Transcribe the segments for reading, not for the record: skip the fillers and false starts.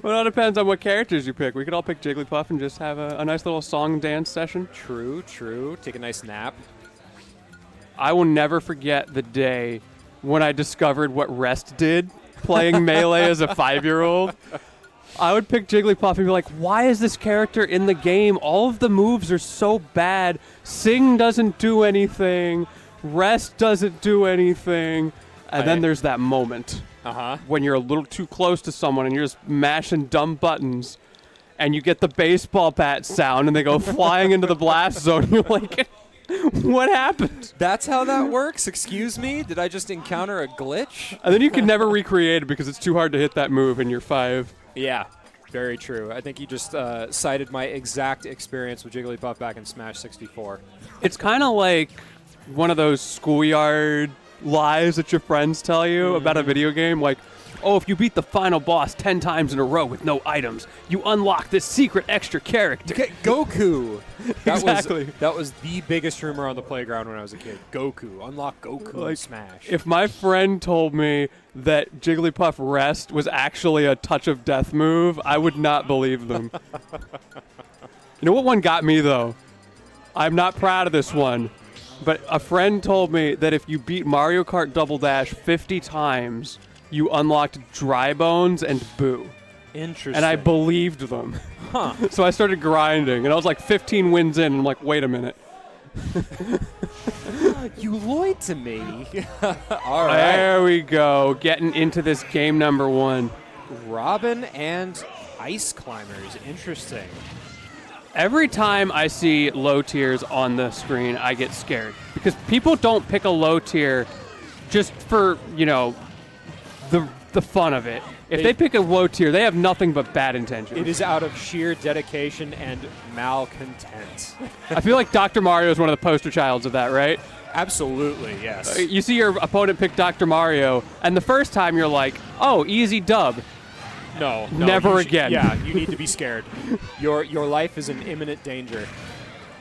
Well, it all depends on what characters you pick. We could all pick Jigglypuff and just have a nice little song dance session. True, true. Take a nice nap. I will never forget the day when I discovered what Rest did playing Melee as a 5-year-old. I would pick Jigglypuff and be like, why is this character in the game? All of the moves are so bad. Sing doesn't do anything. Rest doesn't do anything. And then there's that moment when you're a little too close to someone and you're just mashing dumb buttons and you get the baseball bat sound and they go flying into the blast zone. You're like, what happened? That's how that works? Excuse me? Did I just encounter a glitch? And then you can never recreate it because it's too hard to hit that move and you're 5. Yeah, very true. I think you just cited my exact experience with Jigglypuff back in Smash 64. It's kind of like one of those schoolyard lies that your friends tell you about a video game. Like, oh, if you beat the final boss 10 times in a row with no items, you unlock this secret extra character. Okay, Goku. Exactly. That was the biggest rumor on the playground when I was a kid. Goku. Unlock Goku in Smash. If my friend told me that Jigglypuff Rest was actually a touch of death move, I would not believe them. You know what one got me, though? I'm not proud of this one, but a friend told me that if you beat Mario Kart Double Dash 50 times, you unlocked Dry Bones and Boo. Interesting. And I believed them. Huh. So I started grinding, and I was like 15 wins in, and I'm like, wait a minute. You lied to me. All right. There we go, getting into this game number 1. Robin and Ice Climbers. Interesting. Every time I see low tiers on the screen, I get scared. Because people don't pick a low tier just for, you know, the fun of it. If they pick a low tier, they have nothing but bad intentions. It is out of sheer dedication and malcontent. I feel like Dr. Mario is one of the poster childs of that, right? Absolutely, yes. You see your opponent pick Dr. Mario, and the first time you're like, oh, easy dub. No, Never again. Yeah, you need to be scared. Your life is in imminent danger.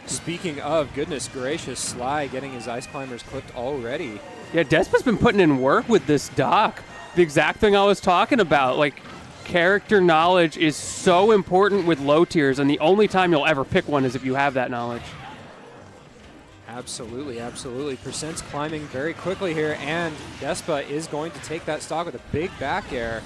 Speaking of, goodness gracious, Sly getting his Ice Climbers clipped already. Yeah, Despa's been putting in work with this doc. The exact thing I was talking about. Like, character knowledge is so important with low tiers, and the only time you'll ever pick one is if you have that knowledge. Absolutely, absolutely. Percent's climbing very quickly here, and Despa is going to take that stock with a big back air.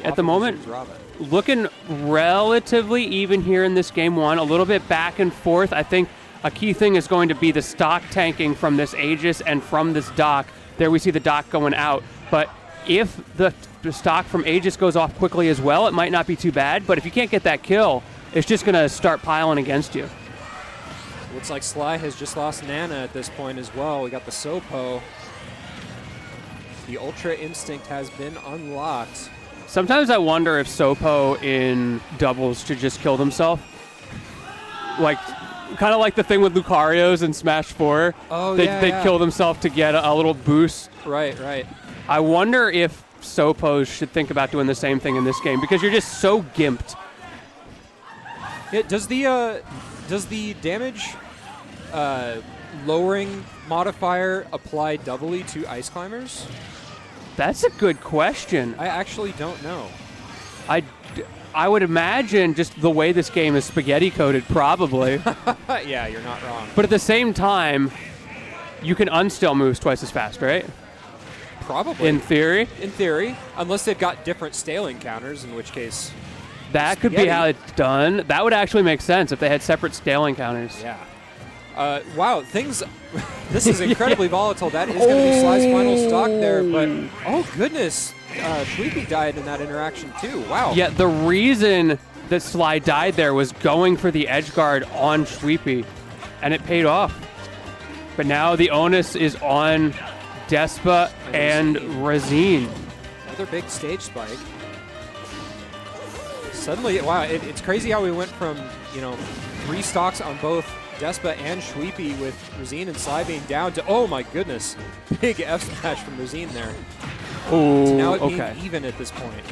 At the moment, Robin. looking relatively even here in this game 1, a little bit back and forth. I think a key thing is going to be the stock tanking from this Aegis and from this dock. There we see the dock going out, but if the stock from Aegis goes off quickly as well, it might not be too bad, but if you can't get that kill, it's just going to start piling against you. Looks like Sly has just lost Nana at this point as well. We got the Sopo. The Ultra Instinct has been unlocked. Sometimes I wonder if Sopo in doubles should just kill himself. Like, kind of like the thing with Lucarios in Smash 4. Oh, They'd kill themselves to get a little boost. Right, right. I wonder if Sopos should think about doing the same thing in this game because you're just so gimped. Yeah, does the damage lowering modifier apply doubly to Ice Climbers? That's a good question. I actually don't know. I would imagine just the way this game is spaghetti coded, probably. Yeah, you're not wrong. But at the same time, you can unstill moves twice as fast, right? Probably. In theory. In theory. Unless they've got different staling counters, in which case... That could be how it's done. That would actually make sense if they had separate scaling counters. Yeah. Wow, things... This is incredibly volatile. That is going to be Sly's final stock there, but... Oh, goodness. Tweepy died in that interaction, too. Wow. Yeah, the reason that Sly died there was going for the edge guard on Tweepy, and it paid off. But now the onus is on Despa and Razine. Another big stage spike. Suddenly, wow, it's crazy how we went from, 3 stocks on both Despa and Shweepy with Razine and Sly being down to, oh my goodness, big F smash from Razine there. Oh, now it being okay. even at this point.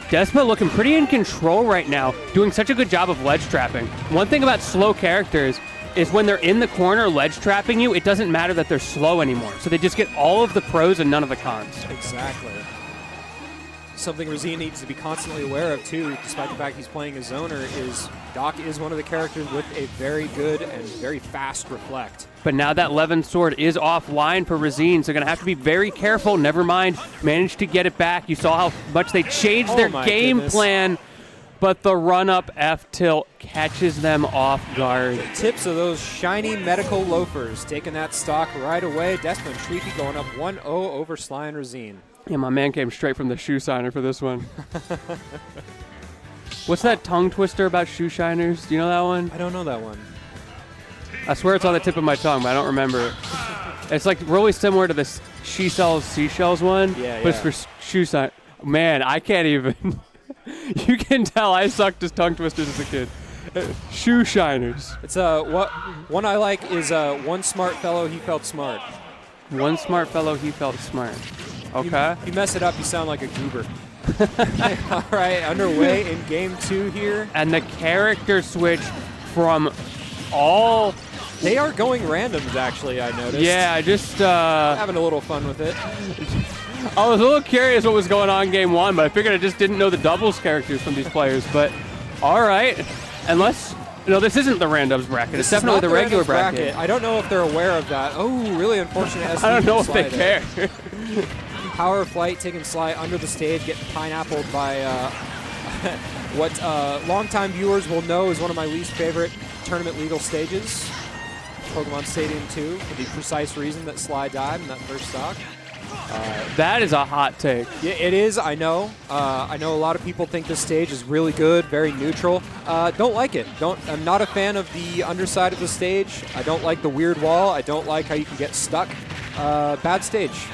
Despa looking pretty in control right now, doing such a good job of ledge trapping. One thing about slow characters is when they're in the corner ledge trapping you, it doesn't matter that they're slow anymore. So they just get all of the pros and none of the cons. Exactly. something Razine needs to be constantly aware of too, despite the fact he's playing a zoner, is Doc is one of the characters with a very good and very fast reflect. But now that Levin sword is offline for Razine, so going to have to be very careful. Never mind, managed to get it back. You saw how much they changed their game plan, but the run-up F-tilt catches them off guard. The tips of those shiny medical loafers taking that stock right away. Despa and Shweepy going up 1-0 over Sly and Razine. Yeah, my man came straight from the shoe shiner for this one. What's that tongue twister about shoe shiners? Do you know that one? I don't know that one. I swear it's on the tip of my tongue, but I don't remember it. It's like really similar to this She Sells Seashells one, but it's for shoe shine. Man, I can't even. You can tell I sucked as tongue twisters as a kid. Shoe shiners. It's what one I like is one smart fellow, he felt smart. One smart fellow, he felt smart. Okay. You mess it up, you sound like a goober. All right, underway in game 2 here. And the character switch from all... They are going randoms, actually, I noticed. Yeah, I just... having a little fun with it. I was a little curious what was going on in game 1, but I figured I just didn't know the doubles characters from these players. But, all right. Unless... No, this isn't the randoms bracket. It's definitely the regular bracket. I don't know if they're aware of that. Oh, really unfortunate. I don't know if they care. Power of Flight taking Sly under the stage, getting pineappled by what longtime viewers will know is one of my least favorite tournament legal stages, Pokemon Stadium 2, for the precise reason that Sly died in that first stock. That is a hot take. Yeah, it is, I know. I know a lot of people think this stage is really good, very neutral. Don't like it. I'm not a fan of the underside of the stage. I don't like the weird wall. I don't like how you can get stuck. Bad stage.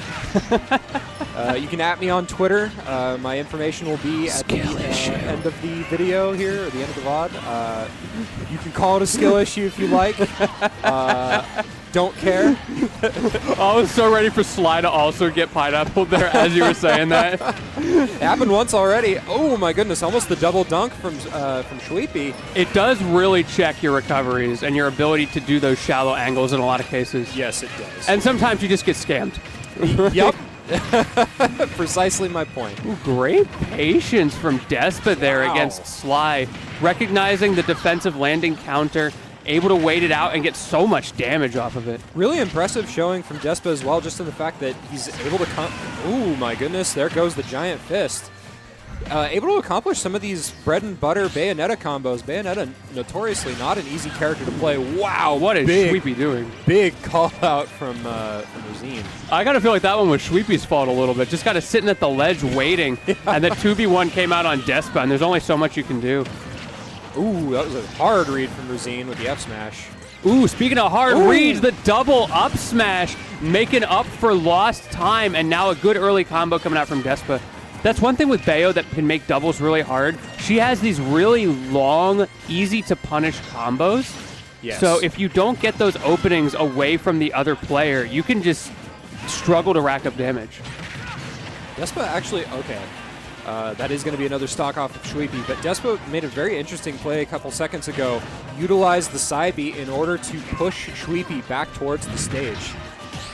You can at me on Twitter. My information will be at the end of the video here, or the end of the VOD. You can call it a skill issue if you like. Don't care. I was so ready for Sly to also get pineapple there as you were saying that. It happened once already. Oh my goodness, almost the double dunk from Shweepy. It does really check your recoveries and your ability to do those shallow angles in a lot of cases. Yes, it does. And sometimes you just get scammed. Yep. Precisely my point. Ooh, great patience from Despa there against Sly. Recognizing the defensive landing counter, able to wait it out and get so much damage off of it. Really impressive showing from Despa as well, just in the fact that he's able to ooh, my goodness, there goes the giant fist. Able to accomplish some of these bread and butter Bayonetta combos. Bayonetta, notoriously not an easy character to play. Wow, what is Shweepy doing? Big call out from Razine. I gotta feel like that one was Shweepy's fault a little bit. Just kind of sitting at the ledge waiting, and the 2v1 came out on Despa, and there's only so much you can do. Ooh, that was a hard read from Razine with the F smash. Ooh, speaking of hard reads, the double up smash, making up for lost time, and now a good early combo coming out from Despa. That's one thing with Bayo that can make doubles really hard. She has these really long, easy-to-punish combos. Yes. So if you don't get those openings away from the other player, you can just struggle to rack up damage. Despa actually, okay. That is going to be another stock off of Shweepy, but Despa made a very interesting play a couple seconds ago. Utilized the side B in order to push Shweepy back towards the stage.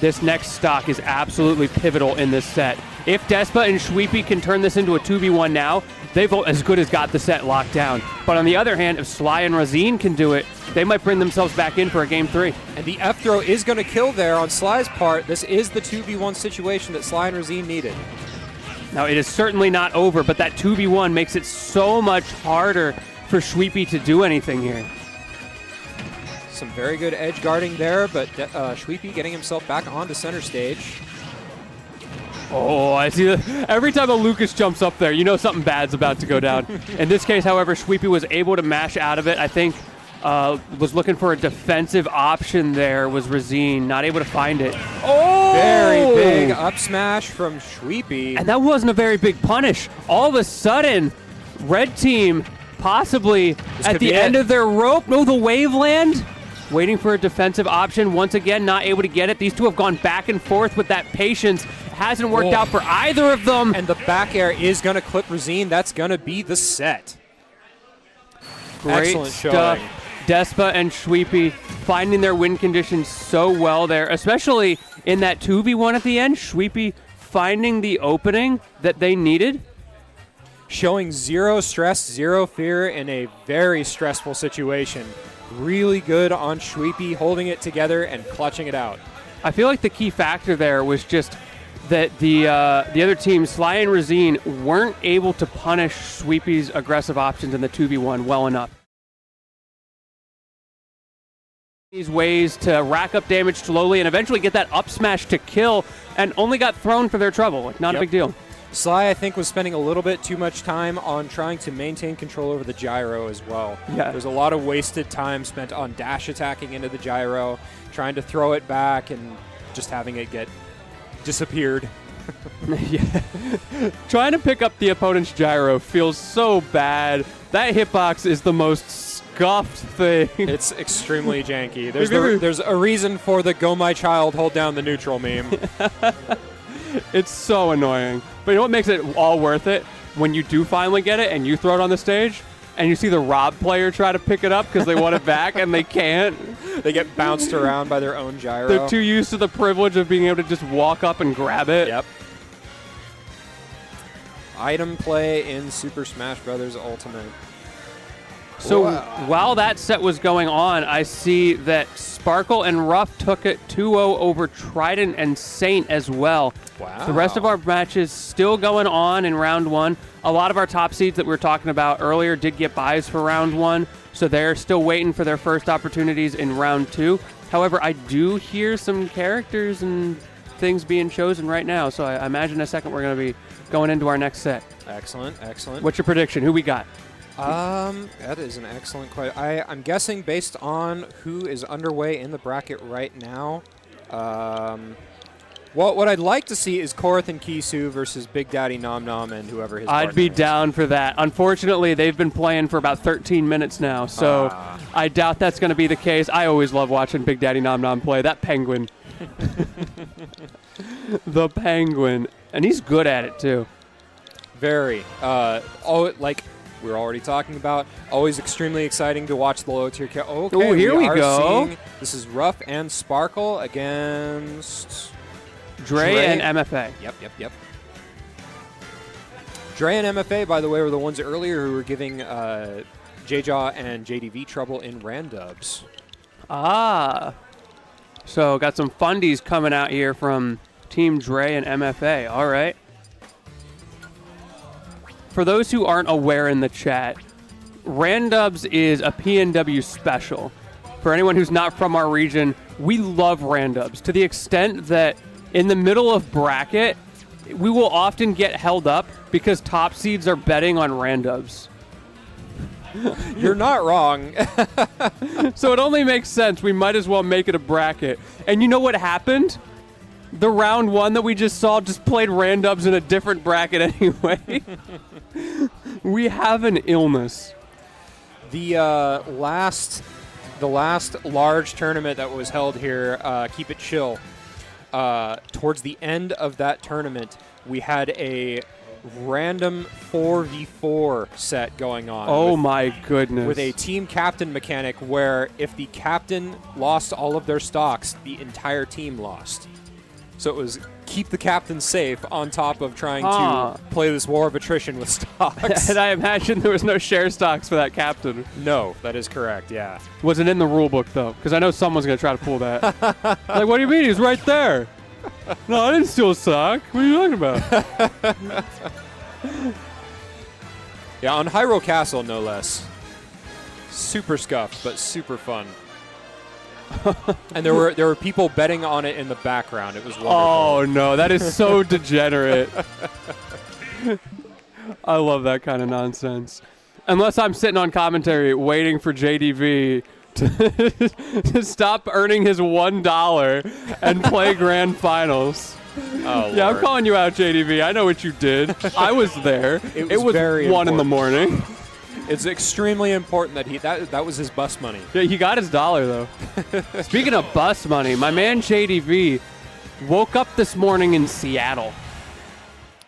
This next stock is absolutely pivotal in this set. If Despa and Shweepy can turn this into a 2v1 now, they've as good as got the set locked down. But on the other hand, if Sly and Razine can do it, they might bring themselves back in for a game 3. And the F throw is going to kill there on Sly's part. This is the 2v1 situation that Sly and Razine needed. Now, it is certainly not over, but that 2v1 makes it so much harder for Shweepy to do anything here. Some very good edge guarding there, but Shweepy getting himself back onto center stage. Oh, I see. Every time a Lucas jumps up there, you know something bad's about to go down. In this case, however, Shweepy was able to mash out of it. I think was looking for a defensive option there, was Razine. Not able to find it. Oh! Very big up smash from Shweepy. And that wasn't a very big punish. All of a sudden, red team possibly at the end of their rope. No, the Waveland. Waiting for a defensive option. Once again, not able to get it. These two have gone back and forth with that patience. Hasn't worked out for either of them. And the back air is going to clip Razine. That's going to be the set. Great Excellent stuff. showing. Despa and Shweepy finding their win conditions so well there, especially in that 2v1 at the end. Shweepy finding the opening that they needed showing zero stress, zero fear in a very stressful situation. Really good on Shweepy, holding it together and clutching it out. I feel like the key factor there was just that the other team, Sly and Razine, weren't able to punish Sweepy's aggressive options in the 2v1 well enough. These ways to rack up damage slowly and eventually get that up smash to kill, and only got thrown for their trouble. Like, not a big deal. Sly, I think, was spending a little bit too much time on trying to maintain control over the gyro as well. Yeah. There's a lot of wasted time spent on dash attacking into the gyro, trying to throw it back and just having it get disappeared. Yeah. Trying to pick up the opponent's gyro feels so bad. That hitbox is the most scuffed thing. It's extremely janky. There's a reason for the "Go My Child, hold down the neutral" meme. It's so annoying. But you know what makes it all worth it? When you do finally get it and you throw it on the stage and you see the Rob player try to pick it up because they want it back and they can't. They get bounced around by their own gyro. They're too used to the privilege of being able to just walk up and grab it. Yep. Item play in Super Smash Bros. Ultimate. So while that set was going on, I see that Sparkle and Ruff took it 2-0 over Trident and Saint as well. Wow. The rest of our matches still going on in round one. A lot of our top seeds that we were talking about earlier did get buys for round one, so they're still waiting for their first opportunities in round two. However, I do hear some characters and things being chosen right now, so I imagine in a second we're going to be going into our next set. Excellent, excellent. What's your prediction? Who we got? That is an excellent question. I'm guessing based on who is underway in the bracket right now. What I'd like to see is Korath and Kisu versus Big Daddy Nom Nom and whoever his I'd be partner is. down for that. Unfortunately, they've been playing for about 13 minutes now, so I doubt that's going to be the case. I always love watching Big Daddy Nom Nom play. That penguin. The penguin. And he's good at it, too. Very. Like we were already talking about, always extremely exciting to watch the low tier. Okay, Ooh, here we are go. seeing- this is Ruff and Sparkle against Dre and MFA. Yep. Dre and MFA, by the way, were the ones earlier who were giving J-Jaw and JDV trouble in Randubs. So got some fundies coming out here from Team Dre and MFA. All right. For those who aren't aware in the chat, Randubs is a PNW special. For anyone who's not from our region, we love Randubs to the extent that in the middle of bracket, we will often get held up because top seeds are betting on Randubs. You're not wrong. So it only makes sense. We might as well make it a bracket. And you know what happened? The round one that we just saw just played Randubs in a different bracket anyway. We have an illness. The last large tournament that was held here, Keep It Chill, towards the end of that tournament, we had a random 4v4 set going on. Oh my goodness. With a team captain mechanic where if the captain lost all of their stocks, the entire team lost. So it was keep the captain safe on top of trying to play this war of attrition with stocks. And I imagine there was no share stocks for that captain. No, that is correct, yeah. Wasn't in the rule book, though, because I know someone's going to try to pull that. Like, what do you mean? He's right there. No, I didn't steal a sock. What are you talking about? Yeah, on Hyrule Castle, no less. Super scuffed, but super fun. And there were people betting on it in the background. It was wonderful. Oh, no. That is so degenerate. I love that kind of nonsense. Unless I'm sitting on commentary waiting for JDV to stop earning his $1 and play grand finals. Oh, Yeah, I'm Lord. calling you out, JDV. I know what you did. I was there. It was very 1 in the important. morning. It's extremely important that that was his bus money. Yeah, he got his $1, though. Speaking of bus money, my man JDV woke up this morning in Seattle.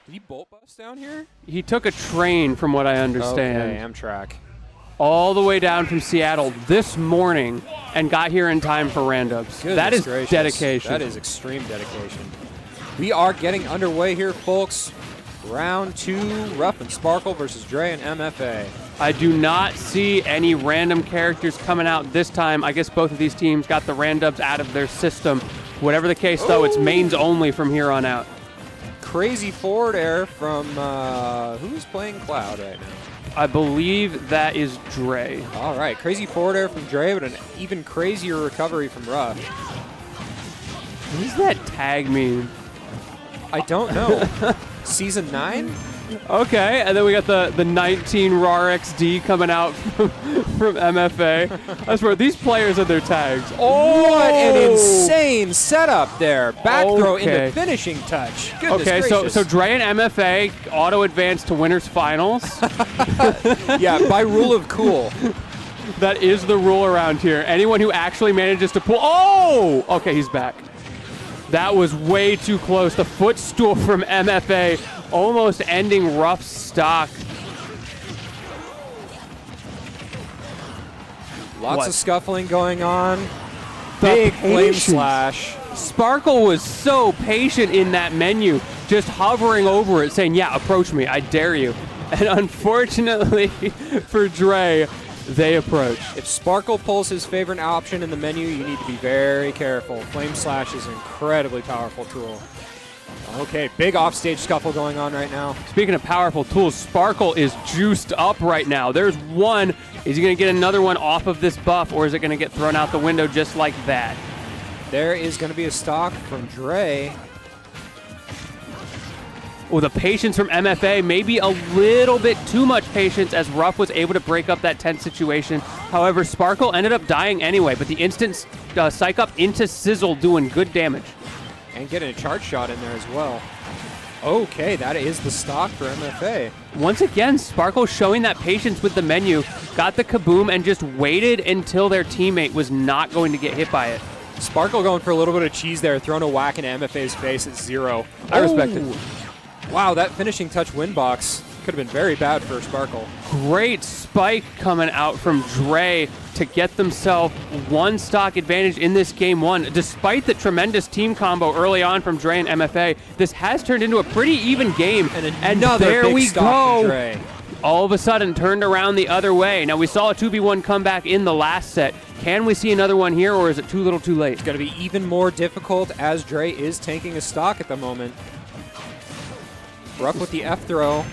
Did he bolt bus down here? He took a train, from what I understand, Okay, Amtrak. all the way down from Seattle this morning and got here in time for Randubs. That Goodness is gracious. dedication. That is extreme dedication. We are getting underway here, folks. Round 2, Ruff and Sparkle versus Dre and MFA. I do not see any random characters coming out this time. I guess both of these teams got the randoms out of their system. Whatever the case, though, it's mains only from here on out. Crazy forward air from, who's playing Cloud right now? I believe that is Dre. All right, crazy forward air from Dre, but an even crazier recovery from Ruff. What does that tag mean? I don't know. Season 9? Okay, and then we got the 19 RAR XD coming out from MFA. I swear, these players and their tags. Oh! What an insane setup there. Back throw Okay. into finishing touch. Goodness Okay, gracious. so Dre and MFA auto advance to winners finals. Yeah, by rule of cool. That is the rule around here. Anyone who actually manages to pull. Oh! Okay, he's back. That was way too close. The footstool from MFA almost ending Ruff's stock. Lots of scuffling going on. The Big flame patience. slash. Sparkle was so patient in that menu, just hovering over it, saying, yeah, approach me, I dare you. And unfortunately for Dre, they approach. If Sparkle pulls his favorite option in the menu, you need to be very careful. Flame Slash is an incredibly powerful tool. Okay, big offstage scuffle going on right now. Speaking of powerful tools, Sparkle is juiced up right now. There's one. Is he going to get another one off of this buff, or is it going to get thrown out the window just like that? There is going to be a stock from Dre. Oh, the patience from MFA, maybe a little bit too much patience as Ruff was able to break up that tense situation. However, Sparkle ended up dying anyway, but the instant psych up into Sizzle doing good damage. And getting a charge shot in there as well. Okay, that is the stock for MFA. Once again, Sparkle showing that patience with the menu, got the kaboom and just waited until their teammate was not going to get hit by it. Sparkle going for a little bit of cheese there, throwing a whack into MFA's face at 0. I respect it. Wow, that finishing touch win box could have been very bad for Sparkle. Great spike coming out from Dre to get themselves one stock advantage in this game 1. Despite the tremendous team combo early on from Dre and MFA, this has turned into a pretty even game. And there big we stock from go. Dre. All of a sudden turned around the other way. Now we saw a 2v1 comeback in the last set. Can we see another one here, or is it too little too late? It's going to be even more difficult as Dre is tanking a stock at the moment. Ruff with the F throw.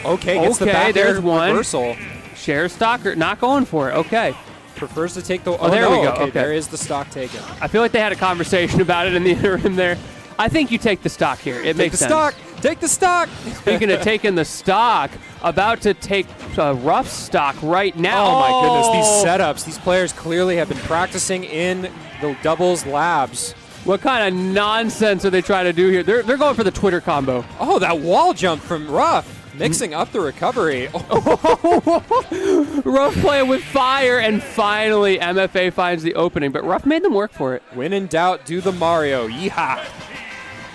Okay, gets the back there's air one. reversal. Share stalker, not going for it. Okay. Prefers to take the. Oh, there no. we go. Okay, Okay. there is the stock taken. I feel like they had a conversation about it in the interim there. I think you take the stock here. It Take makes the sense. stock. Take the stock. Speaking of taking the stock, about to take Ruff stock right now. Oh my goodness, these setups. These players clearly have been practicing in the doubles labs. What kind of nonsense are they trying to do here? They're going for the Twitter combo. Oh, that wall jump from Ruff. Mixing up the recovery. Ruff playing with fire, and finally MFA finds the opening, but Ruff made them work for it. When in doubt, do the Mario. Yeehaw.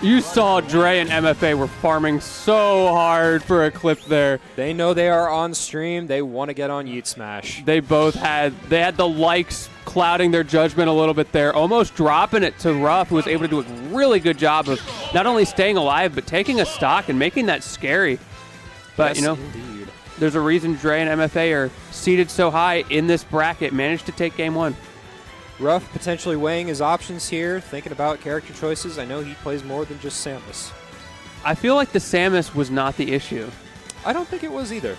You saw Dre and MFA were farming so hard for a clip there. They know they are on stream. They want to get on Yeet Smash. They both had the likes clouding their judgment a little bit there, almost dropping it to Ruff, who was able to do a really good job of not only staying alive, but taking a stock and making that scary. But, Yes, you know, indeed. there's a reason Dre and MFA are seated so high in this bracket, managed to take game 1. Ruff potentially weighing his options here, thinking about character choices. I know he plays more than just Samus. I feel like the Samus was not the issue. I don't think it was either.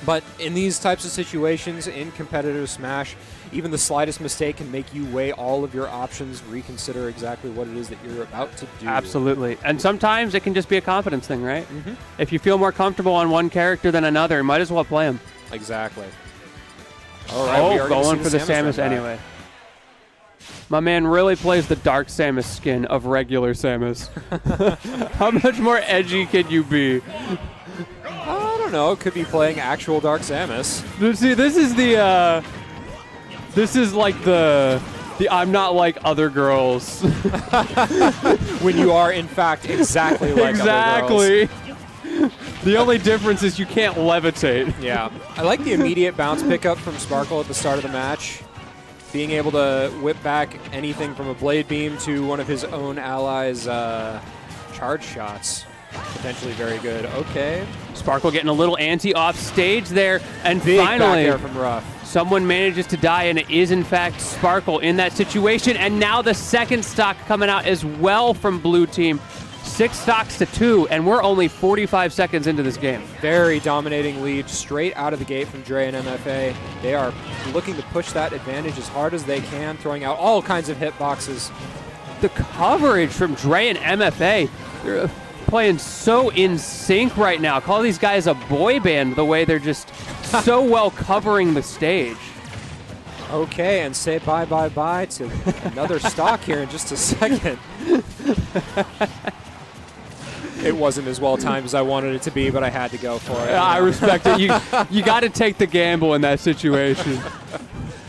But in these types of situations, in competitive Smash, even the slightest mistake can make you weigh all of your options, reconsider exactly what it is that you're about to do. Absolutely. And sometimes it can just be a confidence thing, right? Mm-hmm. If you feel more comfortable on one character than another, might as well play him. Exactly. All right, we are gonna going see for the run Samus back. anyway. My man really plays the Dark Samus skin of regular Samus. How much more edgy can you be? I don't know. Could be playing actual Dark Samus. See, this is the, this is like the I'm not like other girls. When you are, in fact, exactly like other girls. Exactly. The only difference is you can't levitate. Yeah. I like the immediate bounce pickup from Sparkle at the start of the match. Being able to whip back anything from a Blade Beam to one of his own allies' charge shots. potentially very good. Okay. Sparkle getting a little anti off stage there, and Big back finally air from Ruff. someone manages to die, and it is in fact Sparkle in that situation. And now the second stock coming out as well from blue team. 6 stocks to 2, and we're only 45 seconds into this game. Very dominating lead straight out of the gate from Dre and MFA. They are looking to push that advantage as hard as they can, throwing out all kinds of hitboxes. The coverage from Dre and MFA, they're playing so in sync right now. Call these guys a boy band the way they're just so well covering the stage. Okay, and say bye to another stock here in just a second. It wasn't as well timed as I wanted it to be, but I had to go for it. I respect it. You got to take the gamble in that situation.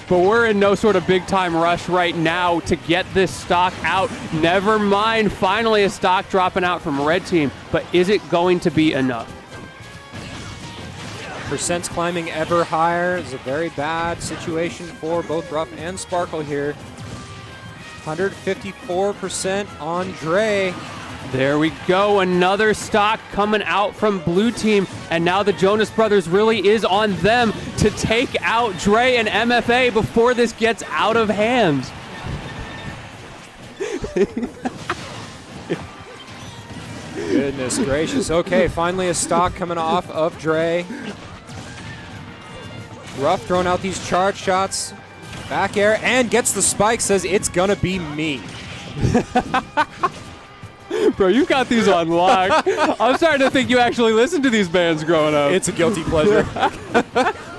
But we're in no sort of big-time rush right now to get this stock out. Never mind, finally a stock dropping out from red team. But is it going to be enough? Percents climbing ever higher. It's a very bad situation for both Ruff and Sparkle here. 154% on Dre. There we go, another stock coming out from blue team, and now the Jonas Brothers really is on them to take out Dre and MFA before this gets out of hand. Goodness gracious. Okay, finally a stock coming off of Dre. Ruff throwing out these charge shots. Back air, and gets the spike, says it's gonna be me. Bro, you got these on lock. I'm starting to think you actually listened to these bands growing up. It's a guilty pleasure.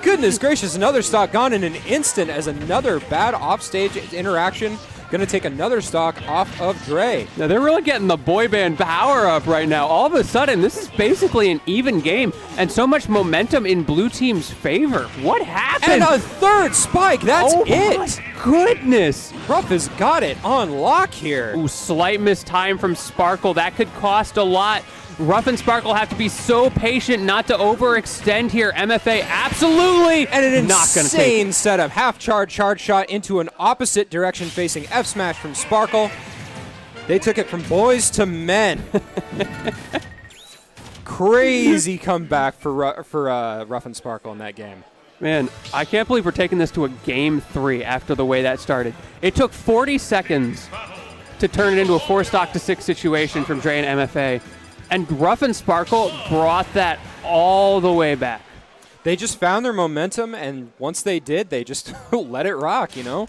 Goodness gracious, another stock gone in an instant as another bad offstage interaction. Going to take another stock off of Dre. Now they're really getting the boy band power up right now. All of a sudden, this is basically an even game, and so much momentum in blue team's favor. What happened? And a third spike, that's oh it. My goodness. Ruff has got it on lock here. Ooh, slight mistime from Sparkle. That could cost a lot. Ruff and Sparkle have to be so patient not to overextend here. MFA absolutely And an not gonna take insane setup. Half charge shot into an opposite direction facing F smash from Sparkle. They took it from boys to men. Crazy comeback for Ruff and Sparkle in that game. Man, I can't believe we're taking this to a game 3 after the way that started. It took 40 seconds to turn it into a 4 stock to 6 situation from Dre and MFA. And Ruff and Sparkle brought that all the way back. They just found their momentum, and once they did, they just let it rock, you know?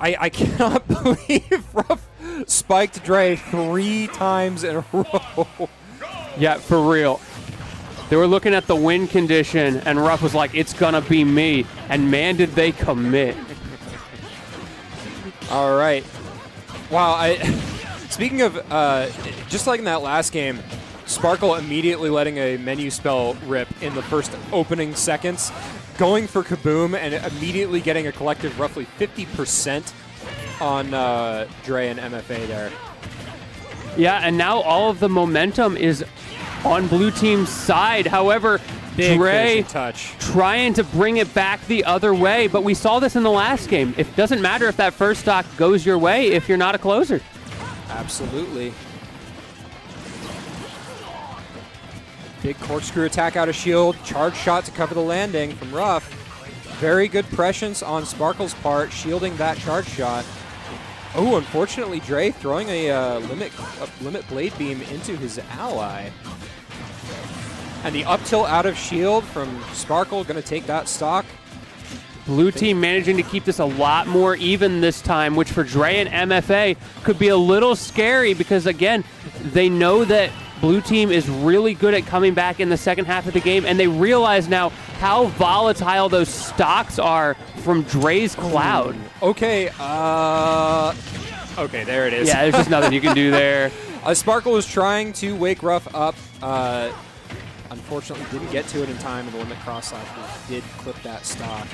I cannot believe Ruff spiked Dre 3 times in a row. Yeah, for real. They were looking at the win condition, and Ruff was like, it's gonna be me. And man, did they commit. All right. Wow, speaking of, just like in that last game, Sparkle immediately letting a menu spell rip in the first opening seconds, going for Kaboom, and immediately getting a collective roughly 50% on Dre and MFA there. Yeah, and now all of the momentum is on blue team's side. However, Big Dre finishing touch. trying to bring it back the other way, but we saw this in the last game. It doesn't matter if that first stock goes your way if you're not a closer. Absolutely. Big corkscrew attack out of shield. Charge shot to cover the landing from Ruff. Very good prescience on Sparkle's part, shielding that charge shot. Oh, unfortunately, Dre throwing a limit blade beam into his ally. And the up tilt out of shield from Sparkle, going to take that stock. Blue team managing to keep this a lot more even this time, which for Dre and MFA could be a little scary because, again, they know that blue team is really good at coming back in the second half of the game, and they realize now how volatile those stocks are from Dre's Cloud. Okay, okay, there it is. Yeah, there's just nothing you can do there. Sparkle was trying to wake Ruff up. Unfortunately, didn't get to it in time, and the limit cross slash did clip that stock.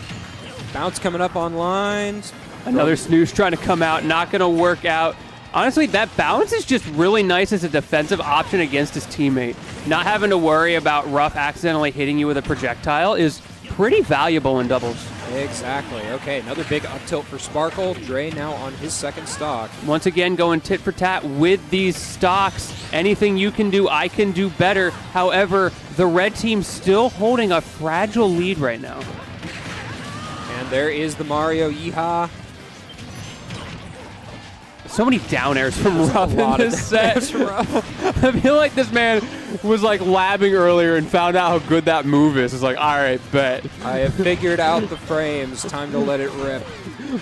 Bounce coming up online. Another snooze trying to come out, not going to work out. Honestly, that bounce is just really nice as a defensive option against his teammate. Not having to worry about Ruff accidentally hitting you with a projectile is pretty valuable in doubles. Exactly. Okay, another big up tilt for Sparkle. Dre now on his second stock. Once again, going tit for tat with these stocks. Anything you can do, I can do better. However, the red team still holding a fragile lead right now. And there is the Mario Yeehaw. So many down airs from Ruff in this set. I feel like this man was like labbing earlier and found out how good that move is. It's like, all right, bet. I have figured out the frames. Time to let it rip.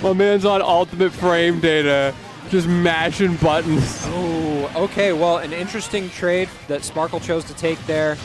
My man's on ultimate frame data, just mashing buttons. Oh, okay. Well, an interesting trade that Sparkle chose to take there.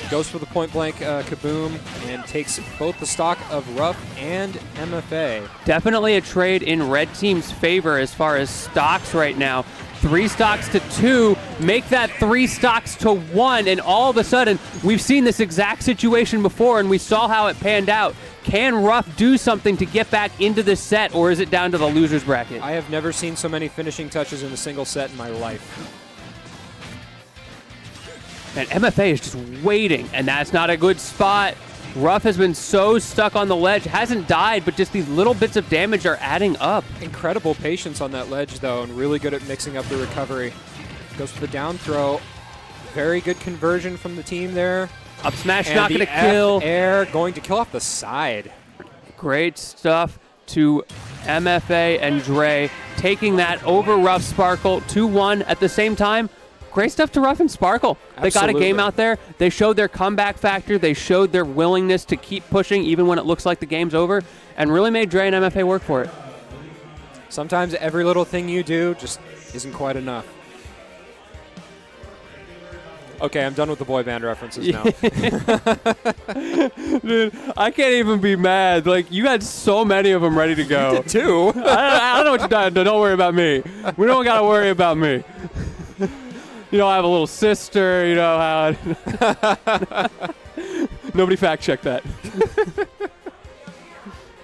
Goes for the point blank kaboom and takes both the stock of Ruff and MFA. Definitely a trade in red team's favor as far as stocks right now. 3 stocks to 2, make that 3 stocks to 1, and all of a sudden, we've seen this exact situation before, and we saw how it panned out. Can Ruff do something to get back into this set, or is it down to the loser's bracket? I have never seen so many finishing touches in a single set in my life. And MFA is just waiting, and that's not a good spot. Ruff has been so stuck on the ledge, hasn't died, but just these little bits of damage are adding up. Incredible patience on that ledge, though, and really good at mixing up the recovery. Goes for the down throw. Very good conversion from the team there. Up smash, And not the going to kill. Air going to kill off the side. Great stuff to MFA and Dre, taking that over Ruff Sparkle 2-1 at the same time. Great stuff to Ruff and Sparkle. They got a game out there. They showed their comeback factor. They showed their willingness to keep pushing even when it looks like the game's over, and really made Dre and MFA work for it. Sometimes every little thing you do just isn't quite enough. Okay, I'm done with the boy band references now. Dude, I can't even be mad. Like, you had so many of them ready to go. You did too. I don't know what you're doing. Don't worry about me. We don't got to worry about me. You know, I have a little sister, you know how... Nobody fact check that.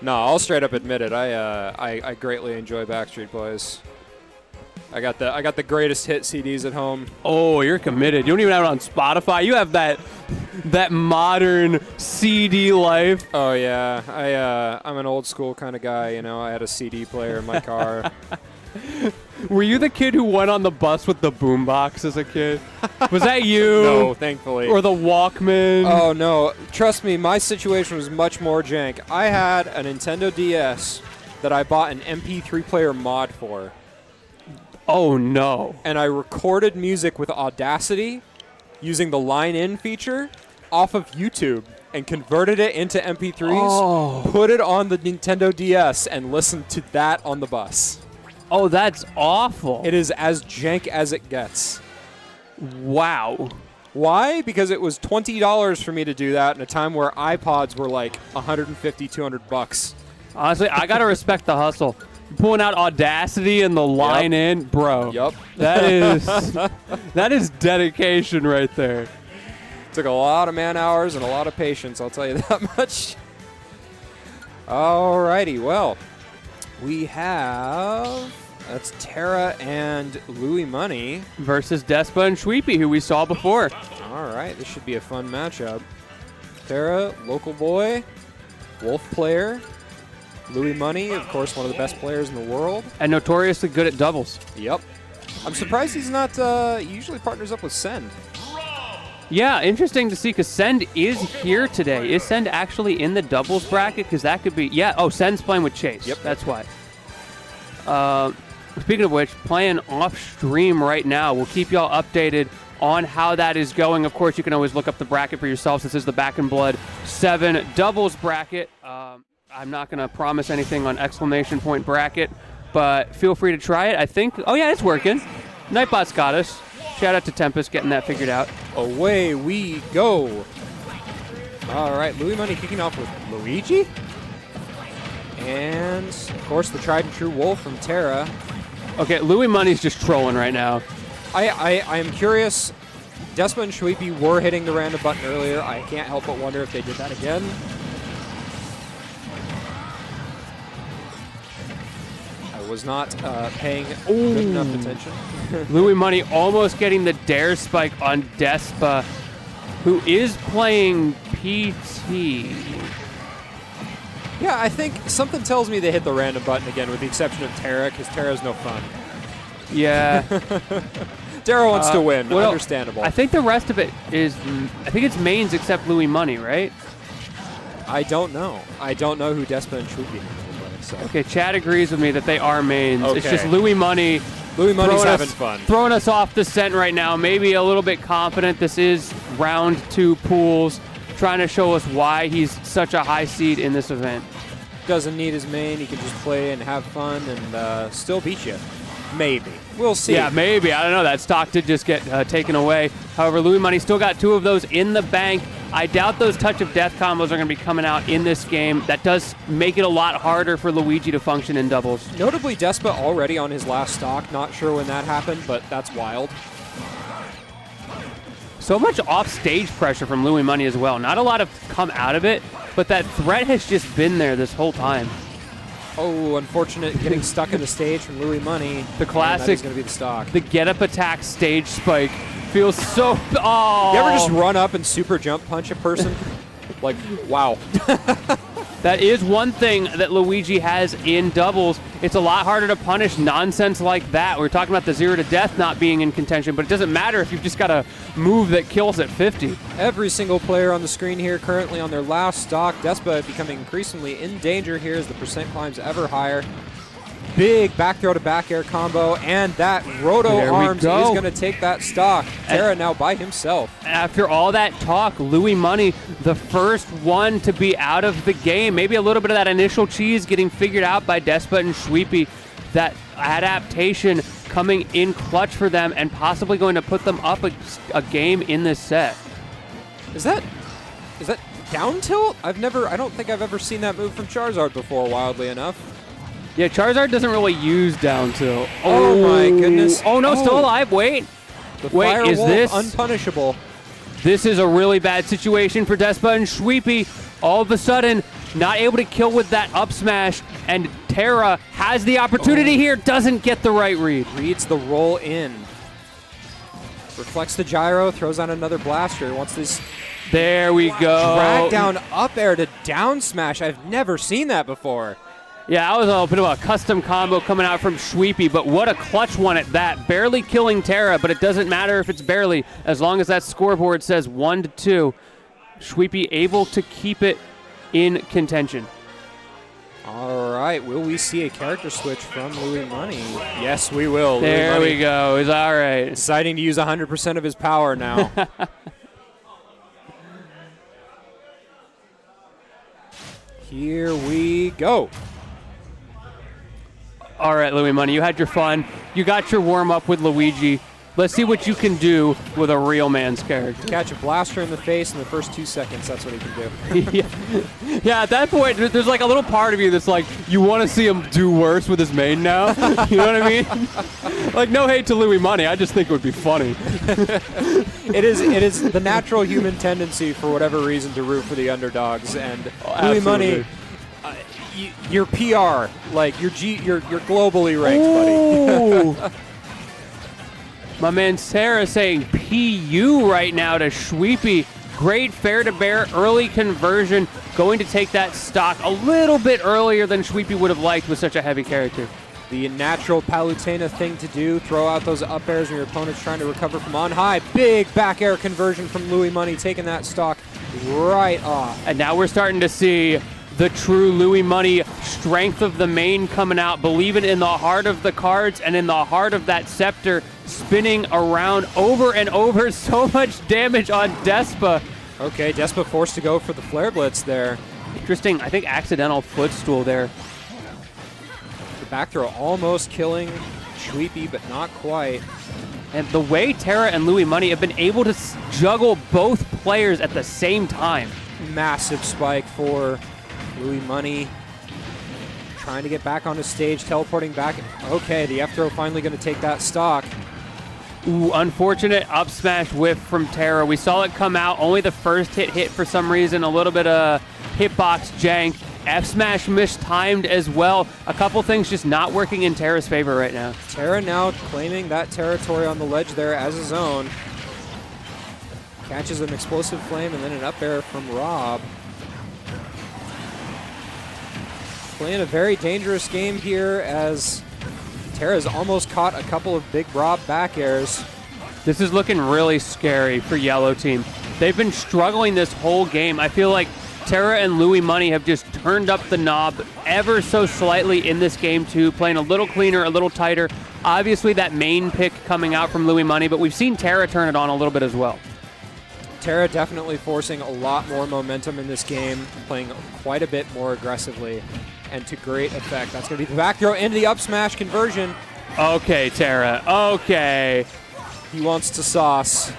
No, I'll straight up admit it. I greatly enjoy Backstreet Boys. I got the greatest hit CDs at home. Oh, you're committed. You don't even have it on Spotify. You have that modern CD life. Oh yeah, I'm an old school kind of guy. You know, I had a CD player in my car. Were you the kid who went on the bus with the boombox as a kid? Was that you? No, thankfully. Or the Walkman? Oh no, trust me, my situation was much more jank. I had a Nintendo DS that I bought an MP3 player mod for. Oh no. And I recorded music with Audacity using the line-in feature off of YouTube and converted it into MP3s, put it on the Nintendo DS, and listened to that on the bus. Oh, that's awful. It is as jank as it gets. Wow. Why? Because it was $20 for me to do that in a time where iPods were like $150, $200. Honestly, I got to respect the hustle. Pulling out Audacity and the line in, bro. Yup. That is dedication right there. Took a lot of man hours and a lot of patience, I'll tell you that much. Alrighty, well, we have, that's Tara and Louis Money versus Despa and Shweepy, who we saw before. All right, this should be a fun matchup. Tara, local boy, Wolf player. Louis Money, of course, one of the best players in the world. And notoriously good at doubles. Yep. I'm surprised he's not, he usually partners up with Send. Yeah, interesting to see, because Send is here today. Is Send actually in the doubles bracket? Because that could be... Yeah, oh, Send's playing with Chase. Yep. That's why. Speaking of which, playing off-stream right now. We'll keep y'all updated on how that is going. Of course, you can always look up the bracket for yourselves. This is the Back in Blood 7 doubles bracket. I'm not going to promise anything on exclamation point bracket, but feel free to try it. I think... Oh, yeah, it's working. Nightbot's got us. Shout out to Tempest getting that figured out. Away we go. All right, Louis Money kicking off with Luigi. And, of course, the tried and true Wolf from Terra. Okay, Louis Money's just trolling right now. I am curious. Despa and Shweepy were hitting the random button earlier. I can't help but wonder if they did that again. I was not paying good enough attention. Louis Money almost getting the dare spike on Despa, who is playing PT. Yeah, I think something tells me they hit the random button again, with the exception of Terra, because Terra's no fun. Yeah. Terra wants to win. well, Understandable. I think the rest of it is, I think it's mains except Louis Money, right? I don't know. I don't know who Despa and Shwupi are. So. Okay, Chad agrees with me that they are mains. It's Okay. just Louis Money. Louis Money's throwing having us, fun. Throwing us off the scent right now. Maybe a little bit confident. This is round 2 pools. Trying to show us why he's such a high seed in this event. Doesn't need his main. He can just play and have fun and still beat you. Maybe. We'll see. Yeah, maybe. I don't know. That stock did just get taken away. However, Louis Money still got 2 of those in the bank. I doubt those touch of death combos are going to be coming out in this game. That does make it a lot harder for Luigi to function in doubles. Notably, Despa already on his last stock. Not sure when that happened, but that's wild. So much off-stage pressure from Louis Money as well. Not a lot have come out of it, but that threat has just been there this whole time. Oh, unfortunate getting stuck in the stage from Louis Money. The classic, is going to be the stock. the get-up attack stage spike feels so... Oh! You ever just run up and super jump punch a person? Like, wow. That is one thing that Luigi has in doubles. It's a lot harder to punish nonsense like that. We're talking about the 0 to death not being in contention, but it doesn't matter if you've just got a move that kills at 50. Every single player on the screen here currently on their last stock. Despa becoming increasingly in danger here as the percent climbs ever higher. Big back throw to back air combo, and that Roto There we Arms is go. going to take that stock. Terra now by himself. After all that talk, Louis Money, the first one to be out of the game. Maybe a little bit of that initial cheese getting figured out by Despa and Shwupi. That adaptation coming in clutch for them and possibly going to put them up a game in this set. Is that down tilt? I don't think I've ever seen that move from Charizard before, wildly enough. Yeah, Charizard doesn't really use down tilt. Oh my goodness. Oh no, still Oh. alive. Wait. The Wait, Fire is Wolf this... unpunishable? This is a really bad situation for Despa and Shwupi. All of a sudden, not able to kill with that up smash, and Terra has the opportunity here, doesn't get the right read. Reads the roll in. Reflects the gyro, throws on another blaster. Wants this There we go. drag down up air to down smash. I've never seen that before. Yeah, that was a bit of a custom combo coming out from Shwupi, but what a clutch one at that. Barely killing Terra, but it doesn't matter if it's barely, as long as that scoreboard says 1-2. Shwupi able to keep it in contention. All right, will we see a character switch from Louis Money? Yes, we will. There we go. It's all right. Deciding to use 100% of his power now. Here we go. All right, Louis Money, you had your fun. You got your warm-up with Luigi. Let's see what you can do with a real man's character. Catch a blaster in the face in the first 2 seconds. That's what he can do. Yeah, at that point, there's like a little part of you that's like, you want to see him do worse with his main now? You know what I mean? Like, no hate to Louis Money. I just think it would be funny. It is the natural human tendency for whatever reason to root for the underdogs. And Louis Money, your PR, like you're globally ranked, buddy. My man Sarah saying PU right now to Shwupi. Great fair to bear early conversion. Going to take that stock a little bit earlier than Shwupi would have liked with such a heavy character. The natural Palutena thing to do, throw out those up airs when your opponent's trying to recover from on high. Big back air conversion from Louis Money, taking that stock right off. And now we're starting to see the true Louis Money strength of the main coming out, believing in the heart of the cards and in the heart of that scepter, spinning around over and over. So much damage on Despa. Okay, Despa forced to go for the Flare Blitz there. Interesting, I think accidental footstool there. The back throw almost killing Shwupi, but not quite. And the way Terra and Louis Money have been able to juggle both players at the same time. Massive spike for Louis Money. Trying to get back on the stage, teleporting back. Okay, the F throw finally going to take that stock. Ooh, unfortunate up smash whiff from Terra. We saw it come out. Only the first hit for some reason. A little bit of hitbox jank. F smash mistimed as well. A couple things just not working in Terra's favor right now. Terra now claiming that territory on the ledge there as his own. Catches an explosive flame and then an up air from Rob. playing a very dangerous game here as Terra's almost caught a couple of big Rob back airs. This is looking really scary for Yellow Team. They've been struggling this whole game. I feel like Terra and Louis Money have just turned up the knob ever so slightly in this game too, playing a little cleaner, a little tighter. Obviously that main pick coming out from Louis Money, but we've seen Terra turn it on a little bit as well. Terra definitely forcing a lot more momentum in this game, playing quite a bit more aggressively, and to great effect. That's going to be the back throw into the up smash conversion. Okay, Terra. Okay. He wants to sauce.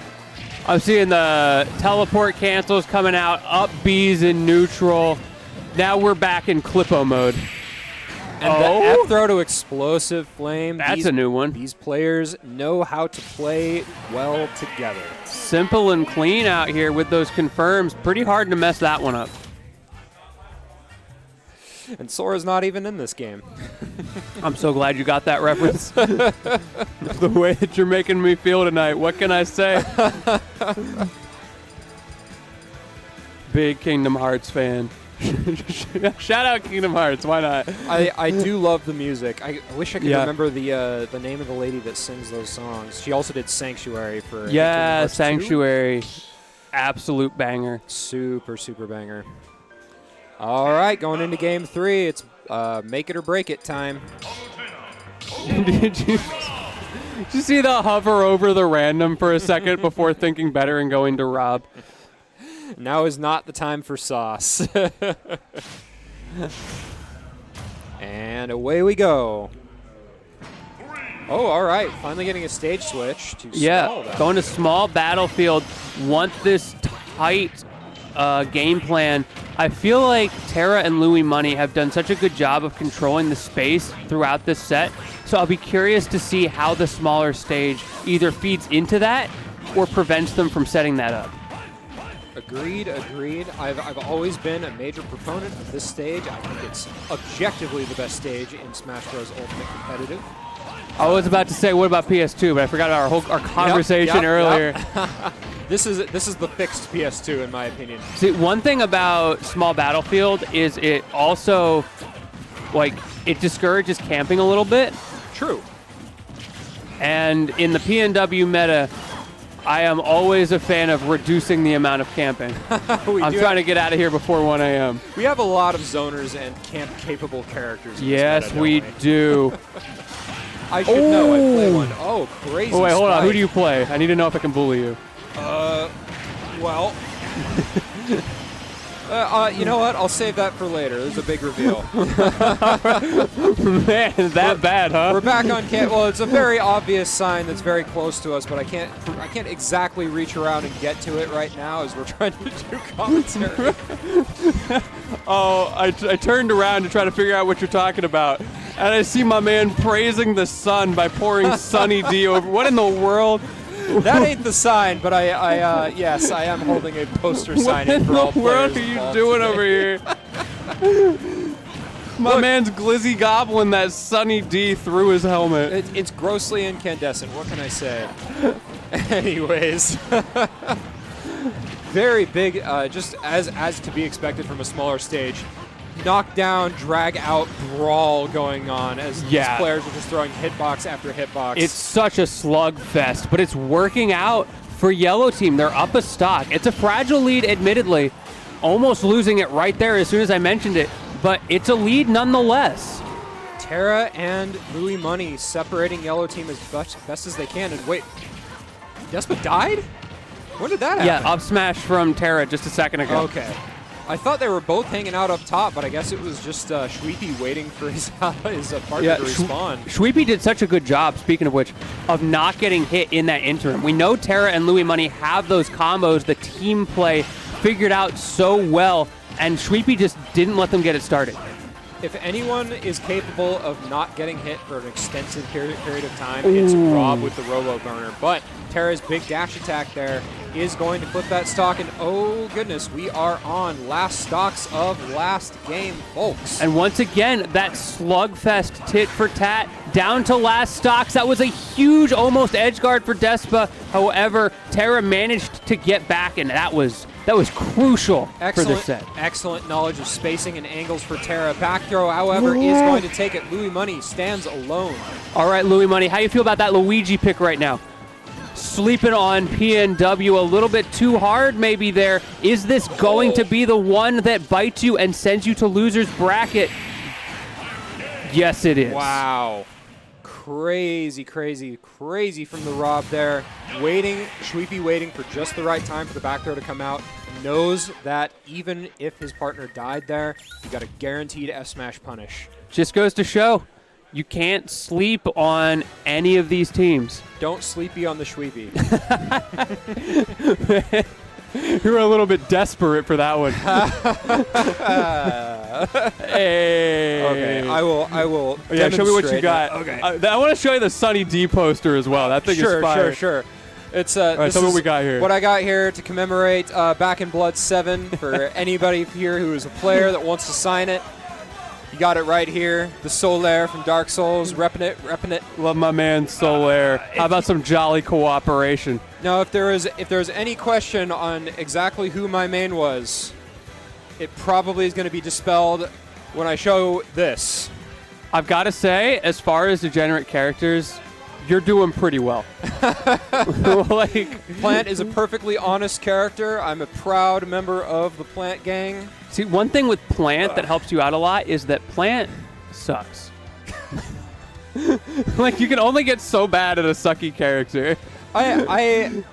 I'm seeing the teleport cancels coming out, up B's in neutral. Now we're back in Clippo mode. And the F throw to explosive flame. That's a new one. These players know how to play well together. Simple and clean out here with those confirms. Pretty hard to mess that one up. And Sora's not even in this game. I'm so glad you got that reference. The way that you're making me feel tonight, what can I say? Big Kingdom Hearts fan. Shout out Kingdom Hearts, why not? I do love the music. I wish I could Yeah. remember the name of the lady that sings those songs. She also did Sanctuary for Kingdom Yeah, Hearts 2. Sanctuary. Absolute banger. Super, super banger. All right, going into game 3, it's make it or break it time. Did you see the hover over the random for a second before thinking better and going to Rob? Now is not the time for sauce. And away we go. Oh, all right. Finally getting a stage switch to small. Going to small battlefield. Want this tight game plan. I feel like Terra and Louis Money have done such a good job of controlling the space throughout this set. So I'll be curious to see how the smaller stage either feeds into that or prevents them from setting that up. Agreed, agreed. I've always been a major proponent of this stage. I think it's objectively the best stage in Smash Bros. Ultimate Competitive. I was about to say, what about PS2? But I forgot our conversation earlier. Yep. This is the fixed PS2 in my opinion. See, one thing about Small Battlefield is it also, like, it discourages camping a little bit. True. And in the PNW meta, I am always a fan of reducing the amount of camping. I'm trying to get out of here before 1 a.m. We have a lot of zoners and camp-capable characters. Yes, we do. I should know. I play one. Oh, crazy. Oh, wait, hold on. spike. Who do you play? I need to know if I can bully you. Well. You know what? I'll save that for later. There's a big reveal. Man, that bad, huh? We're back on camp. Well, it's a very obvious sign that's very close to us, but I can't exactly reach around and get to it right now as we're trying to do commentary. Oh, I turned around to try to figure out what you're talking about, and I see my man praising the sun by pouring Sunny D over. What in the world? That ain't the sign, but yes, I am holding a poster sign in for all What in the world players are you involved doing today. over here? My man's glizzy gobbling that Sunny D through his helmet. It's grossly incandescent. What can I say? Anyways. Very big, just as to be expected from a smaller stage. Knockdown, drag out, brawl going on as these players are just throwing hitbox after hitbox. It's such a slugfest, but it's working out for Yellow Team. They're up a stock. It's a fragile lead, admittedly. Almost losing it right there as soon as I mentioned it, but it's a lead nonetheless. Terra and Louis Money separating Yellow Team as best as they can. And wait, Despa died? When did that happen? Yeah, up smash from Terra just a second ago. Okay. I thought they were both hanging out up top, but I guess it was just Shweepy waiting for his partner to respawn. Shweepy did such a good job, speaking of which, of not getting hit in that interim. We know Terra and Louis Money have those combos, the team play figured out so well, and Shweepy just didn't let them get it started. If anyone is capable of not getting hit for an extensive period of time, it's Rob with the Robo Burner. But Terra's big dash attack there is going to flip that stock, and oh goodness, we are on last stocks of last game, folks. And once again, that slugfest tit for tat down to last stocks. That was a huge almost edge guard for Despa. However, Terra managed to get back, and that was crucial for this set. Excellent knowledge of spacing and angles for Terra. Back throw, however, is going to take it. Louis Money stands alone. All right, Louis Money, how you feel about that Luigi pick right now? Sleeping on PNW a little bit too hard maybe there. Is this going to be the one that bites you and sends you to loser's bracket? Yes, it is. Wow. Crazy, crazy, crazy from the Rob there. Waiting, Schweepy waiting for just the right time for the back throw to come out. Knows that even if his partner died there, you got a guaranteed F-smash punish. Just goes to show, you can't sleep on any of these teams. Don't sleepy on the Schweepy. You were a little bit desperate for that one. Hey. Okay, I will. Yeah, show me what you demonstrate got. it. Okay. I want to show you the Sunny D poster as well. That thing is fire. Sure. It's All right, this tell me is what we got here. What I got here to commemorate Back in Blood 7 for anybody here who is a player that wants to sign it. You got it right here. The Solaire from Dark Souls, repping it. Love my man Solaire. How about some jolly cooperation? Now, if there is any question on exactly who my main was, it probably is going to be dispelled when I show this. I've got to say, as far as degenerate characters, you're doing pretty well. Plant is a perfectly honest character. I'm a proud member of the Plant gang. See, one thing with Plant that helps you out a lot is that Plant sucks. You can only get so bad at a sucky character. I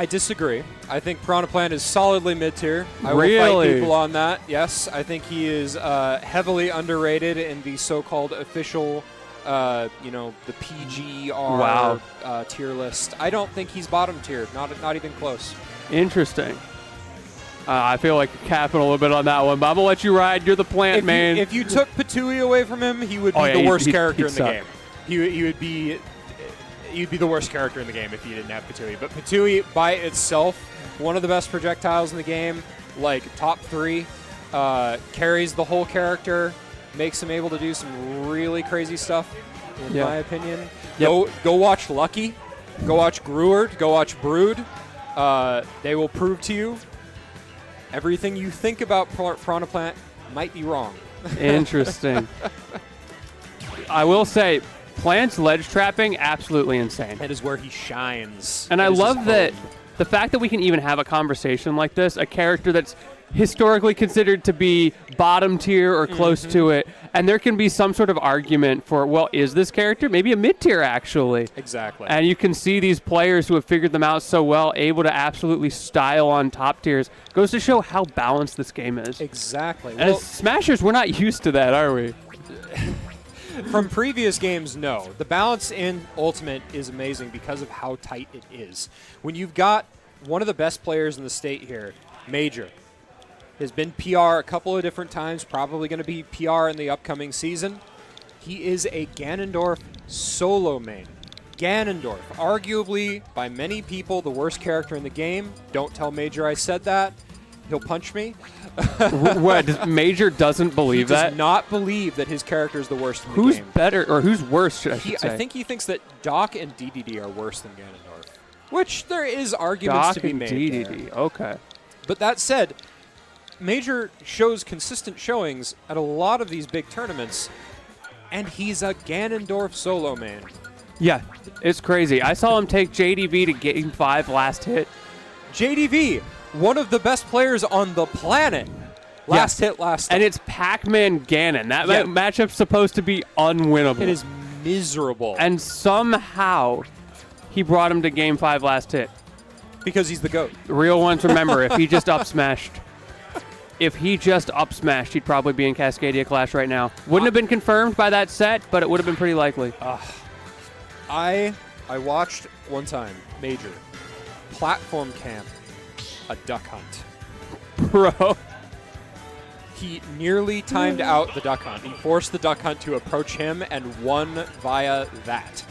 disagree. I think Piranha Plant is solidly mid-tier. I will Really? fight people on that. Yes, I think he is heavily underrated in the so-called official, the PGR tier list. I don't think he's bottom tier. Not even close. Interesting. I feel like capping a little bit on that one, but I'm going to let you ride. You're the Plant man. If you took Patui away from him, he would be the worst character in the game. He would be... You'd be the worst character in the game if you didn't have Patui. But Patui, by itself, one of the best projectiles in the game, like top 3, carries the whole character, makes him able to do some really crazy stuff, in my opinion. Yep. Go watch Lucky, go watch Gruard, go watch Brood. They will prove to you everything you think about Piranha Plant might be wrong. Interesting. I will say, Plant's ledge trapping, absolutely insane. That is where he shines. And I love that the fact that we can even have a conversation like this, a character that's historically considered to be bottom tier or close to it, and there can be some sort of argument for, well, is this character maybe a mid-tier actually? Exactly. And you can see these players who have figured them out so well, able to absolutely style on top tiers. Goes to show how balanced this game is. Exactly. And as Smashers, we're not used to that, are we? From previous games, no. The balance in Ultimate is amazing because of how tight it is. When you've got one of the best players in the state here, Major, has been PR a couple of different times, probably going to be PR in the upcoming season. He is a Ganondorf solo main. Ganondorf, arguably, by many people, the worst character in the game. Don't tell Major I said that. He'll punch me. What? Major doesn't believe he that? does not believe that his character is the worst in the Who's game. better, or who's worse, I should say? I think he thinks that Doc and DDD are worse than Ganondorf, which there is arguments Doc to be and made DDD, there. okay. But that said, Major shows consistent showings at a lot of these big tournaments, and he's a Ganondorf solo man. Yeah, it's crazy. I saw him take JDV to Game 5 last hit. JDV, one of the best players on the planet. Last hit, last stop. And it's Pac-Man Ganon. That matchup's supposed to be unwinnable. It is miserable. And somehow he brought him to Game 5 last hit. Because he's the GOAT. The real ones remember, if he just up-smashed, he'd probably be in Cascadia Clash right now. Wouldn't have been confirmed by that set, but it would have been pretty likely. I watched one time, Major, platform camp, a duck hunt. Bro. He nearly timed out the duck hunt. He forced the duck hunt to approach him and won via that.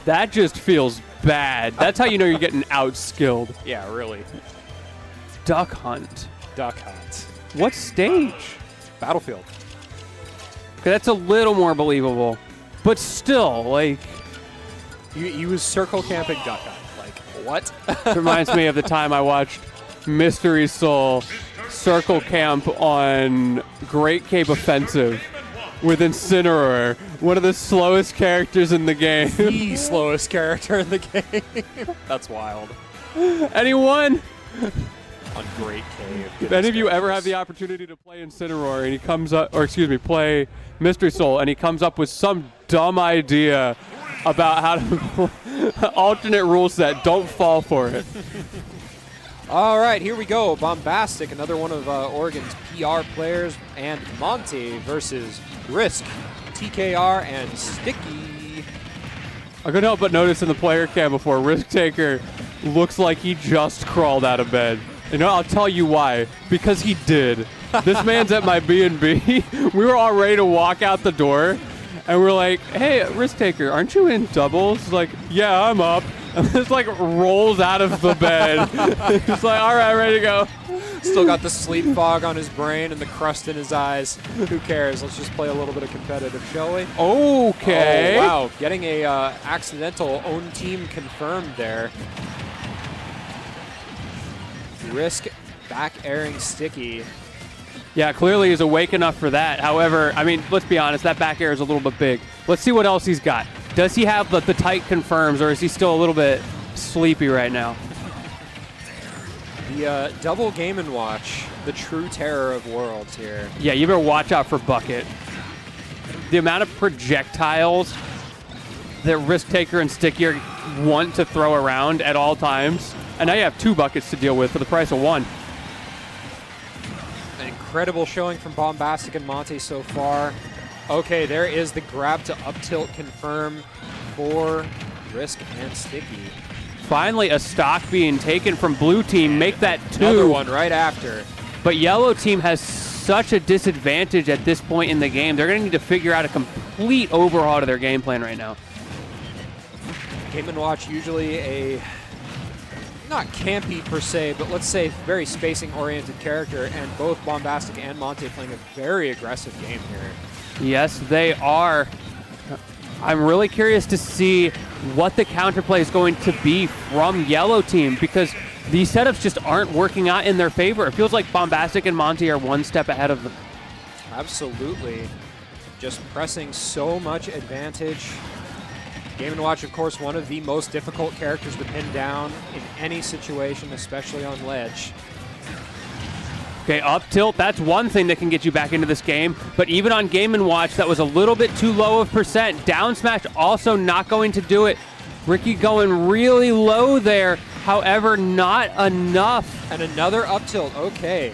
That just feels bad. That's how you know you're getting outskilled. Yeah, really. Duck Hunt. Duck Hunt. What stage? Battlefield. Okay, that's a little more believable. But still, like, He was circle camping Duck Hunt. Like, what? it reminds me of the time I watched Mystery Soul circle camp on Great Cape Offensive with Incineroar, one of the slowest characters in the game. The slowest character in the game. That's wild. And he won. On Great Cave. If any of you ever have the opportunity to play Incineroar and he comes up, or excuse me, play Mystery Soul and he comes up with some dumb idea about how to alternate rule set, don't fall for it. All right, here we go. Bombastic, another one of Oregon's PR players, and Monty versus Risk, TKR, and Sticky. I couldn't help but notice in the player cam before, Risk Taker looks like he just crawled out of bed. You know, I'll tell you why. Because he did. This man's at my B&B. We were all ready to walk out the door, and we're like, hey, Risk Taker, aren't you in doubles? He's like, yeah, I'm up. And just like rolls out of the bed. He's like, all right, ready to go. Still got the sleep fog on his brain and the crust in his eyes. Who cares? Let's just play a little bit of competitive, shall we? Okay. Oh, wow. Getting a accidental own team confirmed there. Risk back airing Sticky. Yeah, clearly he's awake enough for that. However, I mean, let's be honest, that back air is a little bit big. Let's see what else he's got. Does he have the tight confirms, or is he still a little bit sleepy right now? The double Game & Watch, the true terror of worlds here. Yeah, you better watch out for Bucket. The amount of projectiles that Risk Taker and Sticky want to throw around at all times. And now you have 2 buckets to deal with for the price of 1. An incredible showing from Bombastic and Monte so far. Okay, there is the grab to up tilt confirm for Risk and Sticky. Finally, a stock being taken from blue team. Make that 2. Another one right after. But yellow team has such a disadvantage at this point in the game. They're going to need to figure out a complete overhaul to their game plan right now. Game & Watch usually a, not campy per se, but let's say very spacing-oriented character, and both Bombastic and Monte playing a very aggressive game here. Yes, they are. I'm really curious to see what the counterplay is going to be from yellow team, because these setups just aren't working out in their favor. It feels like Bombastic and Monte are one step ahead of them. Absolutely. Just pressing so much advantage. Game & Watch, of course, one of the most difficult characters to pin down in any situation, especially on ledge. Okay, up tilt, that's one thing that can get you back into this game. But even on Game & Watch, that was a little bit too low of percent. Down smash also not going to do it. Ricky going really low there. However, not enough. And another up tilt, okay.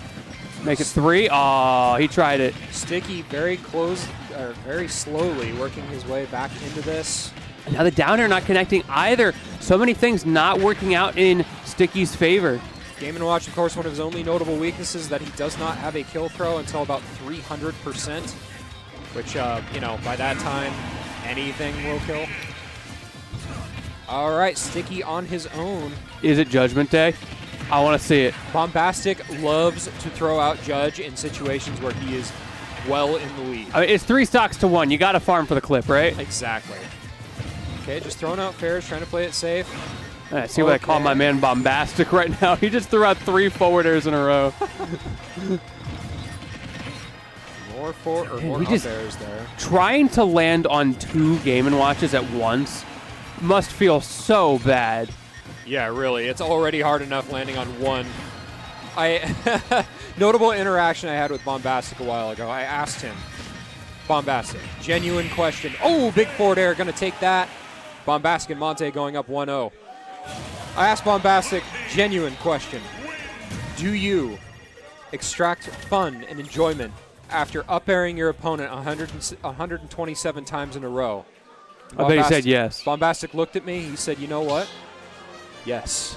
Make it 3. Oh, he tried it. Sticky very close, or very slowly working his way back into this. Now the down air not connecting either. So many things not working out in Sticky's favor. Game & Watch, of course, one of his only notable weaknesses that he does not have a kill throw until about 300%, which, you know, by that time, anything will kill. All right, Sticky on his own. Is it Judgment Day? I want to see it. Bombastic loves to throw out Judge in situations where he is well in the lead. I mean, it's 3 stocks to 1. You got to farm for the clip, right? Exactly. Okay, just throwing out fares, trying to play it safe. I see what I call my man Bombastic right now. He just threw out 3 forward airs in a row. More up airs there. Trying to land on 2 Game & Watches at once must feel so bad. Yeah, really. It's already hard enough landing on one. Notable interaction I had with Bombastic a while ago. I asked him, Bombastic, genuine question. Oh, big forward air, gonna take that. Bombastic and Monte going up 1-0. I asked Bombastic, genuine question. Do you extract fun and enjoyment after up-airing your opponent 127 times in a row? I bet he said yes. Bombastic looked at me. He said, you know what? Yes.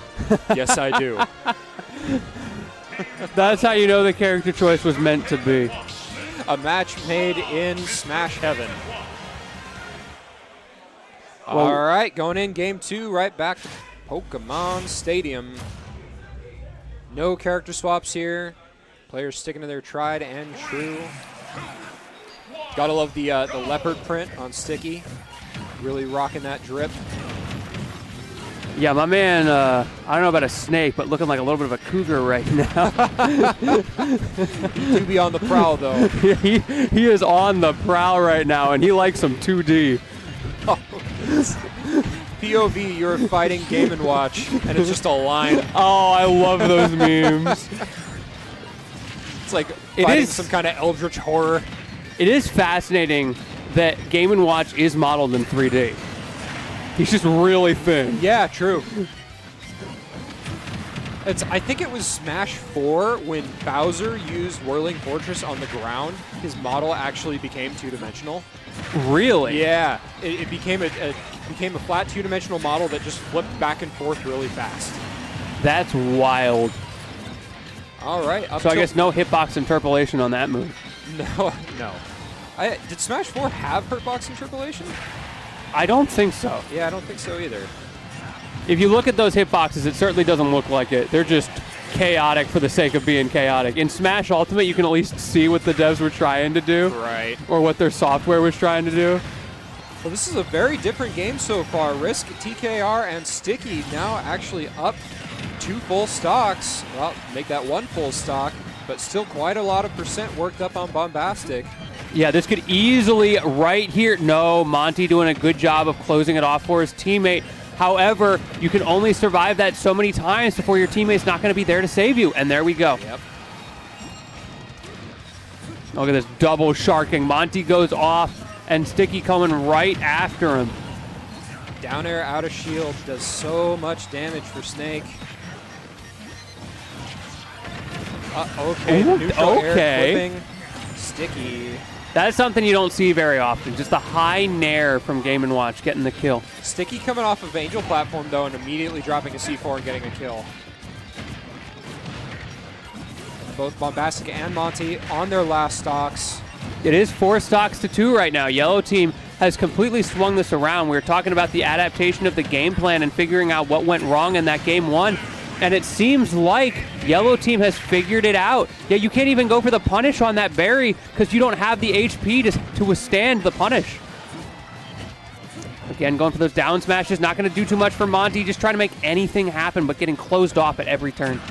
Yes, I do. That's how you know the character choice was meant to be. A match made in Smash Heaven. All right, going in game 2, right back to Pokemon Stadium. No character swaps here. Players sticking to their tried and true. Gotta love the leopard print on Sticky. Really rocking that drip. Yeah, my man, I don't know about a snake, but looking like a little bit of a cougar right now. Do be on the prowl, though. he is on the prowl right now, and he likes some 2D. POV, you're fighting Game & Watch, and it's just a line. Oh, I love those memes. It's like fighting some kind of eldritch horror. It is fascinating that Game & Watch is modeled in 3D. He's just really thin. Yeah, true. I think it was Smash 4 when Bowser used Whirling Fortress on the ground. His model actually became two-dimensional. Really? Yeah, it became a flat two-dimensional model that just flipped back and forth really fast. That's wild. All right. So I guess no hitbox interpolation on that move. No. Did Smash 4 have hitbox interpolation? I don't think so. Yeah, I don't think so either. If you look at those hitboxes, it certainly doesn't look like it. They're just chaotic for the sake of being chaotic. In Smash Ultimate, you can at least see what the devs were trying to do. Right. Or what their software was trying to do. Well, this is a very different game so far. Risk, TKR, and Sticky now actually up 2 full stocks. Well, make that 1 full stock, but still quite a lot of percent worked up on Bombastic. Yeah, this could easily right here. No, Monty doing a good job of closing it off for his teammate. However, you can only survive that so many times before your teammate's not going to be there to save you. And there we go. Yep. Look at this double sharking. Monty goes off and Sticky coming right after him. Down air out of shield does so much damage for Snake. Okay, Ooh, neutral okay. air clipping. Sticky. That's something you don't see very often. Just a high nair from Game & Watch getting the kill. Sticky coming off of Angel platform, though, and immediately dropping a C4 and getting a kill. Both Bombastic and Monty on their last stocks. It is 4 stocks to 2 right now. Yellow Team has completely swung this around. We were talking about the adaptation of the game plan and figuring out what went wrong in that game 1. And it seems like Yellow Team has figured it out. Yeah, you can't even go for the punish on that berry because you don't have the HP to withstand the punish. Again, going for those down smashes, not going to do too much for Monty, just trying to make anything happen, but getting closed off at every turn.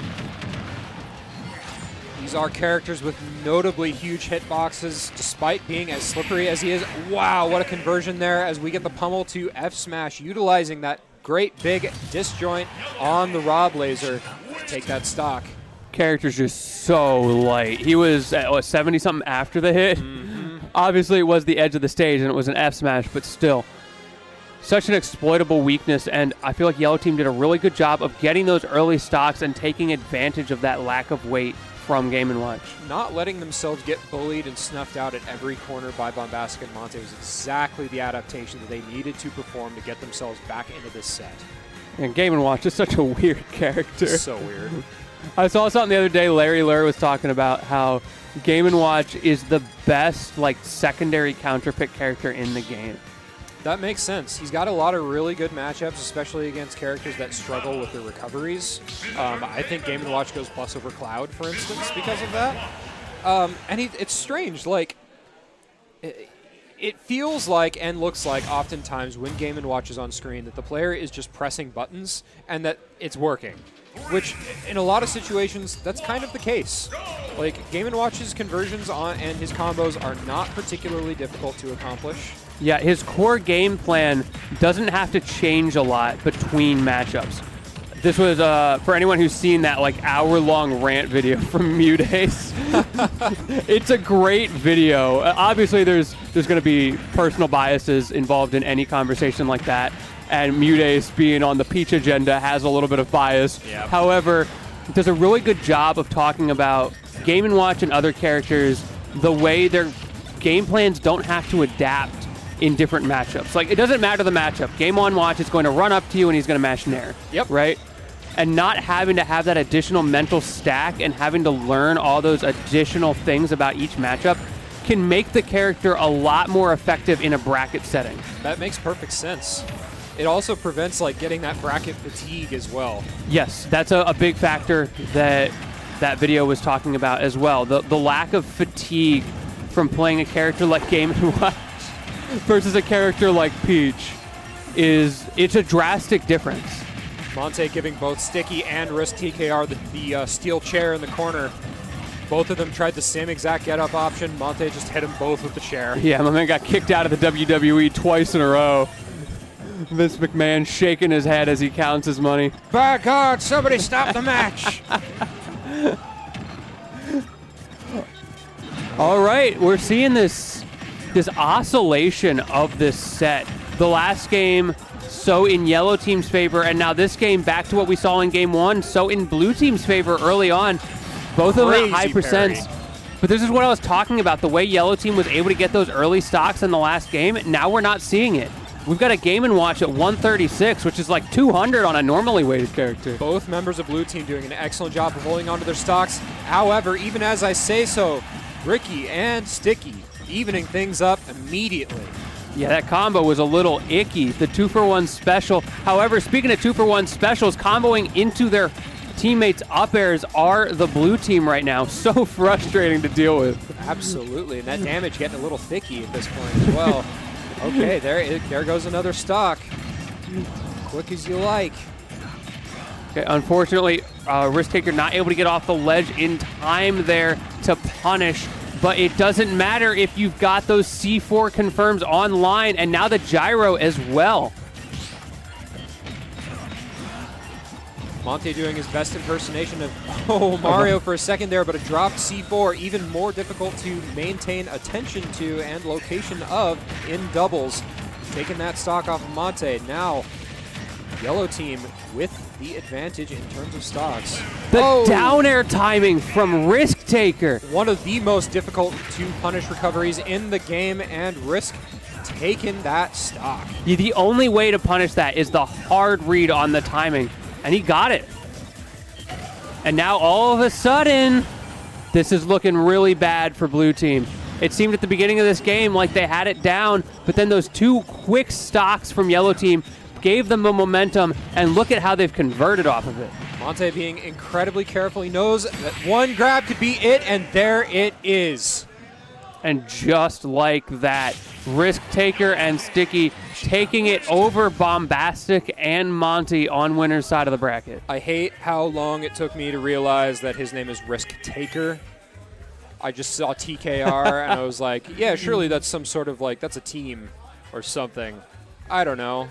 These are characters with notably huge hitboxes, despite being as slippery as he is. Wow, what a conversion there as we get the pummel to F smash, utilizing that great big disjoint on the Rob Laser to take that stock. Character's just so light. He was at 70-something after the hit. Obviously, it was the edge of the stage, and it was an F smash, but still. Such an exploitable weakness, and I feel like Yellow Team did a really good job of getting those early stocks and taking advantage of that lack of weight from Game & Watch. Not letting themselves get bullied and snuffed out at every corner by Bombastic and Monte was exactly the adaptation that they needed to perform to get themselves back into this set. And Game & Watch is such a weird character. So weird. I saw something the other day, Larry Lur was talking about how Game & Watch is the best secondary counterpick character in the game. That makes sense. He's got a lot of really good matchups, especially against characters that struggle with their recoveries. I think Game & Watch goes plus over Cloud, for instance, because of that. And it's strange. It feels like and looks like oftentimes when Game & Watch is on screen that the player is just pressing buttons and that it's working. Which, in a lot of situations, that's kind of the case. Game & Watch's conversions and his combos are not particularly difficult to accomplish. Yeah, his core game plan doesn't have to change a lot between matchups. This was, for anyone who's seen that hour-long rant video from Mudace, it's a great video. Obviously, there's going to be personal biases involved in any conversation like that, and Mudace being on the Peach agenda has a little bit of bias. Yep. However, does a really good job of talking about Game & Watch and other characters, the way their game plans don't have to adapt in different matchups. It doesn't matter the matchup. Game & Watch is going to run up to you and he's going to mash Nair. Yep. Right? And not having to have that additional mental stack and having to learn all those additional things about each matchup can make the character a lot more effective in a bracket setting. That makes perfect sense. It also prevents like getting that bracket fatigue as well. Yes, that's a big factor that that video was talking about as well. The lack of fatigue from playing a character like Game & Watch versus a character like Peach it's a drastic difference. Monte giving both Sticky and Risk TKR the steel chair in the corner. Both of them tried the same exact get-up option. Monte just hit them both with the chair. Yeah, my man got kicked out of the WWE twice in a row. Vince McMahon shaking his head as he counts his money. By God, somebody stop the match! All right, we're seeing this oscillation of this set. The last game, so in yellow team's favor, and now this game back to what we saw in game 1, so in blue team's favor early on. Both of them at high percents. But this is what I was talking about, the way yellow team was able to get those early stocks in the last game. Now we're not seeing it. We've got a Game & Watch at 136, which is like 200 on a normally weighted character. Both members of blue team doing an excellent job of holding onto their stocks. However, even as I say so, Ricky and Sticky evening things up immediately. Yeah, that combo was a little icky. The 2-for-1 special. However, speaking of 2-for-1 specials, comboing into their teammates' up airs are the blue team right now. So frustrating to deal with. Absolutely, and that damage getting a little thicky at this point as well. Okay, there goes another stock. Quick as you like. Okay, unfortunately, Risk Taker not able to get off the ledge in time there to punish. But it doesn't matter if you've got those C4 confirms online, and now the gyro as well. Monte doing his best impersonation of Mario for a second there, but a dropped C4, even more difficult to maintain attention to and location of in doubles. Taking that stock off of Monte. Now, yellow team with the advantage in terms of stocks. The down air timing from Risk Taker. One of the most difficult to punish recoveries in the game, and Risk taking that stock. Yeah, the only way to punish that is the hard read on the timing, and he got it. And now all of a sudden, this is looking really bad for blue team. It seemed at the beginning of this game like they had it down, but then those two quick stocks from yellow team gave them the momentum, and look at how they've converted off of it. Monte being incredibly careful. He knows that one grab could be it, and there it is. And just like that, Risk Taker and Sticky taking it over Bombastic and Monty on winner's side of the bracket. I hate how long it took me to realize that his name is Risk Taker. I just saw TKR, and I was like, yeah, surely that's some sort of like, that's a team or something. I don't know.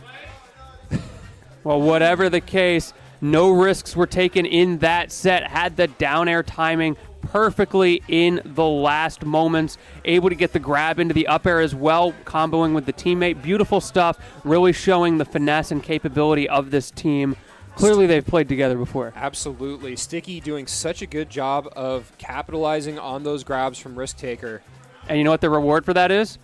Well, whatever the case, no risks were taken in that set. Had the down air timing perfectly in the last moments. Able to get the grab into the up air as well, comboing with the teammate. Beautiful stuff, really showing the finesse and capability of this team. Clearly they've played together before. Absolutely. Sticky doing such a good job of capitalizing on those grabs from Risk Taker. And you know what the reward for that is?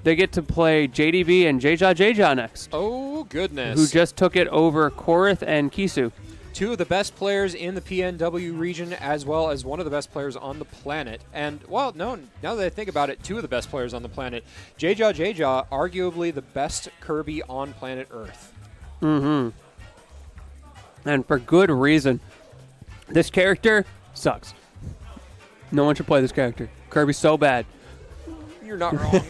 They get to play JDB and Jeja next. Oh, goodness. Who just took it over Korath and Kisu. Two of the best players in the PNW region, as well as one of the best players on the planet. And, well, no, now that I think about it, two of the best players on the planet. Jeja, arguably the best Kirby on planet Earth. Mm-hmm. And for good reason. This character sucks. No one should play this character. Kirby's so bad. You're not wrong.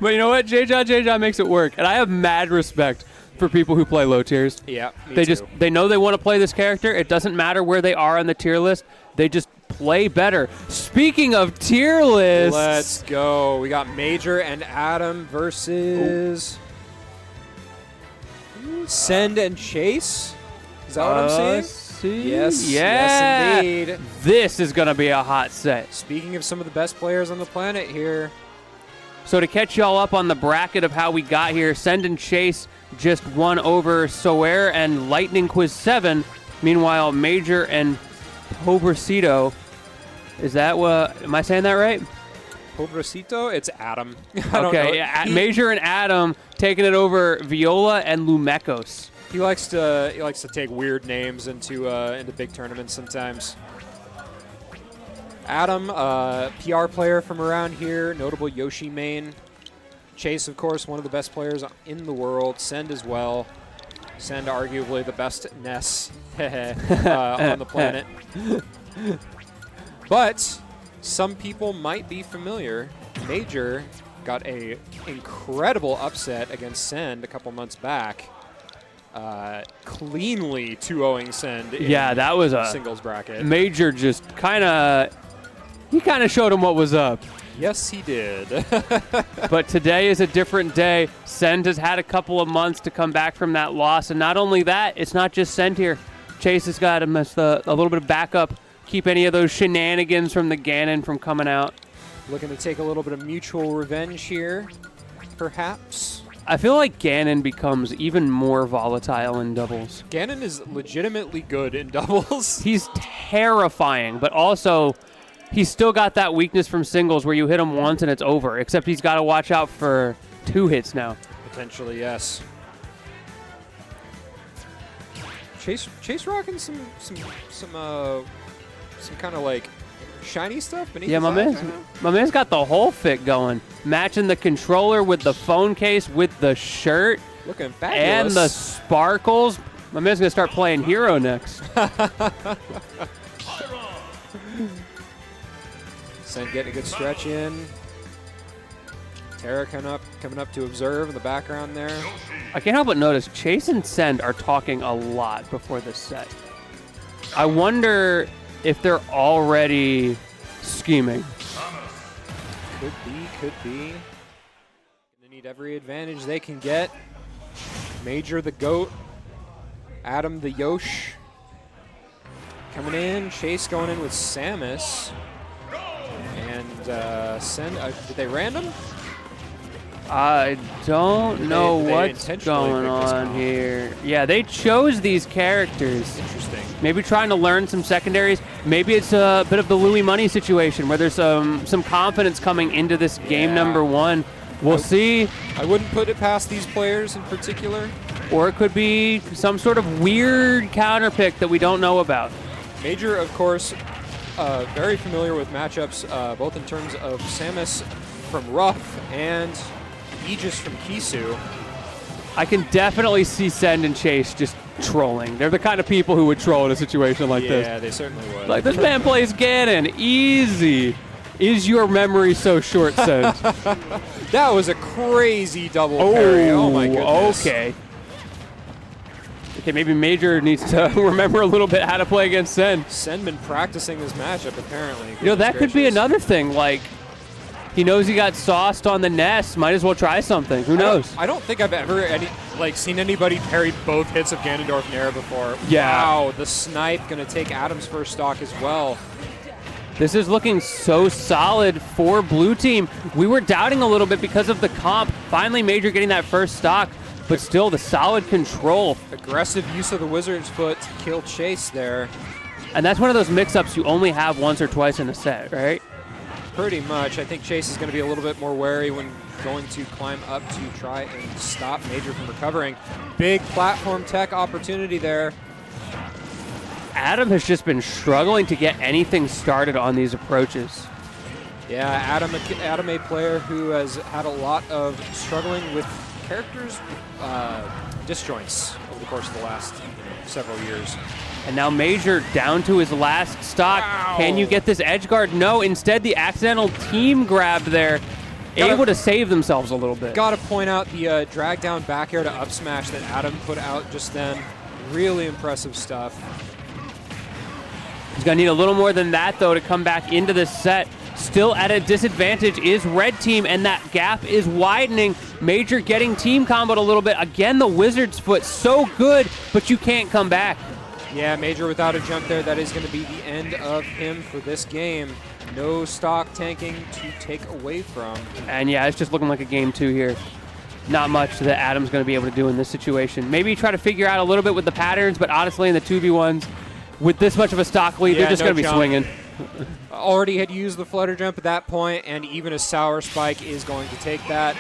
But you know what? Jeja makes it work. And I have mad respect for people who play low tiers. Yeah, me too. They know they want to play this character. It doesn't matter where they are on the tier list. They just play better. Speaking of tier lists. Let's go. We got Major and Adam versus Send and Chase. Is that what I'm seeing? Yes, yeah. Yes, indeed. This is going to be a hot set. Speaking of some of the best players on the planet here. So to catch y'all up on the bracket of how we got here, Send and Chase just won over Soare and Lightning Quiz 7. Meanwhile, Major and Pobrecito, is that what, am I saying that right? Pobrecito? It's Adam. Okay, yeah, Major and Adam taking it over Viola and Lumecos. He likes to take weird names into big tournaments sometimes. Adam, PR player from around here, notable Yoshi main. Chase, of course, one of the best players in the world. Send as well. Send arguably the best Ness on the planet. But some people might be familiar. Major got a incredible upset against Send a couple months back. Cleanly 2-0ing Send in that was a singles bracket. Major just kind of showed him what was up. Yes, he did. But today is a different day. Send has had a couple of months to come back from that loss. And not only that, it's not just Send here. Chase has got him as a little bit of backup. Keep any of those shenanigans from the Ganon from coming out. Looking to take a little bit of mutual revenge here, perhaps. I feel like Ganon becomes even more volatile in doubles. Ganon is legitimately good in doubles. He's terrifying, but also he's still got that weakness from singles where you hit him once and it's over, except he's got to watch out for 2 hits now. Potentially, yes. Chase rocking some kind of like shiny stuff beneath his eyes. My man's got the whole fit going. Matching the controller with the phone case with the shirt. Looking fabulous. And the sparkles. My man's going to start playing Hero next. Send getting a good stretch in. Terra coming up to observe in the background there. I can't help but notice Chase and Send are talking a lot before this set. I wonder if they're already scheming. Could be. Gonna need every advantage they can get. Major the GOAT. Adam the Yosh. Coming in. Chase going in with Samus. And Send, did they random? I don't know they what's intentionally going picked this on comp. here. Yeah, they chose these characters. Interesting. Maybe trying to learn some secondaries. Maybe it's a bit of the Louis Money situation where there's some confidence coming into this game number 1. We'll see. I wouldn't put it past these players in particular. Or it could be some sort of weird counter pick that we don't know about. Major, of course, very familiar with matchups, both in terms of Samus from Ruff and Aegis from Kisu. I can definitely see Send and Chase just trolling. They're the kind of people who would troll in a situation like this. Yeah, they certainly would. Like, this man plays Ganon. Easy. Is your memory so short, Send? That was a crazy double parry. Oh my goodness. Okay, maybe Major needs to remember a little bit how to play against Send. Send been practicing this matchup, apparently. You know, that could be Goodness gracious. another thing. Like, he knows he got sauced on the Ness. Might as well try something. Who knows? I don't think I've ever seen anybody parry both hits of Ganondorf Nair before. Yeah. Wow, the snipe going to take Adam's first stock as well. This is looking so solid for Blue Team. We were doubting a little bit because of the comp. Finally, Major getting that first stock, but still the solid control. Aggressive use of the Wizard's Foot to kill Chase there. And that's one of those mix-ups you only have once or twice in a set, right? Pretty much. I think Chase is going to be a little bit more wary when going to climb up to try and stop Major from recovering. Big platform tech opportunity there. Adam has just been struggling to get anything started on these approaches. Yeah, Adam, a player who has had a lot of struggling with characters disjoints over the course of the last several years. And now Major down to his last stock. Wow. Can you get this edge guard? No, instead the accidental team grab there. Able to save themselves a little bit. Got to point out the drag down back air to up smash that Adam put out just then. Really impressive stuff. He's going to need a little more than that, though, to come back into this set. Still at a disadvantage is Red Team, and that gap is widening. Major getting team comboed a little bit. Again, the Wizard's Foot, so good, but you can't come back. Yeah, Major without a jump there. That is going to be the end of him for this game. No stock tanking to take away from. And yeah, it's just looking like a game 2 here. Not much that Adam's going to be able to do in this situation. Maybe try to figure out a little bit with the patterns, but honestly, in the 2v1s, with this much of a stock lead, they're just going to be swinging. Already had used the flutter jump at that point, and even a sour spike is going to take that.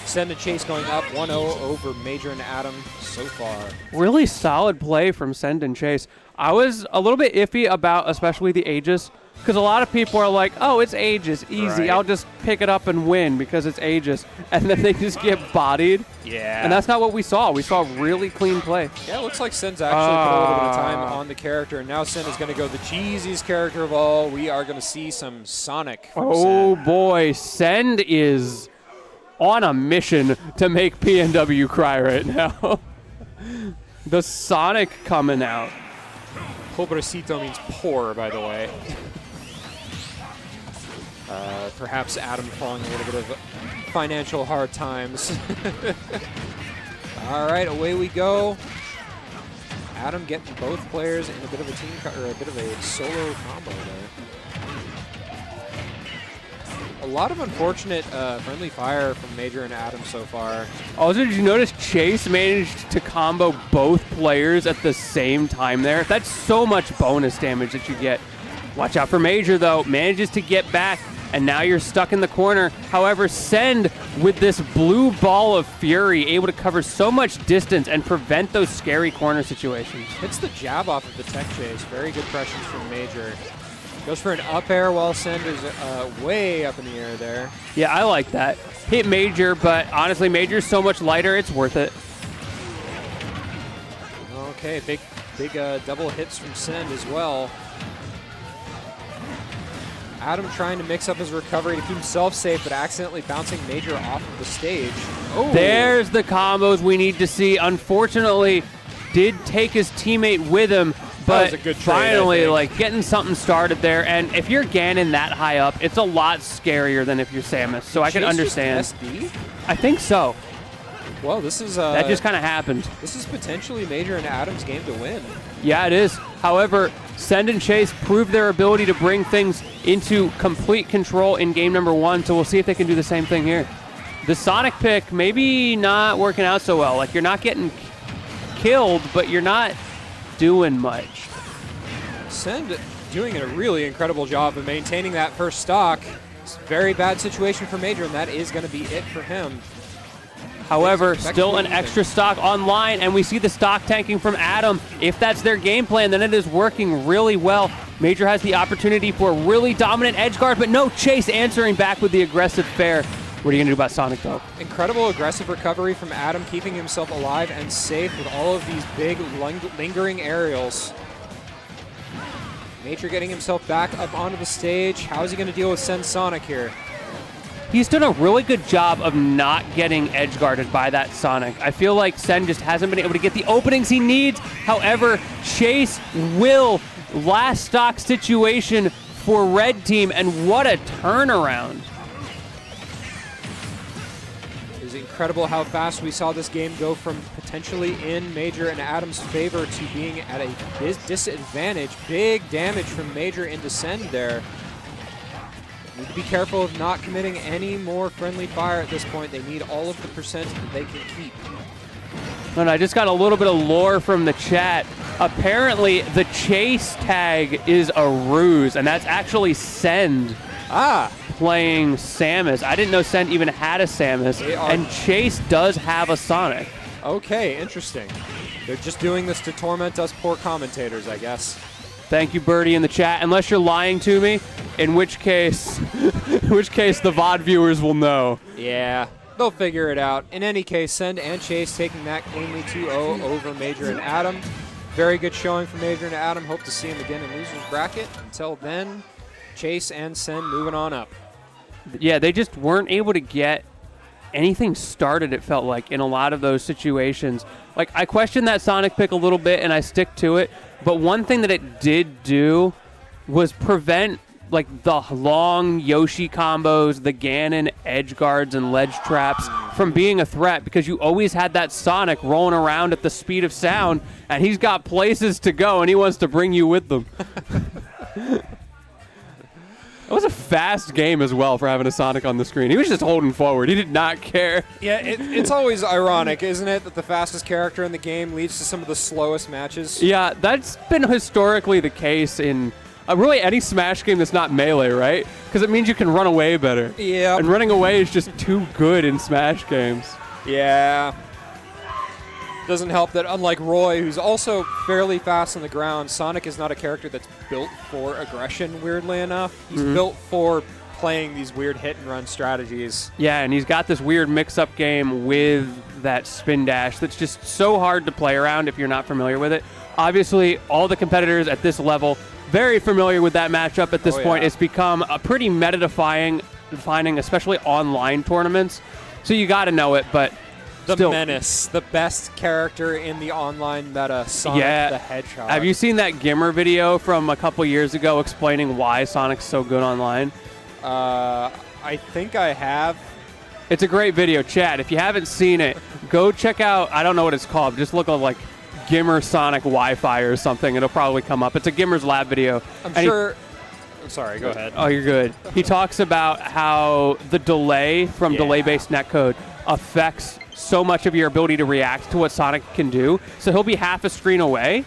Send a Chase going up 1-0 over Major and Adam so far. Really solid play from Send and Chase. I was a little bit iffy about especially the Aegis Because a lot of people are like, oh, it's Aegis, easy. Right. I'll just pick it up and win because it's Aegis. And then they just get bodied. Yeah. And that's not what we saw. We saw really clean play. Yeah, it looks like Sen's actually put a little bit of time on the character, and now Sen is going to go the cheesiest character of all. We are going to see some Sonic from Oh, Sen. boy. Send is on a mission to make PNW cry right now. The Sonic coming out. Pobrecito means poor, by the way. Perhaps Adam falling a little bit of financial hard times. All right, away we go. Adam getting both players in a bit of a team or a bit of a solo combo there. A lot of unfortunate friendly fire from Major and Adam so far. Also, did you notice Chase managed to combo both players at the same time there? That's so much bonus damage that you get. Watch out for Major, though. Manages to get back, and now you're stuck in the corner. However, Send, with this blue ball of fury, able to cover so much distance and prevent those scary corner situations. Hits the jab off of the tech chase. Very good pressures from Major. Goes for an up air while Send is way up in the air there. Yeah, I like that. Hit Major, but honestly, Major's so much lighter, it's worth it. Okay, big double hits from Send as well. Adam trying to mix up his recovery to keep himself safe, but accidentally bouncing Major off of the stage. Oh, There's the combos we need to see. Unfortunately, did take his teammate with him, but was a good trade, finally, I think. like, getting something started there. And if you're Ganon that high up, it's a lot scarier than if you're Samus. So I can Chase understand. just SD? I think so. Well, this is That just kind of happened. this is potentially Major and Adam's game to win. Yeah, it is. However, Send and Chase proved their ability to bring things into complete control in game number 1, so we'll see if they can do the same thing here. The Sonic pick maybe not working out so well. Like, you're not getting killed, but you're not doing much. Send doing a really incredible job of maintaining that first stock. It's a very bad situation for Major, and that is going to be it for him. However, Back still to an even. extra stock online, and we see the stock tanking from Adam. If that's their game plan, then it is working really well. Major has the opportunity for a really dominant edge guard, but no, Chase answering back with the aggressive fair. What are you going to do about Sonic, though? Incredible aggressive recovery from Adam, keeping himself alive and safe with all of these big lingering aerials. Major getting himself back up onto the stage. How is he going to deal with Sen Sonic here? He's done a really good job of not getting edge guarded by that Sonic. I feel like Sen just hasn't been able to get the openings he needs. However, Chase will last stock situation for Red Team, and what a turnaround. It is incredible how fast we saw this game go from potentially in Major and Adam's favor to being at a disadvantage. Big damage from Major into Send there. Need to be careful of not committing any more friendly fire at this point. They need all of the percent that they can keep. And I just got a little bit of lore from the chat. Apparently, the Chase tag is a ruse, and that's actually Send playing Samus. I didn't know Send even had a Samus, and Chase does have a Sonic. Okay, interesting. They're just doing this to torment us poor commentators, I guess. Thank you, Birdie, in the chat. Unless you're lying to me, in which case the VOD viewers will know. Yeah, they'll figure it out. In any case, Send and Chase taking that cleanly 2-0 over Major and Adam. Very good showing for Major and Adam. Hope to see him again in losers bracket. Until then, Chase and Send moving on up. Yeah, they just weren't able to get anything started, it felt like, in a lot of those situations. Like, I questioned that Sonic pick a little bit, and I stick to it. But one thing that it did do was prevent, like, the long Yoshi combos, the Ganon edge guards and ledge traps from being a threat, because you always had that Sonic rolling around at the speed of sound, and he's got places to go, and he wants to bring you with them. It was a fast game as well for having a Sonic on the screen. He was just holding forward. He did not care. Yeah, it's always ironic, isn't it, that the fastest character in the game leads to some of the slowest matches? Yeah, that's been historically the case in really any Smash game that's not Melee, right? Because it means you can run away better. Yeah. And running away is just too good in Smash games. Yeah. Doesn't help that unlike Roy, who's also fairly fast on the ground, Sonic is not a character that's built for aggression, weirdly enough. He's built for playing these weird hit-and-run strategies. Yeah, and he's got this weird mix-up game with that spin dash that's just so hard to play around if you're not familiar with it. Obviously, all the competitors at this level very familiar with that matchup at this point. It's become a pretty meta-defining, especially online tournaments. So you got to know it, but the still. Menace, the best character in the online meta, Sonic the Hedgehog. Have you seen that Gimmer video from a couple years ago explaining why Sonic's so good online? I think I have. It's a great video. Chad, if you haven't seen it, go check out, I don't know what it's called, just look up like Gimmer Sonic Wi-Fi or something. It'll probably come up. It's a Gimmer's Lab video. I'm sure. I'm sorry, go ahead. Oh, you're good. He talks about how the delay from delay-based netcode affects so much of your ability to react to what Sonic can do. So he'll be half a screen away,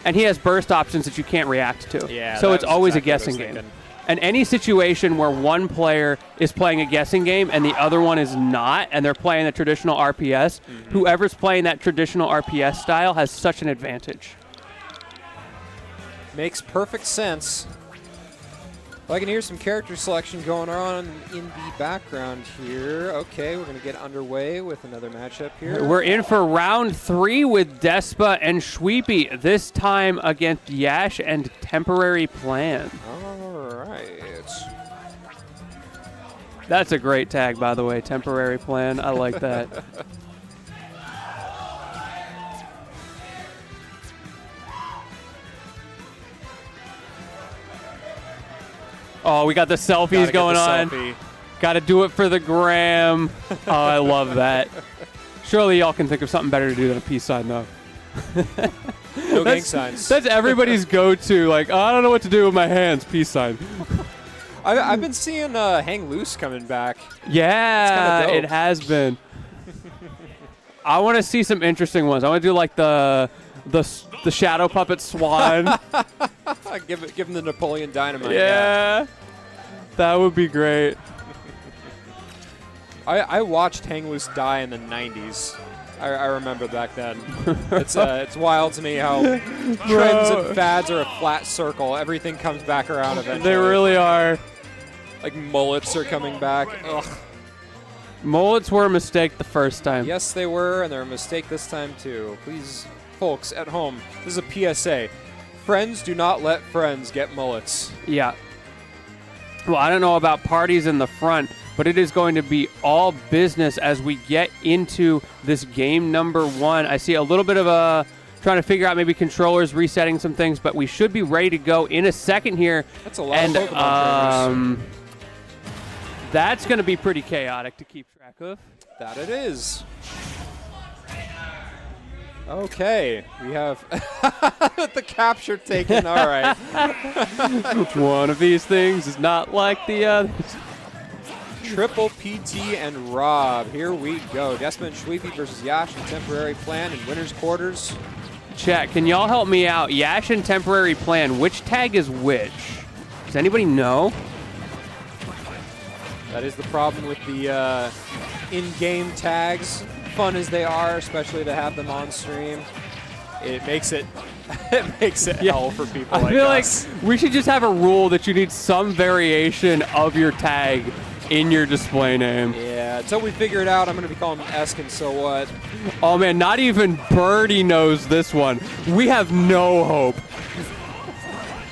and he has burst options that you can't react to. Yeah, so it's always exactly a guessing game. And any situation where one player is playing a guessing game and the other one is not, and they're playing the traditional RPS, whoever's playing that traditional RPS style has such an advantage. Makes perfect sense. Well, I can hear some character selection going on in the background here. Okay, we're going to get underway with another matchup here. We're in for round 3 with Despa and Shweepy, this time against Yash and Temporary Plan. All right. That's a great tag, by the way, Temporary Plan. I like that. Oh, we got the selfies going on. Got to do it for the gram. Oh, I love that. Surely y'all can think of something better to do than a peace sign, though. No gang signs. That's everybody's go-to. Like, oh, I don't know what to do with my hands. Peace sign. I've been seeing Hang Loose coming back. Yeah, it has been. I want to see some interesting ones. I want to do like the Shadow Puppet Swan. Give him the Napoleon Dynamite. Yeah. That would be great. I watched Hang Loose die in the 90s. I remember back then. It's wild to me how trends and fads are a flat circle. Everything comes back around eventually. They really are. Like mullets are coming back. Ugh. Mullets were a mistake the first time. Yes, they were, and they're a mistake this time too. Please, folks at home, this is a PSA. Friends do not let friends get mullets. Yeah. Well, I don't know about parties in the front, but it is going to be all business as we get into this game number 1. I see a little bit of a trying to figure out maybe controllers resetting some things, but we should be ready to go in a second here. That's a lot of Pokemon trainers. That's going to be pretty chaotic to keep track of. That it is. Okay, we have the capture taken. All right. Which one of these things is not like the others? Triple PT and Rob. Here we go. Despa and Shweepy versus Yash and Temporary Plan in winner's quarters. Chat, can y'all help me out? Yash and Temporary Plan, which tag is which? Does anybody know? That is the problem with the in-game tags, fun as they are, especially to have them on stream. It makes it hell for people like us. I feel like we should just have a rule that you need some variation of your tag in your display name. Yeah, until we figure it out, I'm going to be calling him Eskin, so what? Oh man, not even Birdie knows this one. We have no hope.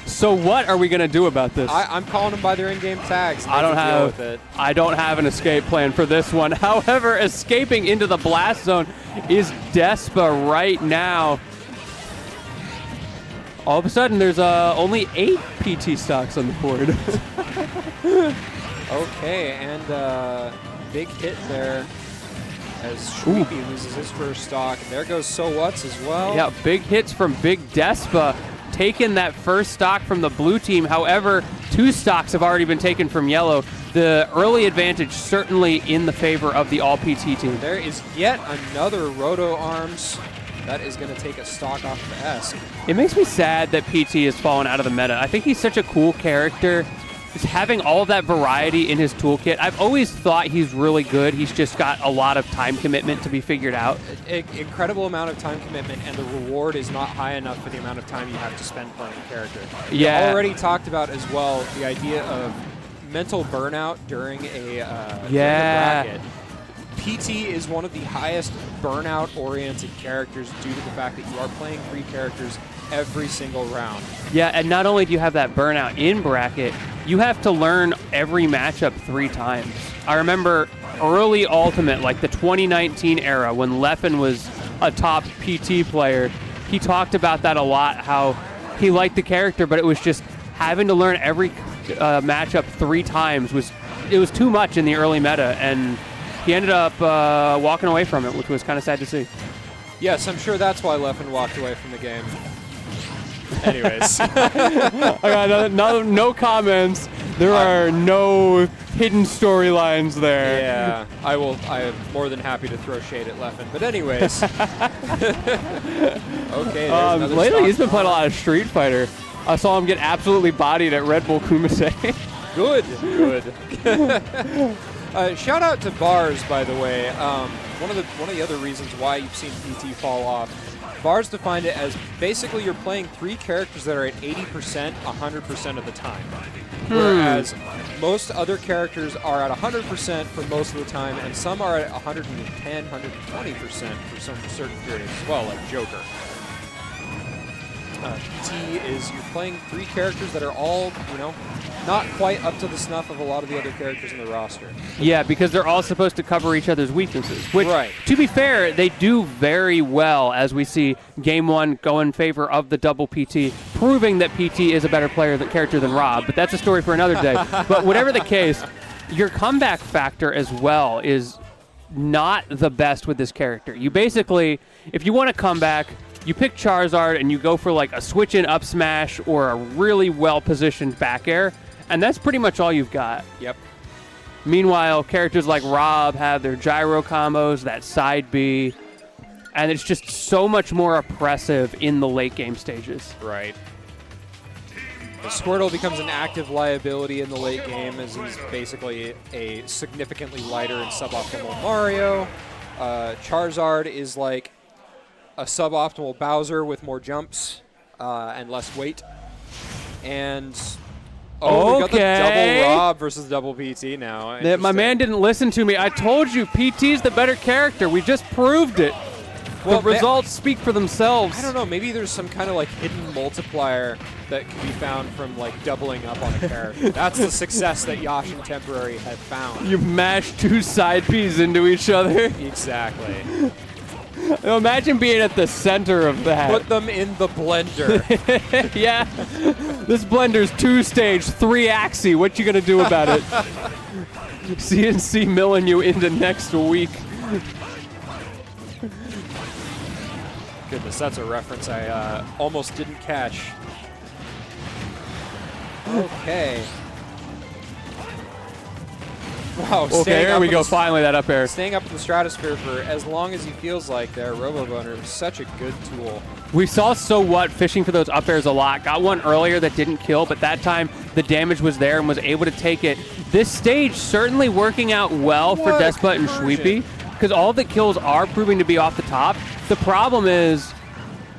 So what are we going to do about this? I'm calling them by their in-game tags. I don't have an escape plan for this one. However, escaping into the blast zone is Despa right now. All of a sudden, there's only 8 PT stocks on the board. Okay, and big hit there as Shweepy loses his first stock. And there goes So What's as well. Yeah, big hits from Big Despa. Taken that first stock from the blue team. However, 2 stocks have already been taken from yellow. The early advantage certainly in the favor of the all-PT team. There is yet another Roto Arms. That is going to take a stock off of Esk. It makes me sad that PT has fallen out of the meta. I think he's such a cool character, just having all of that variety in his toolkit. I've always thought he's really good. He's just got a lot of time commitment to be figured out. Incredible amount of time commitment, and the reward is not high enough for the amount of time you have to spend playing a character. Yeah. We already talked about as well the idea of mental burnout during a bracket. PT is one of the highest burnout-oriented characters due to the fact that you are playing 3 characters every single round. Yeah, and not only do you have that burnout in bracket, you have to learn every matchup 3 times. I remember early Ultimate, like the 2019 era, when Leffen was a top PT player, he talked about that a lot, how he liked the character, but it was just having to learn every matchup 3 times was too much in the early meta, and he ended up walking away from it, which was kind of sad to see. Yes, I'm sure that's why Leffen walked away from the game. Anyways. I got no comments. There are no hidden storylines there. Yeah, I am more than happy to throw shade at Leffen. But anyways. Okay, there's another lately stock he's been playing a lot of Street Fighter. I saw him get absolutely bodied at Red Bull Kumase. Good. Shout out to Bars, by the way. One of the other reasons why you've seen PT fall off. Bars defined it as basically you're playing 3 characters that are at 80% 100% of the time. Whereas most other characters are at 100% for most of the time, and some are at 110, 120% for some certain periods as well, like Joker. PT is you're playing 3 characters that are all, not quite up to the snuff of a lot of the other characters in the roster. Yeah, because they're all supposed to cover each other's weaknesses. Which, right. To be fair, they do very well, as we see Game 1 go in favor of the double PT, proving that PT is a better character than Rob. But that's a story for another day. But whatever the case, your comeback factor as well is not the best with this character. You basically, if you want to come back, you pick Charizard and you go for like a switch-in up smash or a really well-positioned back air, and that's pretty much all you've got. Yep. Meanwhile, characters like Rob have their gyro combos, that side B, and it's just so much more oppressive in the late game stages. Right. Squirtle becomes an active liability in the late game as he's basically a significantly lighter and suboptimal Mario. Charizard is like a suboptimal Bowser with more jumps and less weight. And we got the double Rob versus double PT now. My man didn't listen to me. I told you, PT's the better character. We just proved it. Well, the results speak for themselves. I don't know. Maybe there's some kind of like hidden multiplier that can be found from like doubling up on a character. That's the success that Yash and Temporary have found. You mash 2 side Bs into each other. Exactly. Imagine being at the center of that. Put them in the blender. Yeah. This blender's 2-stage, 3-axis. What you gonna do about it? CNC milling you into next week. Goodness, that's a reference I almost didn't catch. Okay. Wow. Okay, there we go. Finally, that up air. Staying up in the stratosphere for as long as he feels like there, RoboBoner is such a good tool. We saw So What fishing for those up airs a lot. Got one earlier that didn't kill, but that time the damage was there and was able to take it. This stage certainly working out well for Despot and Shweepy, because all the kills are proving to be off the top. The problem is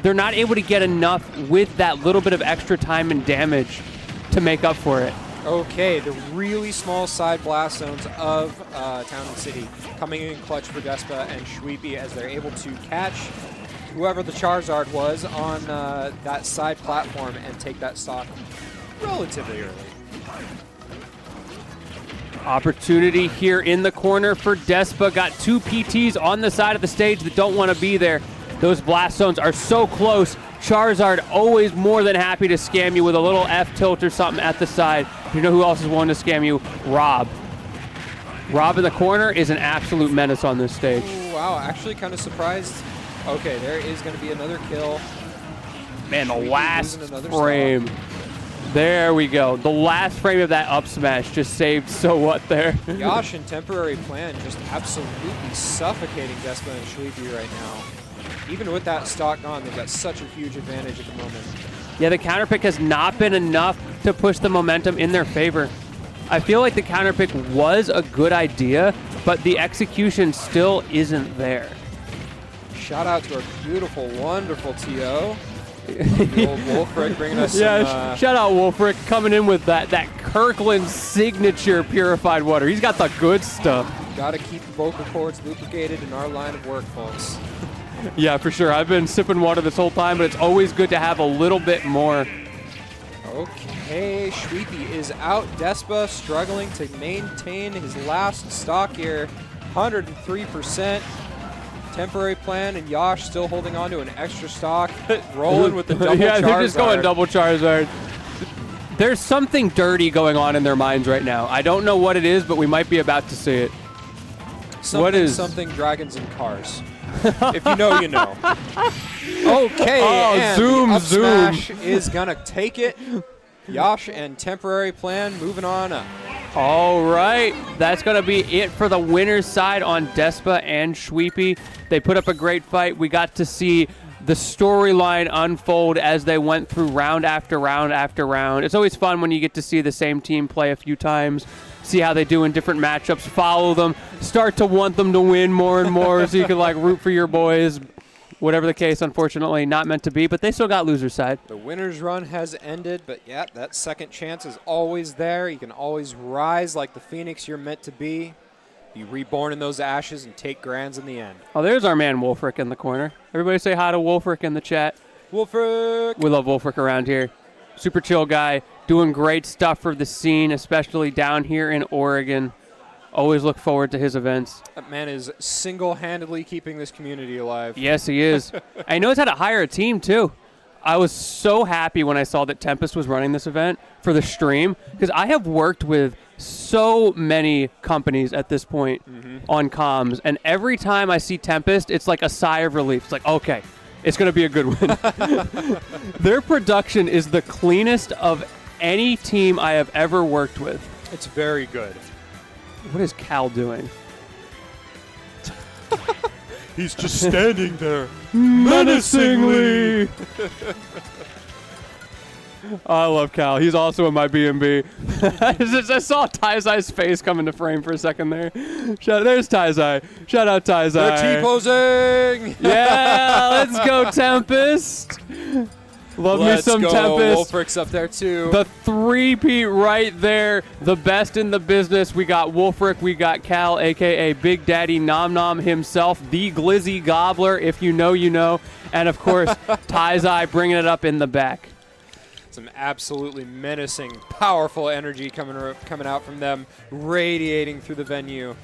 they're not able to get enough with that little bit of extra time and damage to make up for it. Okay, the really small side blast zones of Town and City coming in clutch for Despa and Shweepy as they're able to catch whoever the Charizard was on that side platform and take that stock relatively early. Opportunity here in the corner for Despa. Got 2 PTs on the side of the stage that don't want to be there. Those blast zones are so close. Charizard always more than happy to scam you with a little F tilt or something at the side. You know who else is willing to scam you? Rob. Rob in the corner is an absolute menace on this stage. Ooh, wow, actually kind of surprised. Okay, there is going to be another kill. Man, the last frame. There we go. The last frame of that up smash just saved So What there. Yash and Temporary Plan just absolutely suffocating Despa and Shweepy right now. Even with that stock gone, they've got such a huge advantage at the moment. Yeah, the counter pick has not been enough to push the momentum in their favor. I feel like the counter pick was a good idea, but the execution still isn't there. Shout out to our beautiful, wonderful TO. The old Wolfric bringing us some, shout out Wolfric coming in with that Kirkland signature purified water. He's got the good stuff. Gotta keep the vocal cords lubricated in our line of work, folks. Yeah, for sure. I've been sipping water this whole time, but it's always good to have a little bit more. Okay, Shweepy is out. Despa struggling to maintain his last stock here. 103%. Temporary plan, and Yash still holding on to an extra stock. Rolling with the double Charizard. Yeah, they're just going double Charizard. There's something dirty going on in their minds right now. I don't know what it is, but we might be about to see it. Something dragons and cars. If you know, you know. Okay, and zoom, the up zoom. smash is gonna take it. Yash and temporary plan moving on up. All right, that's going to be it for the winner's side on Despa and Shweepy. They put up a great fight. We got to see the storyline unfold as they went through round after round after round. It's always fun when you get to see the same team play a few times, see how they do in different matchups, follow them, start to want them to win more and more so you can like root for your boys. Whatever the case, unfortunately, not meant to be, but they still got loser's side. The winner's run has ended, but yeah, that second chance is always there. You can always rise like the Phoenix you're meant to be reborn in those ashes, and take grands in the end. Oh, there's our man Wolfric in the corner. Everybody say hi to Wolfric in the chat. Wolfric! We love Wolfric around here. Super chill guy, doing great stuff for the scene, especially down here in Oregon. Always look forward to his events. That man is single-handedly keeping this community alive. Yes, he is. I know he's had to hire a team, too. I was so happy when I saw that Tempest was running this event for the stream, because I have worked with so many companies at this point on comms, and every time I see Tempest, it's like a sigh of relief. It's like, okay, it's going to be a good one. Their production is the cleanest of any team I have ever worked with. It's very good. What is Cal doing? He's just standing there. Menacingly! I love Cal. He's also in my B&B. I saw Taizai's face come into frame for a second there. There's Taizai. Shout out Taizai. They're T-posing! Yeah, let's go Tempest. Love me some Tempest. Wolfric's up there too. The three-peat right there. The best in the business. We got Wolfric. We got Cal, a.k.a. Big Daddy Nom Nom himself. The Glizzy Gobbler. If you know, you know. And, of course, Taizai bringing it up in the back. Some absolutely menacing, powerful energy coming out from them, radiating through the venue.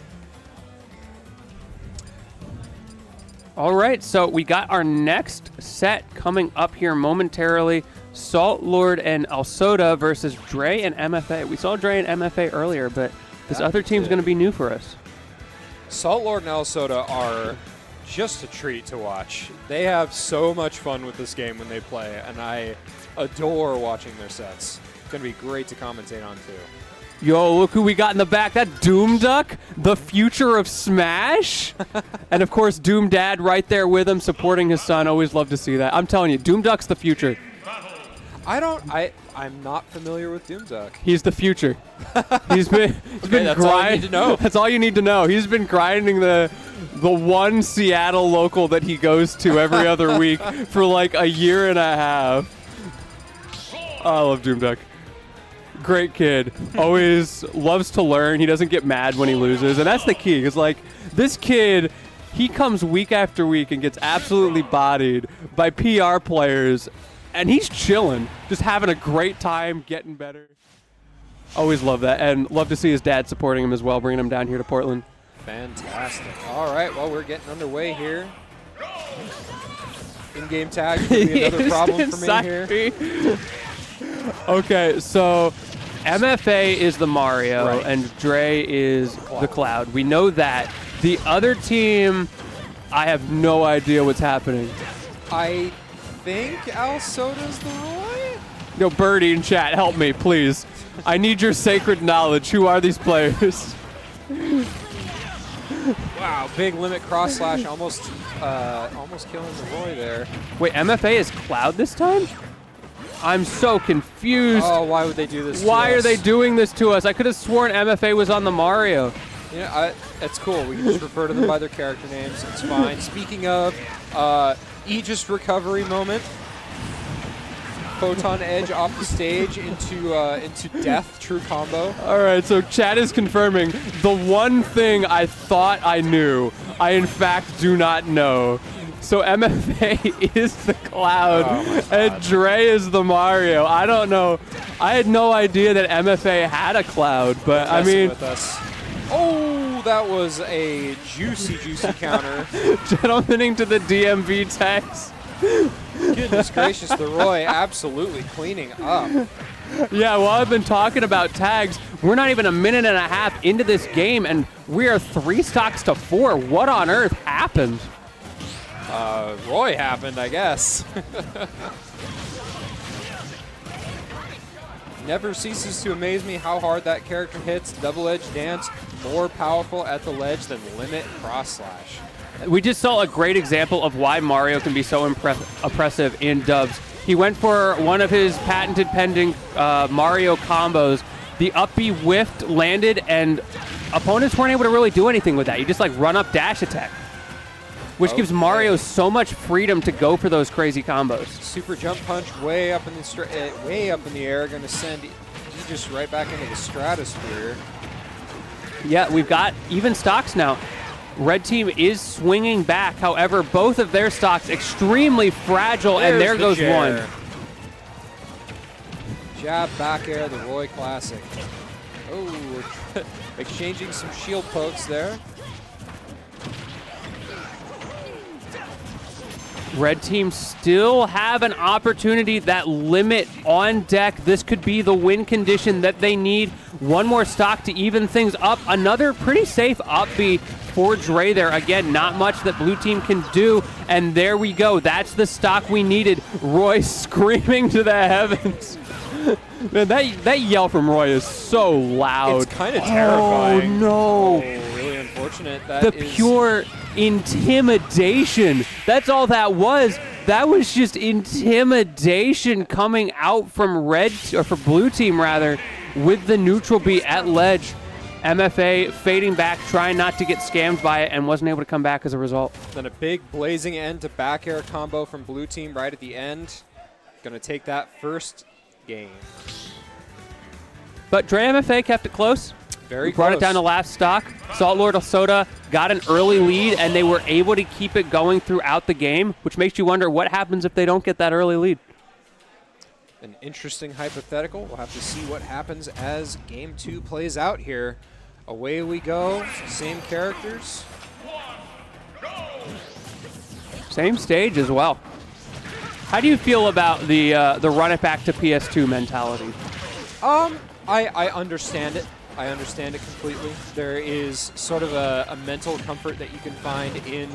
All right, so we got our next set coming up here momentarily. Salt Lord and Alsoda versus Dre and MFA. We saw Dre and MFA earlier, but this other team's going to be new for us. Salt Lord and Alsoda are just a treat to watch. They have so much fun with this game when they play, and I adore watching their sets. It's going to be great to commentate on, too. Yo, look who we got in the back. That Doom Duck, the future of Smash. And, of course, Doom Dad right there with him, supporting his son. Always love to see that. I'm telling you, Doom Duck's the future. I'm not familiar with Doom Duck. He's the future. He's been that's all I need to know. That's all you need to know. He's been grinding the one Seattle local that he goes to every other week for like a year and a half. I love Doom Duck. Great kid. Always loves to learn. He doesn't get mad when he loses. And that's the key. It's like this kid, he comes week after week and gets absolutely bodied by PR players. And he's chilling, just having a great time, getting better. Always love that. And love to see his dad supporting him as well, bringing him down here to Portland. Fantastic. All right, well, we're getting underway here. In-game tag could be another problem for me here. Okay, so MFA is the Mario, Right. and Dre is the Cloud. We know that. The other team, I have no idea what's happening. I think Alsoda's the Roy? No, Birdie in chat, help me, please. I need your sacred knowledge. Who are these players? Wow, big limit cross slash, almost killing the Roy there. Wait, MFA is Cloud this time? I'm so confused. Oh, why would they do this? Why to are us? they doing this to us? I could have sworn MFA was on the Mario. Yeah, that's cool. We can just refer to them by their character names. It's fine. Speaking of Aegis recovery moment, Photon Edge off the stage into death, true combo. All right, so chat is confirming the one thing I thought I knew, I in fact do not know. So MFA is the Cloud, and Dre is the Mario. I don't know. I had no idea that MFA had a Cloud, but I Messing mean, with us. Oh, that was a juicy counter. gentlemening to the DMV text. Goodness gracious, the Roy absolutely cleaning up. Yeah, well, I've been talking about tags. We're not even a minute and a half into this game, and we are 3 stocks to 4. What on earth happened? Roy happened, I guess. Never ceases to amaze me how hard that character hits. Double Edge Dance, more powerful at the ledge than Limit Cross Slash. We just saw a great example of why Mario can be so oppressive in dubs. He went for one of his patented pending Mario combos. The up B whiffed, landed, and opponents weren't able to really do anything with that. You just like run up dash attack, which gives Mario so much freedom to go for those crazy combos. Super jump punch way up in the air, going to send Aegis right back into the stratosphere. Yeah, we've got even stocks now. Red team is swinging back. However, both of their stocks extremely fragile, and there goes one. Jab back air, the Roy classic. Oh, exchanging some shield pokes there. Red team still have an opportunity. That Limit on deck. This could be the win condition that they need. One more stock to even things up. Another pretty safe up B for Dre there. Again, not much that blue team can do. And there we go. That's the stock we needed. Roy screaming to the heavens. Man, that yell from Roy is so loud. It's kind of terrifying. Oh, no. Oh, really unfortunate. The pure intimidation. That's all that was. That was just intimidation coming out from from blue team rather, with the neutral B at ledge. MFA fading back, trying not to get scammed by it, and wasn't able to come back as a result. Then a big blazing end to back air combo from blue team right at the end. Gonna take that first game. But Dre MFA kept it close. Very Brought close. it down to last stock. Salt Lord Soda got an early lead, and they were able to keep it going throughout the game, which makes you wonder what happens if they don't get that early lead. An interesting hypothetical. We'll have to see what happens as game 2 plays out here. Away we go. Same characters. Same stage as well. How do you feel about the run it back to PS2 mentality? I understand it. I understand it completely. There is sort of a mental comfort that you can find in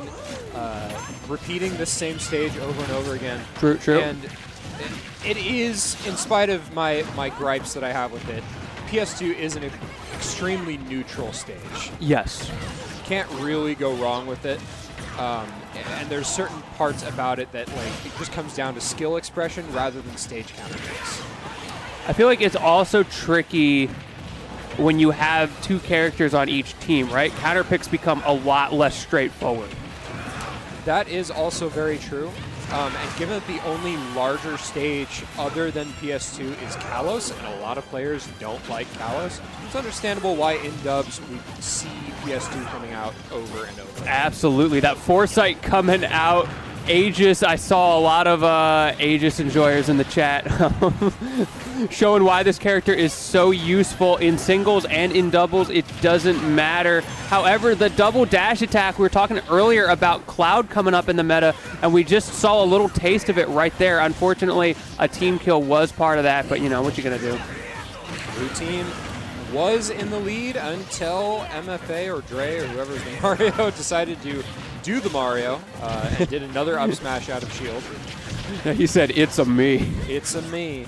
repeating this same stage over and over again. True, true. And it is, in spite of my gripes that I have with it, PS2 is an extremely neutral stage. Yes. Can't really go wrong with it. And there's certain parts about it that it just comes down to skill expression rather than stage counterpicks. I feel like it's also tricky when you have 2 characters on each team, right? Counter picks become a lot less straightforward. That is also very true. And given that the only larger stage other than PS2 is Kalos, and a lot of players don't like Kalos, it's understandable why in dubs we see PS2 coming out over and over. Absolutely. That Foresight coming out. Aegis, I saw a lot of Aegis enjoyers in the chat showing why this character is so useful in singles and in doubles. It doesn't matter. However, the double dash attack, we were talking earlier about Cloud coming up in the meta, and we just saw a little taste of it right there. Unfortunately, a team kill was part of that, but you know, what you gonna do? Blue team was in the lead until MFA or Dre or whoever's the Mario decided to do the Mario and did another up smash out of shield. He said, "It's a me." It's a me,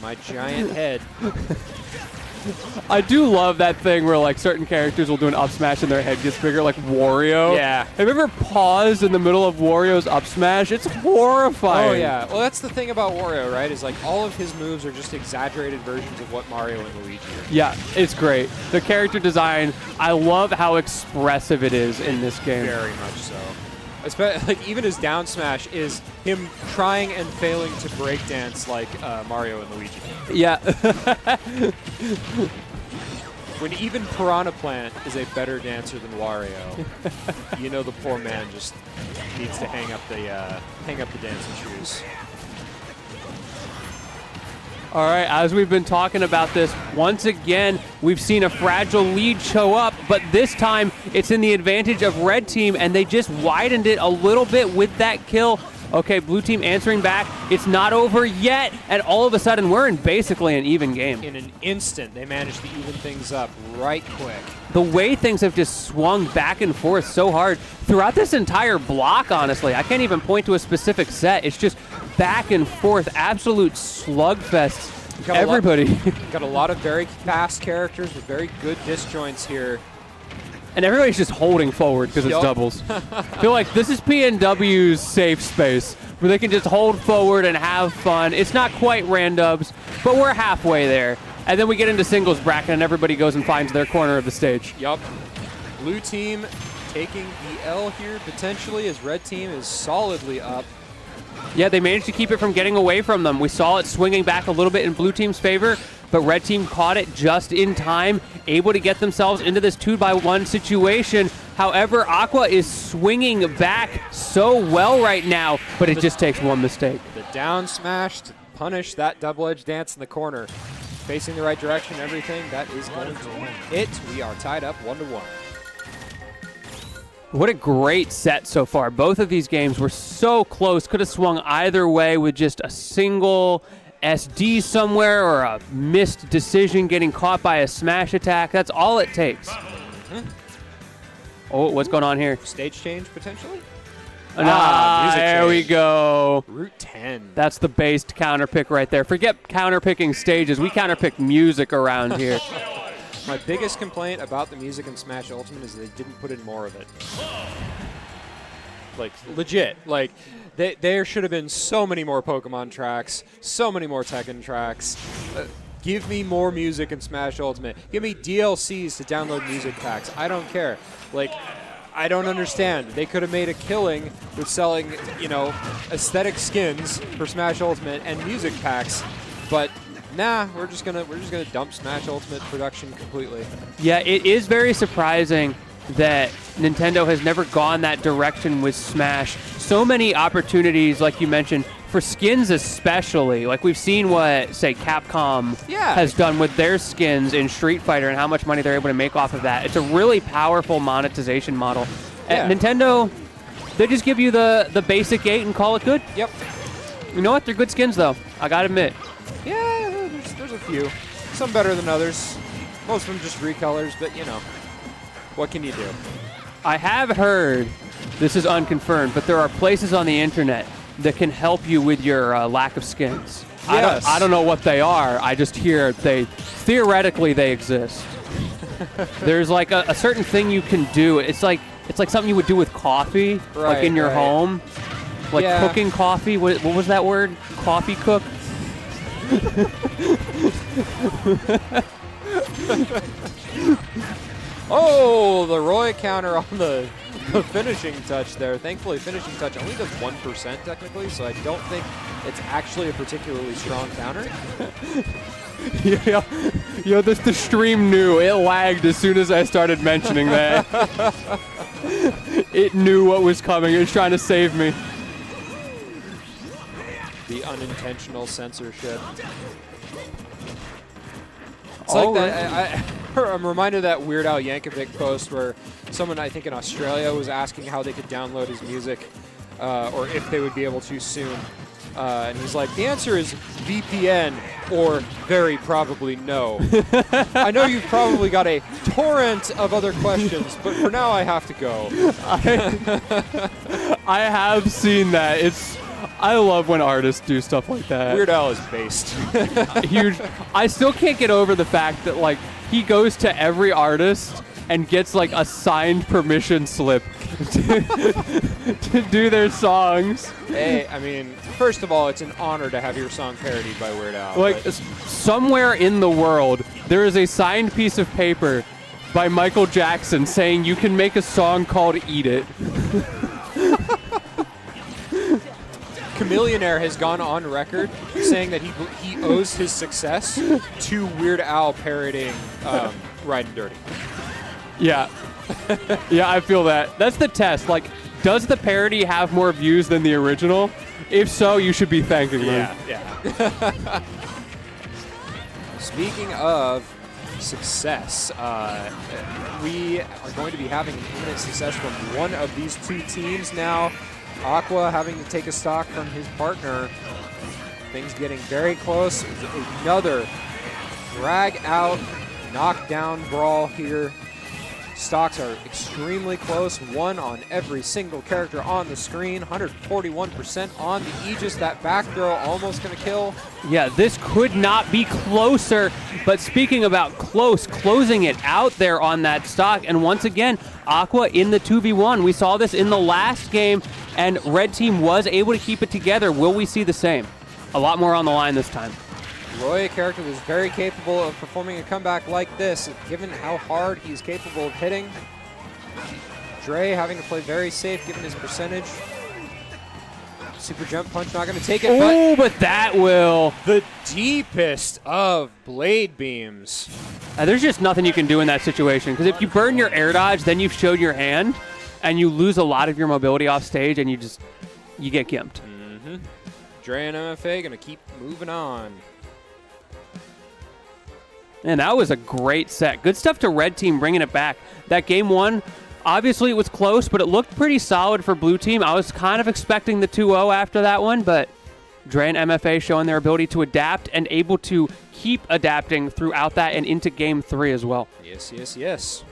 my giant head. I do love that thing where like certain characters will do an up smash and their head gets bigger, like Wario. Yeah. Have you ever paused in the middle of Wario's up smash? It's horrifying. Oh yeah. Well, that's the thing about Wario, right? Is like all of his moves are just exaggerated versions of what Mario and Luigi are. Yeah, it's great. The character design, I love how expressive it is in this game. Very much so. Like even his down smash is him trying and failing to breakdance like Mario and Luigi. Yeah. When even Piranha Plant is a better dancer than Wario, you know the poor man just needs to hang up the dancing shoes. All right, as we've been talking about this, once again, we've seen a fragile lead show up, but this time it's in the advantage of Red Team, and they just widened it a little bit with that kill. Okay, Blue Team answering back. It's not over yet, and all of a sudden, we're in basically an even game. In an instant, they managed to even things up right quick. The way things have just swung back and forth so hard throughout this entire block, honestly. I can't even point to a specific set. It's just back and forth, absolute slugfests. Everybody. Got a lot of very fast characters with very good disjoints here. And everybody's just holding forward because it's doubles. I feel like this is PNW's safe space where they can just hold forward and have fun. It's not quite randubs, but we're halfway there. And then we get into singles bracket and everybody goes and finds their corner of the stage. Yup. Blue Team taking the L here potentially as Red Team is solidly up. Yeah, they managed to keep it from getting away from them. We saw it swinging back a little bit in Blue Team's favor, but Red Team caught it just in time, able to get themselves into this 2-by-1 situation. However, Aqua is swinging back so well right now, but it just takes one mistake. The down smash to punish that double-edged dance in the corner. Facing the right direction, everything, that is going to win it. We are tied up 1-1. What a great set so far. Both of these games were so close. Could have swung either way with just a single SD somewhere or a missed decision getting caught by a smash attack. That's all it takes. Oh, what's going on here? Stage change, potentially? Music there change. we go. Route 10. That's the based counterpick right there. Forget counterpicking stages. We counterpick music around here. My biggest complaint about the music in Smash Ultimate is they didn't put in more of it. Like, legit. Like, there should have been so many more Pokemon tracks, so many more Tekken tracks. Give me more music in Smash Ultimate. Give me DLCs to download music packs. I don't care. Like, I don't understand. They could have made a killing with selling, you know, aesthetic skins for Smash Ultimate and music packs, but nah, we're just gonna dump Smash Ultimate production completely. Yeah, it is very surprising that Nintendo has never gone that direction with Smash. So many opportunities, like you mentioned, for skins especially. Like we've seen what, say, Capcom has done with their skins in Street Fighter and how much money they're able to make off of that. It's a really powerful monetization model. At Nintendo, they just give you the basic 8 and call it good. Yep. You know what? They're good skins, though. I gotta admit. Yeah, there's a few. Some better than others. Most of them just recolors, but you know, what can you do? I have heard, this is unconfirmed, but there are places on the internet that can help you with your lack of skins. Yes. I don't know what they are. I just hear theoretically they exist. There's like a certain thing you can do. It's like something you would do with coffee, like in your home. Like cooking coffee. What was that word? Coffee cook? Oh, the Roy counter on the finishing touch there. Thankfully, finishing touch only does 1% technically, so I don't think it's actually a particularly strong counter. Yeah, the stream knew. It lagged as soon as I started mentioning that. It knew what was coming. It was trying to save me. The unintentional censorship. It's like that. I'm reminded of that Weird Al Yankovic post where someone, I think in Australia, was asking how they could download his music or if they would be able to soon. And he's like, the answer is VPN or very probably no. I know you've probably got a torrent of other questions, but for now I have to go. I have seen that. I love when artists do stuff like that. Weird Al is based. Huge. I still can't get over the fact that like he goes to every artist and gets like a signed permission slip to do their songs. Hey, I mean, first of all, it's an honor to have your song parodied by Weird Al. Like somewhere in the world, there is a signed piece of paper by Michael Jackson saying you can make a song called "Eat It." Chameleonaire has gone on record saying that he owes his success to Weird Al parodying Riding Dirty. Yeah. Yeah, I feel that. That's the test. Like, does the parody have more views than the original? If so, you should be thanking them. Yeah. Speaking of success, we are going to be having imminent success from one of these two teams now. Aqua having to take a stock from his partner. Things getting very close. Another drag out, knockdown brawl here. Stocks are extremely close. One on every single character on the screen. 141% on the Aegis. That back throw almost going to kill. Yeah, this could not be closer. But speaking about close, closing it out there on that stock. And once again, Aqua in the 2v1. We saw this in the last game, and Red Team was able to keep it together. Will we see the same? A lot more on the line this time. Roy, a character that's very capable of performing a comeback like this, given how hard he's capable of hitting. Dre having to play very safe, given his percentage. Super jump punch not going to take it. Oh, but that will. The deepest of blade beams. There's just nothing you can do in that situation, because if you burn your air dodge, then you've showed your hand, and you lose a lot of your mobility off stage, and you get gimped. Mm-hmm. Dre and MFA going to keep moving on. And that was a great set. Good stuff to Red Team bringing it back. That game one, obviously it was close, but it looked pretty solid for Blue Team. I was kind of expecting the 2-0 after that one, but Dre and MFA showing their ability to adapt and able to keep adapting throughout that and into game 3 as well. Yes, yes, yes.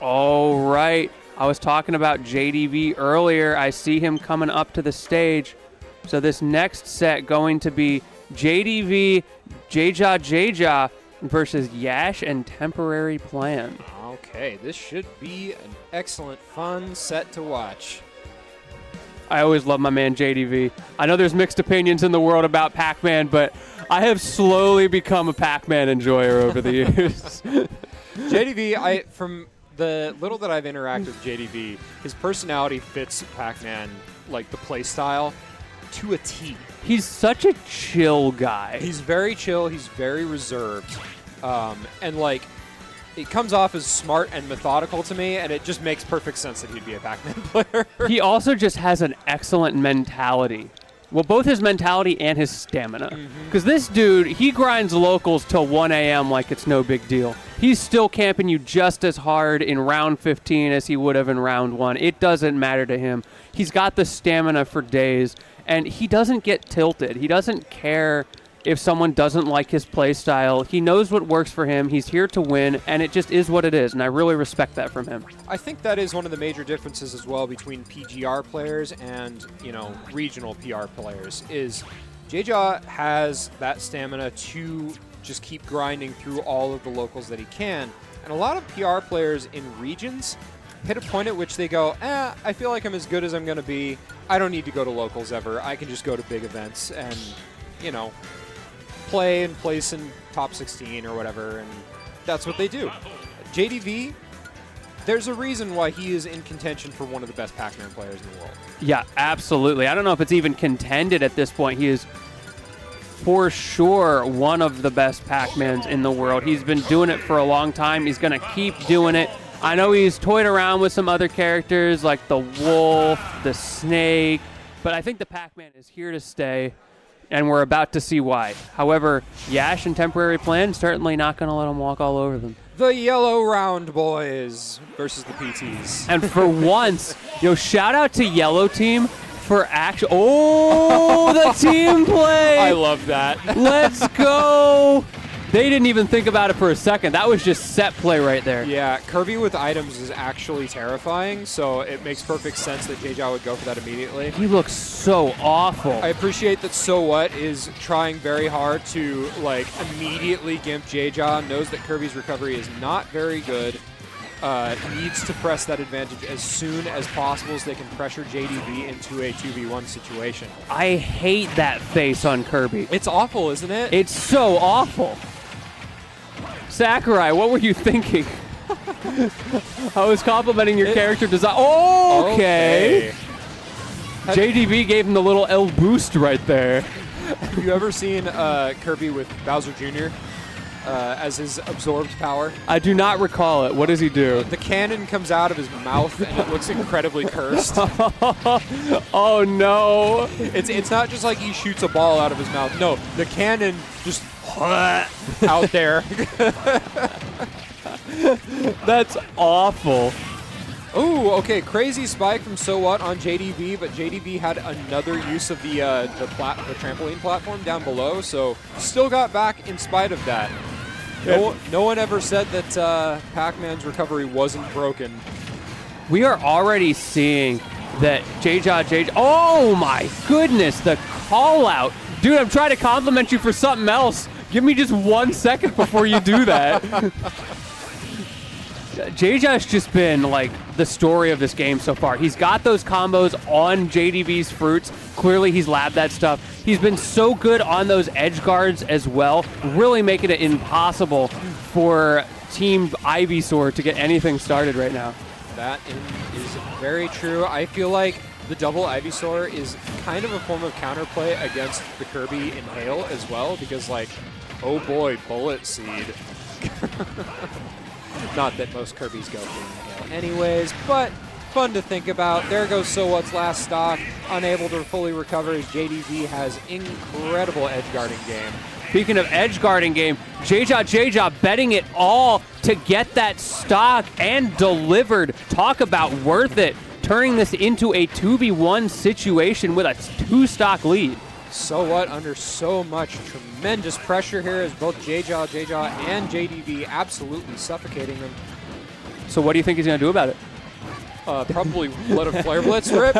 All right. I was talking about JDV earlier. I see him coming up to the stage. So this next set going to be JDV, Jaja versus Yash and Temporary Plan. Okay, this should be an excellent, fun set to watch. I always love my man JDV. I know there's mixed opinions in the world about Pac-Man, but I have slowly become a Pac-Man enjoyer over the years. JDV, from the little that I've interacted with JDV, his personality fits Pac-Man, like the play style, to a T. He's such a chill guy. He's very chill. He's very reserved. And, like, it comes off as smart and methodical to me, and it just makes perfect sense that he'd be a Pac-Man player. He also just has an excellent mentality. Well, both his mentality and his stamina. Because this dude, he grinds locals till 1 a.m. like it's no big deal. He's still camping you just as hard in round 15 as he would have in round 1. It doesn't matter to him. He's got the stamina for days, and he doesn't get tilted. He doesn't care if someone doesn't like his play style. He knows what works for him. He's here to win, and it just is what it is, and I really respect that from him. I think that is one of the major differences as well between PGR players and, regional PR players, is Jaja has that stamina to just keep grinding through all of the locals that he can. And a lot of PR players in regions hit a point at which they go, I feel like I'm as good as I'm going to be. I don't need to go to locals ever. I can just go to big events and, play and place in top 16 or whatever, and that's what they do. JDV, there's a reason why he is in contention for one of the best Pac-Man players in the world. Yeah, absolutely. I don't know if it's even contended at this point. He is for sure one of the best Pac-Mans in the world. He's been doing it for a long time. He's going to keep doing it. I know he's toyed around with some other characters like the Wolf, the Snake, but I think the Pac-Man is here to stay, and we're about to see why. However, Yash and Temporary Plan certainly not going to let him walk all over them. The Yellow Round Boys versus the PTs. And for once, shout out to Yellow Team for action. Oh, the team play! I love that. Let's go! They didn't even think about it for a second. That was just set play right there. Yeah, Kirby with items is actually terrifying, so it makes perfect sense that Jaja would go for that immediately. He looks so awful. I appreciate that So What is trying very hard to like immediately gimp Jaja, knows that Kirby's recovery is not very good, needs to press that advantage as soon as possible so they can pressure JDB into a 2v1 situation. I hate that face on Kirby. It's awful, isn't it? It's so awful. Sakurai, what were you thinking? I was complimenting your character design. Oh, okay. JDB gave him the little L boost right there. Have you ever seen Kirby with Bowser Jr. As his absorbed power? I do not recall it. What does he do? The cannon comes out of his mouth and it looks incredibly cursed. Oh no. It's not just like he shoots a ball out of his mouth. No, the cannon just out there. That's awful. Ooh, okay, crazy spike from So What on JDB, but JDB had another use of the trampoline platform down below, so still got back in spite of that. No one ever said that Pac-Man's recovery wasn't broken. We are already seeing that JJ. Oh my goodness, the call out. Dude, I'm trying to compliment you for something else. Give me just 1 second before you do that. JJ's just been like the story of this game so far. He's got those combos on JDB's fruits. Clearly he's labbed that stuff. He's been so good on those edge guards as well, really making it impossible for Team Ivysaur to get anything started right now. That is very true. I feel like the double Ivysaur is kind of a form of counterplay against the Kirby Inhale as well, because like, oh boy, Bullet Seed. Not that most Kirbys go for Inhale anyways, but fun to think about. There goes So What's last stock, unable to fully recover as JDB has incredible edge guarding game. Speaking of edge guarding game, JJ betting it all to get that stock and delivered. Talk about worth it. Turning this into a 2v1 situation with a 2-stock lead. So What under so much tremendous pressure here as both JJ and JDB absolutely suffocating them. So what do you think he's going to do about it? Probably let a Flare Blitz rip.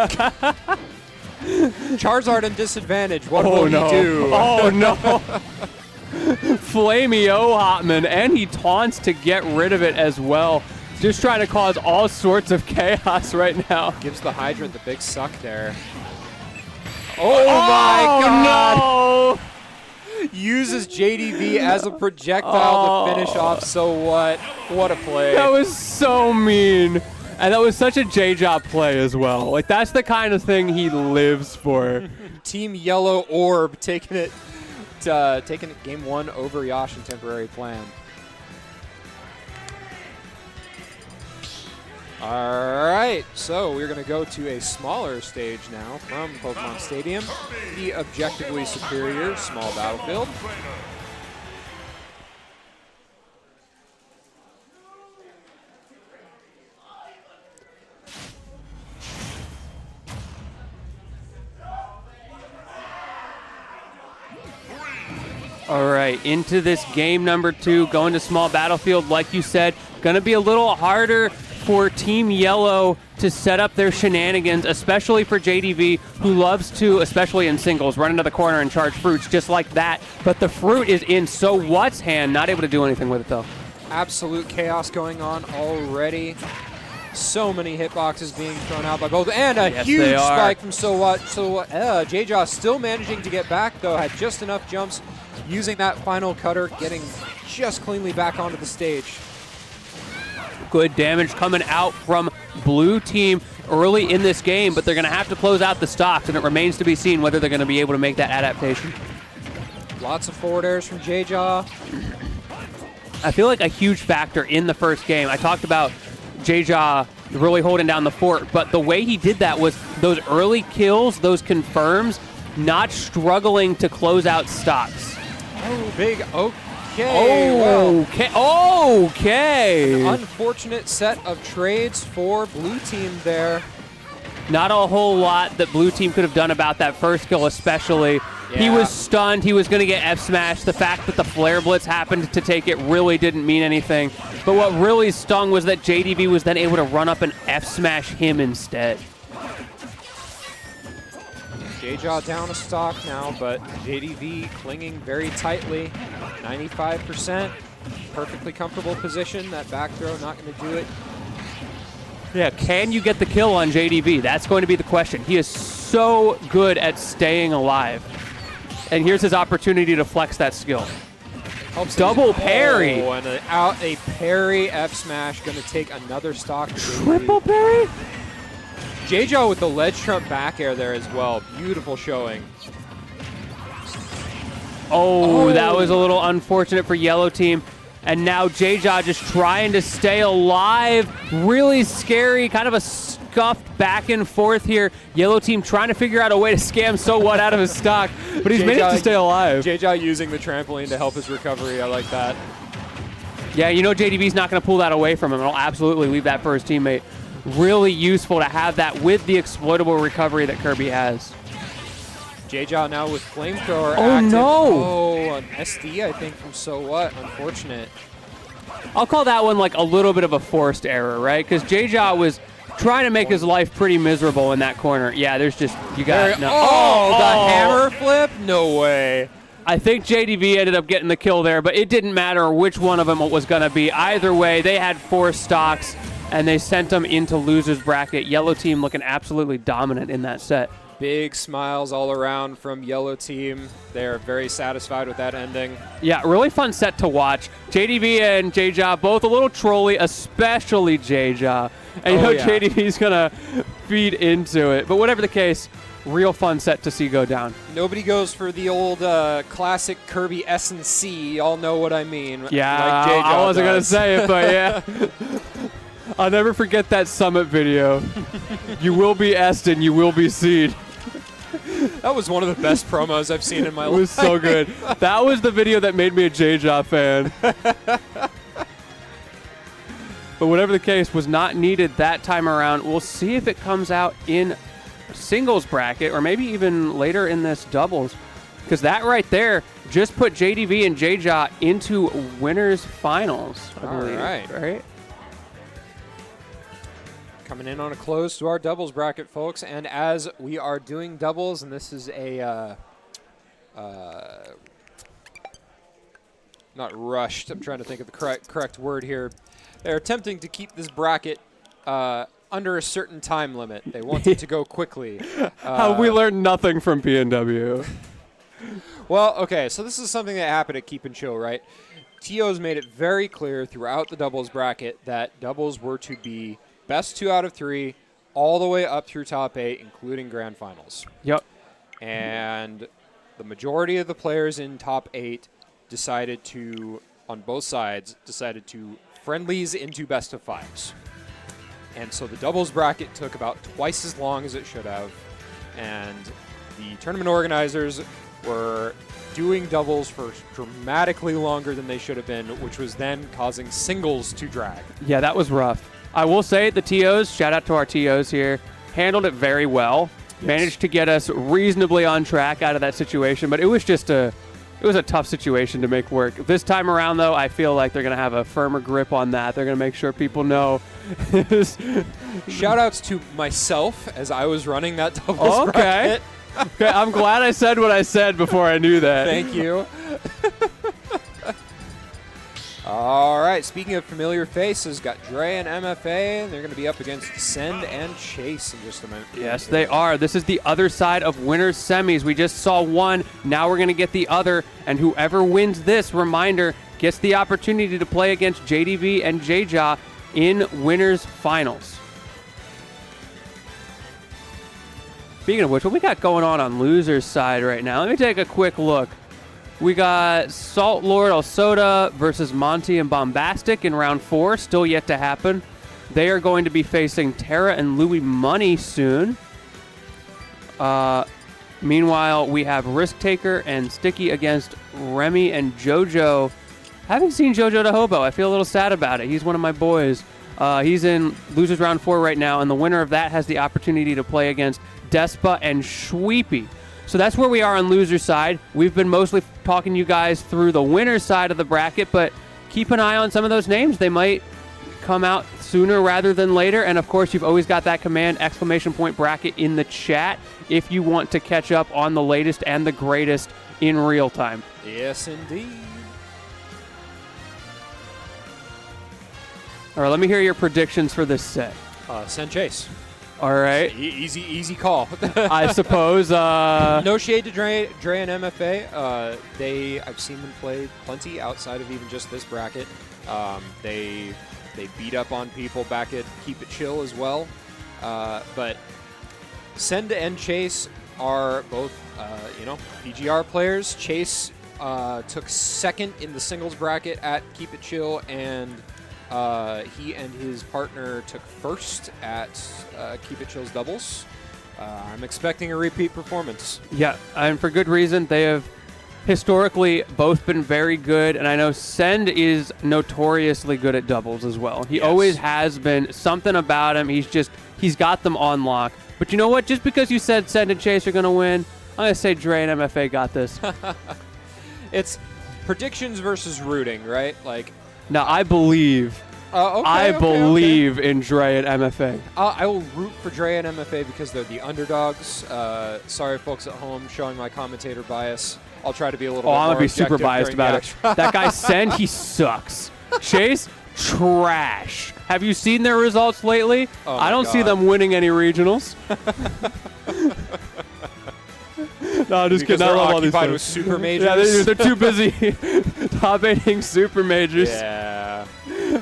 Charizard in disadvantage. What will he do? Oh no! Flamey-O Hotman, and he taunts to get rid of it as well. Just trying to cause all sorts of chaos right now. Gives the Hydrant the big suck there. Oh my god! No! Uses JDB as a projectile to finish off So What. What a play. That was so mean. And that was such a J-Job play as well. Like, that's the kind of thing he lives for. Team Yellow Orb taking it game one over Yash in Temporary Plan. All right, so we're going to go to a smaller stage now from Pokemon Stadium, the objectively superior small battlefield. All right, into this game number 2, going to small battlefield. Like you said, going to be a little harder for Team Yellow to set up their shenanigans, especially for JDB, who loves to, especially in singles, run into the corner and charge fruits just like that. But the fruit is in So What's hand, not able to do anything with it, though. Absolute chaos going on already. So many hitboxes being thrown out by both, and a huge spike from So What. JJ still managing to get back, though, had just enough jumps, using that final cutter, getting just cleanly back onto the stage. Good damage coming out from Blue Team early in this game, but they're going to have to close out the stocks, and it remains to be seen whether they're going to be able to make that adaptation. Lots of forward airs from JJ. I feel like a huge factor in the first game. I talked about JJ really holding down the fort, but the way he did that was those early kills, those confirms, not struggling to close out stocks. Oh, big okay. Okay. Okay. An unfortunate set of trades for Blue Team there. Not a whole lot that Blue Team could have done about that first kill, especially. He Yeah. was stunned. He was going to get F smashed. The fact that the Flare Blitz happened to take it really didn't mean anything. But what really stung was that JDV was then able to run up and F smash him instead. J-Jaw down a stock now, but JDV clinging very tightly. 95%. Perfectly comfortable position. That back throw not going to do it. Yeah, can you get the kill on JDV? That's going to be the question. He is so good at staying alive. And here's his opportunity to flex that skill. Helps Double parry. Oh, and out a parry F smash. Going to take another stock. Triple parry? J-Jaw with the ledge trump back air there as well. Beautiful showing. Oh, that was a little unfortunate for Yellow Team. And now J-Jaw just trying to stay alive. Really scary, kind of a scuffed back and forth here. Yellow Team trying to figure out a way to scam So What out of his stock, but he's managed to stay alive. J-Jaw using the trampoline to help his recovery. I like that. Yeah, you know JDV's not going to pull that away from him. He'll absolutely leave that for his teammate. Really useful to have that with the exploitable recovery that Kirby has. J-Jaw now with flamethrower Oh, active. no. Oh, an SD, I think, from So What. Unfortunate. I'll call that one like a little bit of a forced error, right? Because J-Jaw was trying to make his life pretty miserable in that corner. Yeah, there's just, you got no. The hammer flip? No way. I think JDV ended up getting the kill there, but it didn't matter which one of them it was going to be. Either way, they had 4 stocks, and they sent them into loser's bracket. Yellow Team looking absolutely dominant in that set. Big smiles all around from Yellow Team. They're very satisfied with that ending. Yeah, really fun set to watch. JDV and J-Jaw both a little trolly, especially J-Jaw. And you know yeah. JDV's going to feed into it. But whatever the case, real fun set to see go down. Nobody goes for the old classic Kirby S&C. Y'all know what I mean. Yeah, like J-Jaw I wasn't going to does. say it, but yeah. I'll never forget that Summit video. You will be Eston, you will be Seed. That was one of the best promos I've seen in my It life. was so good. That was the video that made me a J-Jaw fan. But whatever the case, was not needed that time around. We'll see if it comes out in singles bracket or maybe even later in this doubles. Because that right there just put JDV and J-Jaw into winners finals, I believe. Right? Coming in on a close to our doubles bracket, folks. And as we are doing doubles, and this is a not rushed. I'm trying to think of the correct word here. They're attempting to keep this bracket under a certain time limit. They want it to go quickly. How we learned nothing from PNW. Well, okay, so this is something that happened at Keep and Chill, right? TO's made it very clear throughout the doubles bracket that doubles were to be best 2 out of 3, all the way up through top 8, including grand finals. Yep. And the majority of the players in top 8 decided to, on both sides, decided to friendlies into best of 5s. And so the doubles bracket took about twice as long as it should have. And the tournament organizers were doing doubles for dramatically longer than they should have been, which was then causing singles to drag. Yeah, that was rough. I will say the TOs, shout out to our TOs here, handled it very well. Yes. Managed to get us reasonably on track out of that situation, but it was just a tough situation to make work. This time around, though, I feel like they're going to have a firmer grip on that. They're going to make sure people know. Shout outs to myself as I was running that doubles bracket. Okay, I'm glad I said what I said before I knew that. Thank you. All right, speaking of familiar faces, got Dre and MFA, and they're going to be up against Send and Chase in just a minute. Yes, they are. This is the other side of winners semis. We just saw one. Now we're going to get the other. And whoever wins this, reminder, gets the opportunity to play against JDV and J-Jaw in winners finals. Speaking of which, what we got going on losers side right now? Let me take a quick look. We got Salt Lord Soda versus Monty and Bombastic in round 4, still yet to happen. They are going to be facing Tara and Louis Money soon. Meanwhile, we have Risk Taker and Sticky against Remy and JoJo. Haven't seen JoJo to Hobo. I feel a little sad about it. He's one of my boys. He's in losers round 4 right now, and the winner of that has the opportunity to play against Despa and Shweepy. So that's where we are on loser side. We've been mostly talking to you guys through the winner side of the bracket, but keep an eye on some of those names. They might come out sooner rather than later. And of course, you've always got that command !bracket in the chat if you want to catch up on the latest and the greatest in real time. Yes, indeed. All right, let me hear your predictions for this set. Send Chase. All right. Easy call. I suppose. No shade to Dre and MFA. I've seen them play plenty outside of even just this bracket. They beat up on people back at Keep It Chill as well. But Send and Chase are both, PGR players. Chase took second in the singles bracket at Keep It Chill, and he and his partner took first at Keep It Chill's doubles. I'm expecting a repeat performance. Yeah, and for good reason. They have historically both been very good, and I know Send is notoriously good at doubles as well. He always has been. Something about him, he's got them on lock. But you know what? Just because you said Send and Chase are going to win, I'm going to say Dre and MFA got this. It's predictions versus rooting, right? Now, I believe. I believe in Dre and MFA. I will root for Dre and MFA because they're the underdogs. Sorry, folks at home, showing my commentator bias. I'll try to be a little bit more I'm going to be super biased about it. That guy Send, he sucks. Chase, trash. Have you seen their results lately? Oh I don't see them winning any regionals. No, I'm just because kidding. I they're love all these occupied with folks. super majors. Yeah, they're too busy top-8ing super majors. Yeah.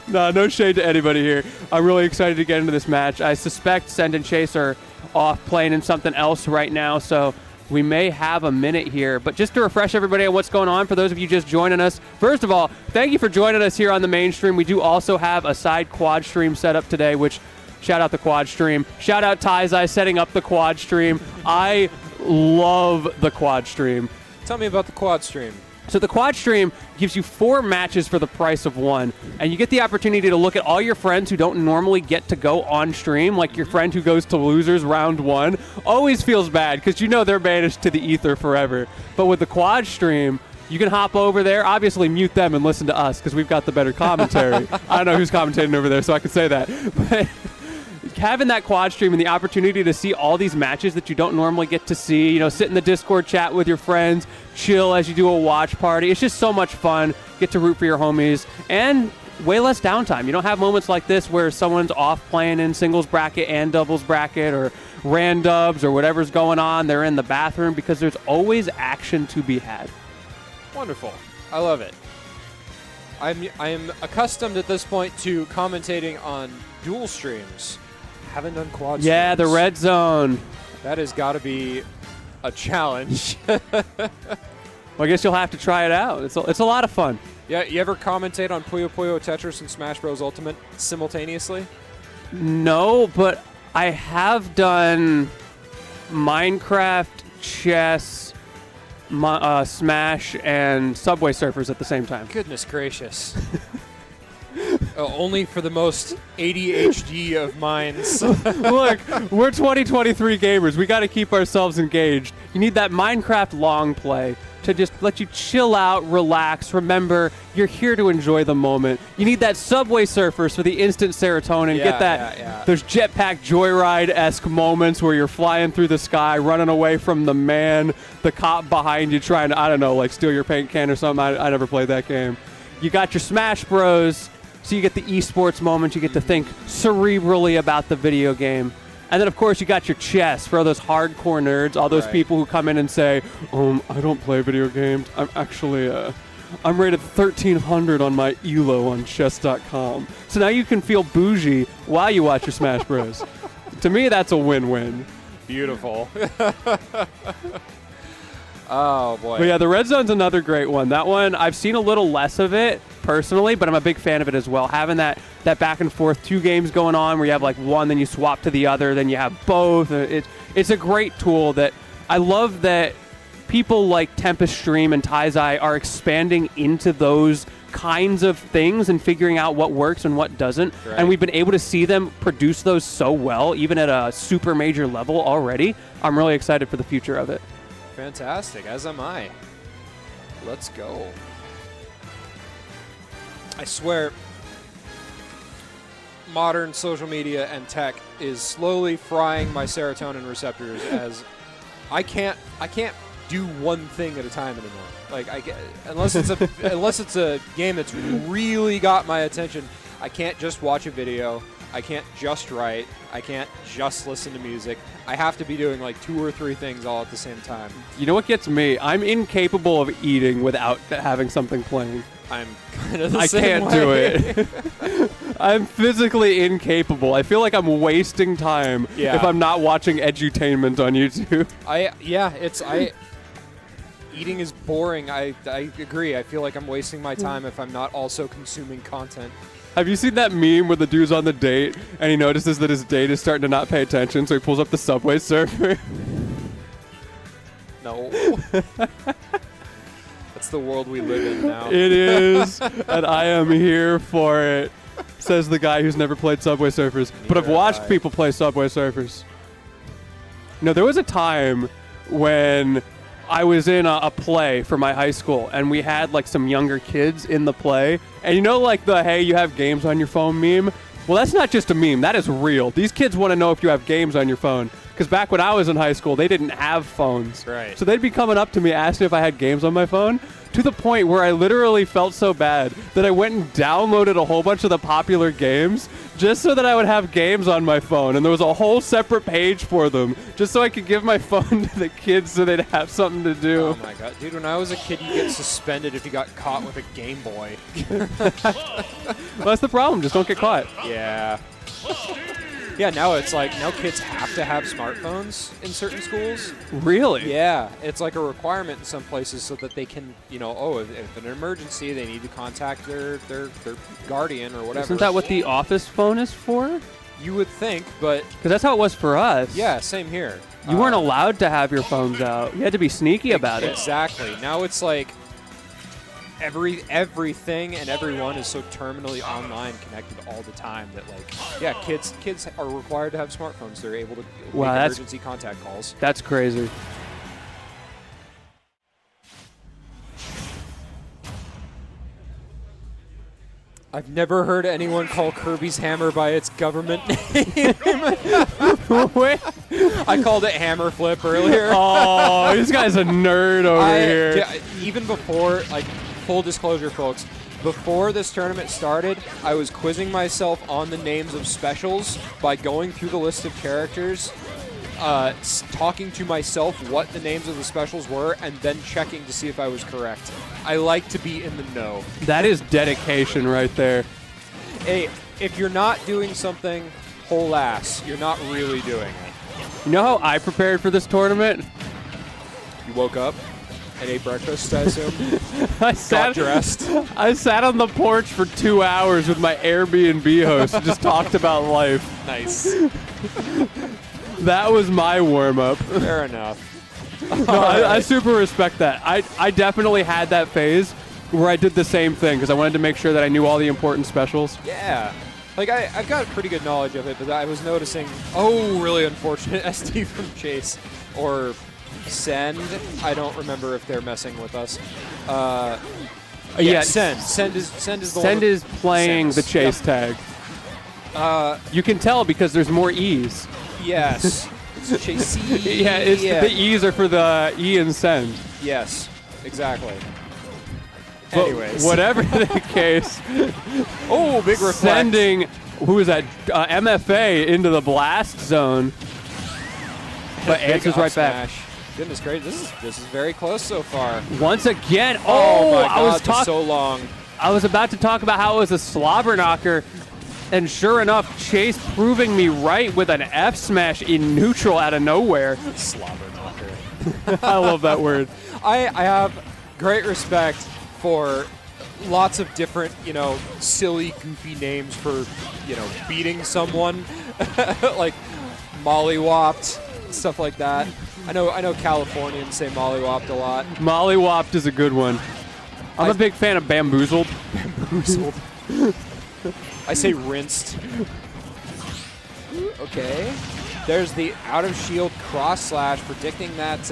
No shade to anybody here. I'm really excited to get into this match. I suspect Send and Chase are off playing in something else right now, so we may have a minute here. But just to refresh everybody on what's going on, for those of you just joining us, first of all, thank you for joining us here on the main stream. We do also have a side quad stream set up today, which, shout out the quad stream. Shout out Taizai setting up the quad stream. I love the quad stream. Tell me about the quad stream. So the quad stream gives you 4 matches for the price of 1, and you get the opportunity to look at all your friends who don't normally get to go on stream, like your friend who goes to losers round 1. Always feels bad because you know they're banished to the ether forever. But with the quad stream, you can hop over there, obviously mute them and listen to us because we've got the better commentary. I don't know who's commentating over there, so I can say that. But having that quad stream and the opportunity to see all these matches that you don't normally get to see, sit in the Discord chat with your friends, chill as you do a watch party. It's just so much fun. Get to root for your homies and way less downtime. You don't have moments like this where someone's off playing in singles bracket and doubles bracket or randubs or whatever's going on. They're in the bathroom because there's always action to be had. Wonderful. I love it. I'm accustomed at this point to commentating on dual streams. Haven't done quad streams. Yeah, the red zone. That has got to be a challenge. Well, I guess you'll have to try it out. It's a lot of fun. Yeah, you ever commentate on Puyo Puyo Tetris and Smash Bros. Ultimate simultaneously? No, but I have done Minecraft, chess, Smash, and Subway Surfers at the same time. Goodness gracious. Only for the most ADHD of minds. Look, we're 2023 gamers. We got to keep ourselves engaged. You need that Minecraft long play to just let you chill out, relax. Remember, you're here to enjoy the moment. You need that Subway Surfers for the instant serotonin. Yeah, Get that. yeah. There's Jetpack Joyride-esque moments where you're flying through the sky, running away from the man, the cop behind you trying to, I don't know, like steal your paint can or something. I never played that game. You got your Smash Bros. So you get the esports moment. You get to think cerebrally about the video game. And then, of course, you got your chess for all those hardcore nerds, all those people who come in and say, I don't play video games. I'm actually, I'm rated 1,300 on my ELO on chess.com. So now you can feel bougie while you watch your Smash Bros. To me, that's a win-win. Beautiful. Oh, boy. But yeah, the red zone's another great one. That one, I've seen a little less of it personally, but I'm a big fan of it as well. Having that back and forth 2 games going on where you have like one, then you swap to the other, then you have both. It's a great tool that I love that people like Tempest Stream and Taizai are expanding into those kinds of things and figuring out what works and what doesn't. Right. And we've been able to see them produce those so well, even at a super major level already. I'm really excited for the future of it. Fantastic, as am I. Let's go. I swear, modern social media and tech is slowly frying my serotonin receptors as I can't do one thing at a time anymore. Like unless it's a game that's really got my attention, I can't just watch a video. I can't just write. I can't just listen to music. I have to be doing like 2 or 3 things all at the same time. You know what gets me? I'm incapable of eating without having something playing. I'm kind of the I same can't way. do it. I'm physically incapable. I feel like I'm wasting time Yeah. if I'm not watching edutainment on YouTube. Eating is boring. I agree. I feel like I'm wasting my time if I'm not also consuming content. Have you seen that meme where the dude's on the date and he notices that his date is starting to not pay attention, so he pulls up the Subway Surfer? No. That's the world we live in now. It is, and I am here for it, says the guy who's never played Subway Surfers. But I've Neither watched have I. people play Subway Surfers. No, there was a time when I was in a play for my high school, and we had like some younger kids in the play. And you know, like the "hey, you have games on your phone" meme? Well, that's not just a meme. That is real. These kids want to know if you have games on your phone. Because back when I was in high school, they didn't have phones. Right. So they'd be coming up to me asking if I had games on my phone, to the point where I literally felt so bad that I went and downloaded a whole bunch of the popular games just so that I would have games on my phone. And there was a whole separate page for them just so I could give my phone to the kids so they'd have something to do. Oh my god. Dude, when I was a kid, you get suspended if you got caught with a Game Boy. Well, that's the problem. Just don't get caught. Yeah. Yeah, now it's like, now kids have to have smartphones in certain schools. Really? Yeah, it's like a requirement in some places so that they can, if an emergency, they need to contact their guardian or whatever. Isn't that what the office phone is for? You would think, but Because that's how it was for us. yeah, same here. You weren't allowed to have your phones out. You had to be sneaky about it. Exactly. Now it's like everything and everyone is so terminally online connected all the time that, like, yeah, kids are required to have smartphones. They're able to make Wow, that's- emergency contact calls. That's crazy. I've never heard anyone call Kirby's Hammer by its government name. Wait. I called it Hammer Flip earlier. Oh, this guy's a nerd over here. Yeah, even before, like, full disclosure, folks, before this tournament started, I was quizzing myself on the names of specials by going through the list of characters, talking to myself what the names of the specials were, and then checking to see if I was correct. I like to be in the know. That is dedication right there. Hey, if you're not doing something whole ass, you're not really doing it. You know how I prepared for this tournament? You woke up and ate breakfast, I assume? Got dressed. I sat on the porch for 2 hours with my Airbnb host and just talked about life. Nice. That was my warm-up. Fair enough. No, I super respect that. I definitely had that phase where I did the same thing because I wanted to make sure that I knew all the important specials. Yeah. Like, I've got pretty good knowledge of it, but I was noticing, really unfortunate SD from Chase. Or Send. I don't remember if they're messing with us. Yeah, Send. Send is the Send one. is playing Sends. the chase tag. You can tell because there's more E's. Yes. It's Chase. Yeah, the E's are for the E and send. Yes, exactly. But Anyways. whatever the case, Oh, big reflect. sending, who is that, MFA into the blast zone, but Big answers up right back. smash. Goodness gracious, this is very close so far. Once again, Oh my I was god, so long. I was about to talk about how it was a slobber knocker, and sure enough, Chase proving me right with an F smash in neutral out of nowhere. Slobber knocker. I love that word. I have great respect for lots of different, silly, goofy names for, beating someone, like mollywopped, stuff like that. I know Californians say mollywopped a lot. Mollywopped is a good one. I'm a big fan of bamboozled. I say rinsed. Okay. There's the out of shield cross slash, predicting that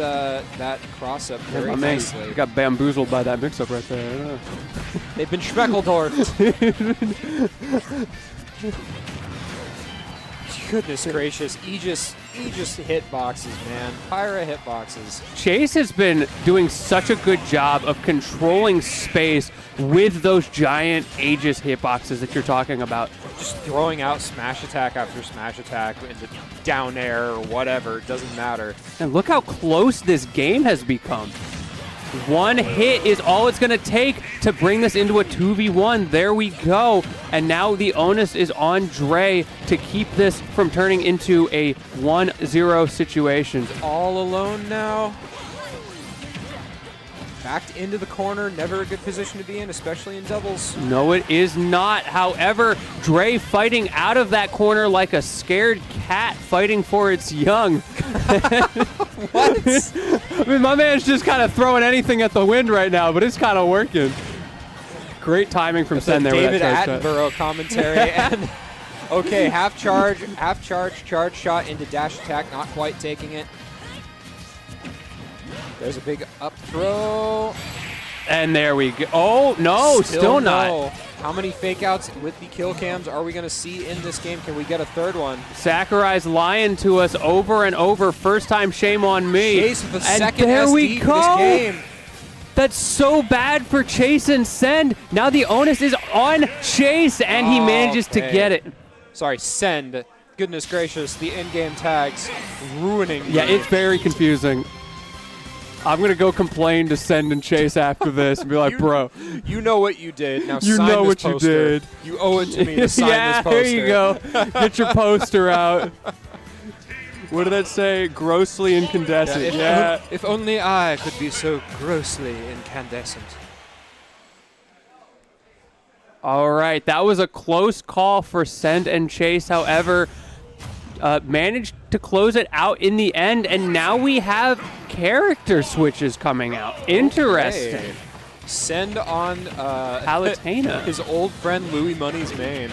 that cross up very My man nicely. got bamboozled by that mix-up right there. They've been Schmeckledorfed. Goodness gracious, Aegis hitboxes, man. Pyra hitboxes. Chase has been doing such a good job of controlling space with those giant Aegis hitboxes that you're talking about. Just throwing out smash attack after smash attack into down air or whatever, it doesn't matter. And look how close this game has become. One hit is all it's going to take to bring this into a 2v1. There we go. And now the onus is on Dre to keep this from turning into a 1-0 situation. All alone now. Backed into the corner, never a good position to be in, especially in doubles. No, it is not. However, Dre fighting out of that corner like a scared cat fighting for its young. What? I mean, my man's just kind of throwing anything at the wind right now, but it's kind of working. Great timing from Sen there. David with that charge shot. Attenborough commentary. And okay, half charge, charge shot into dash attack, not quite taking it. There's a big up throw. And there we go. Oh, no, still not. no. How many fake outs with the kill cams are we going to see in this game? Can we get a third one? Sakurai's lying to us over and over. First time, shame on me. Chase with the and second there SD we for go. this game. That's so bad for Chase and Send. Now the onus is on Chase, and he manages to Okay. get it. Sorry, Send. Goodness gracious, the in-game tags ruining Yeah, me. it's very confusing. I'm going to go complain to Send and Chase after this and be like, bro. You know what you did. Now You sign know this what you poster. did. You owe it to me to sign Yeah, this poster. here you go. Get your poster out. What did that say? Grossly incandescent. Yeah. If only I could be so grossly incandescent. All right, that was a close call for Send and Chase. However, managed to close it out in the end, and now we have character switches coming out. Interesting. Okay. Send on Palutena. his old friend Louis Money's main.